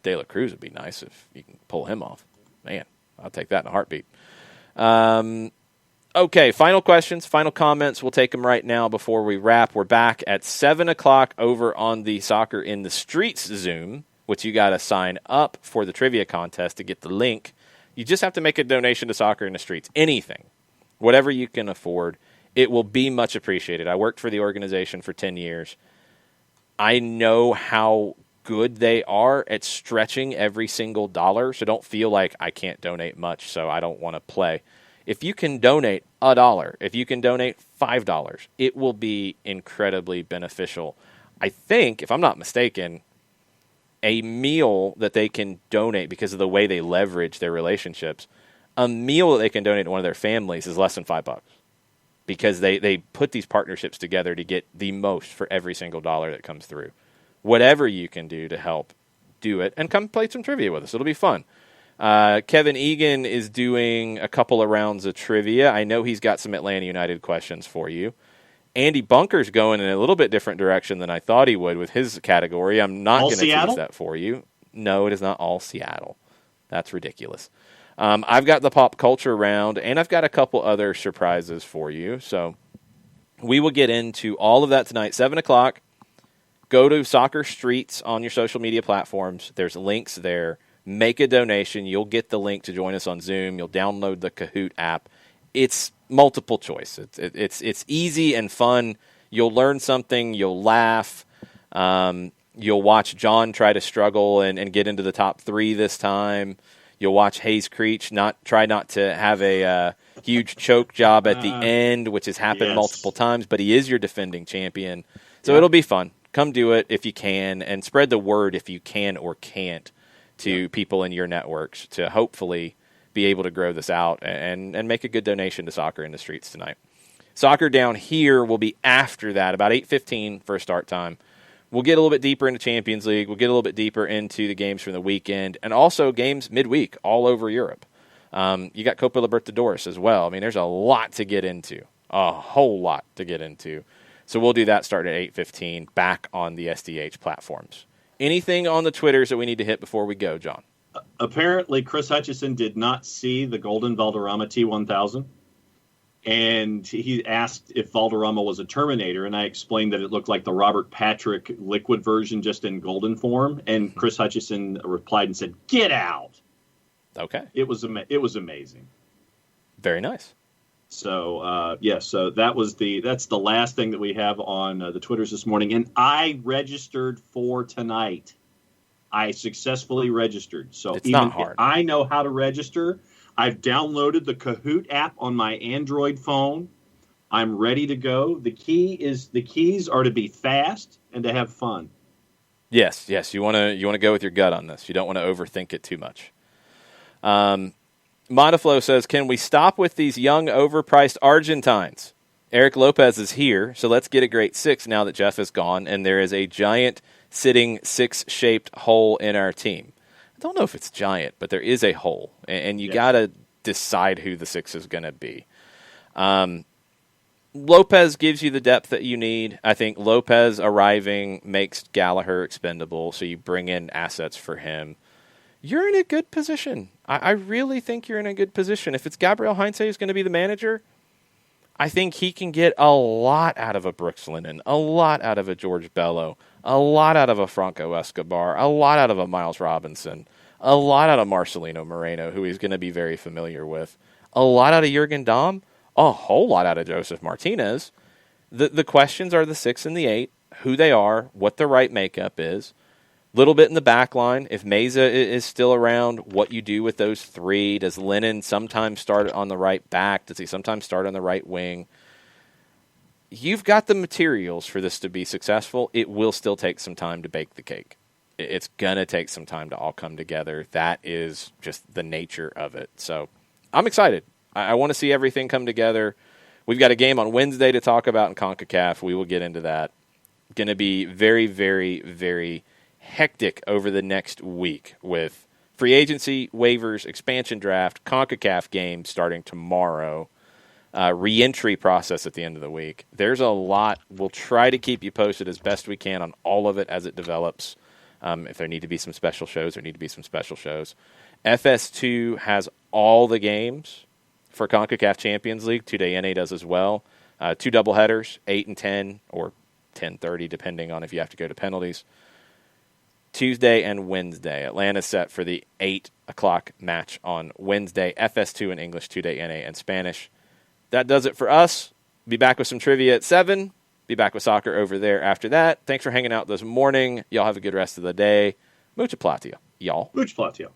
De La Cruz would be nice if you can pull him off. Man, I'll take that in a heartbeat. Okay, final questions, final comments. We'll take them right now before we wrap. We're back at 7 o'clock over on the Soccer in the Streets Zoom, which you got to sign up for the trivia contest to get the link. You just have to make a donation to Soccer in the Streets. Anything, whatever you can afford. It will be much appreciated. I worked for the organization for 10 years. I know how good they are at stretching every single dollar, so don't feel like I can't donate much, so I don't want to play. If you can donate $1, if you can donate $5, it will be incredibly beneficial. I think, if I'm not mistaken, a meal that they can donate because of the way they leverage their relationships, a meal that they can donate to one of their families is less than $5 because they put these partnerships together to get the most for every single dollar that comes through. Whatever you can do to help, do it, and come play some trivia with us. It'll be fun. Kevin Egan is doing a couple of rounds of trivia. I know he's got some Atlanta United questions for you. Andy Bunker's going in a little bit different direction than I thought he would with his category. I'm not going to tease that for you. No, it is not all Seattle. That's ridiculous. I've got the pop culture round, and I've got a couple other surprises for you. So we will get into all of that tonight, 7 o'clock. Go to Soccer Streets on your social media platforms. There's links there. Make a donation. You'll get the link to join us on Zoom. You'll download the Kahoot app. It's multiple choice. It's easy and fun. You'll learn something. You'll laugh. You'll watch John try to struggle and get into the top 3 this time. You'll watch Hayes Creech try not to have a huge choke job at the end, which has happened multiple times, but he is your defending champion. So it'll be fun. Come do it if you can, and spread the word if you can or can't to people in your networks to hopefully be able to grow this out and make a good donation to Soccer in the Streets tonight. Soccer down here will be after that, about 8:15 for a start time. We'll get a little bit deeper into Champions League. We'll get a little bit deeper into the games from the weekend and also games midweek all over Europe. You got Copa Libertadores as well. I mean, there's a lot to get into, a whole lot to get into. So we'll do that starting at 8:15 back on the SDH platforms. Anything on the Twitters that we need to hit before we go, John?
apparently Chris Hutchison did not see the Golden Valderrama T1000. And he asked if Valderrama was a Terminator, and I explained that it looked like the Robert Patrick liquid version, just in golden form. And Chris Hutchison replied and said, "Get out!"
Okay,
it was amazing.
Very nice.
So so that's the last thing that we have on the Twitters this morning, and I registered for tonight. I successfully registered, so
it's not hard.
I know how to register. I've downloaded the Kahoot app on my Android phone. I'm ready to go. The keys are to be fast and to have fun.
Yes. You want to go with your gut on this. You don't want to overthink it too much. Modaflow says, "Can we stop with these young, overpriced Argentines? Eric Lopez is here, so let's get a great 6 now that Jeff is gone, and there is a giant sitting 6-shaped hole in our team." I don't know if it's giant, but there is a hole, and you got to decide who the 6 is going to be. Lopez gives you the depth that you need. I think Lopez arriving makes Gallagher expendable, so you bring in assets for him. You're in a good position. I really think you're in a good position. If it's Gabriel Heinze who's going to be the manager, I think he can get a lot out of a Brooks Lennon, a lot out of a George Bello, a lot out of a Franco Escobar, a lot out of a Miles Robinson, a lot out of Marcelino Moreno, who he's going to be very familiar with, a lot out of Jurgen Damm, a whole lot out of Joseph Martinez. The questions are the 6 and the 8, who they are, what the right makeup is, little bit in the back line. If Meza is still around, what you do with those 3. Does Lennon sometimes start on the right back? Does he sometimes start on the right wing? You've got the materials for this to be successful. It will still take some time to bake the cake. It's going to take some time to all come together. That is just the nature of it. So I'm excited. I want to see everything come together. We've got a game on Wednesday to talk about in CONCACAF. We will get into that. Going to be very, very, very hectic over the next week with free agency, waivers, expansion draft, CONCACAF games starting tomorrow, re-entry process at the end of the week. There's a lot. We'll try to keep you posted as best we can on all of it as it develops. If there need to be some special shows, there need to be some special shows. FS2 has all the games for CONCACAF Champions League. 2-Day NA does as well. 2 doubleheaders, 8 and 10, or 10:30, depending on if you have to go to penalties. Tuesday and Wednesday. Atlanta's set for the 8 o'clock match on Wednesday. FS2 in English, 2-Day NA and Spanish. That does it for us. Be back with some trivia at 7. Be back with soccer over there after that. Thanks for hanging out this morning. Y'all have a good rest of the day. Mucha platio, y'all.
Mucha platio.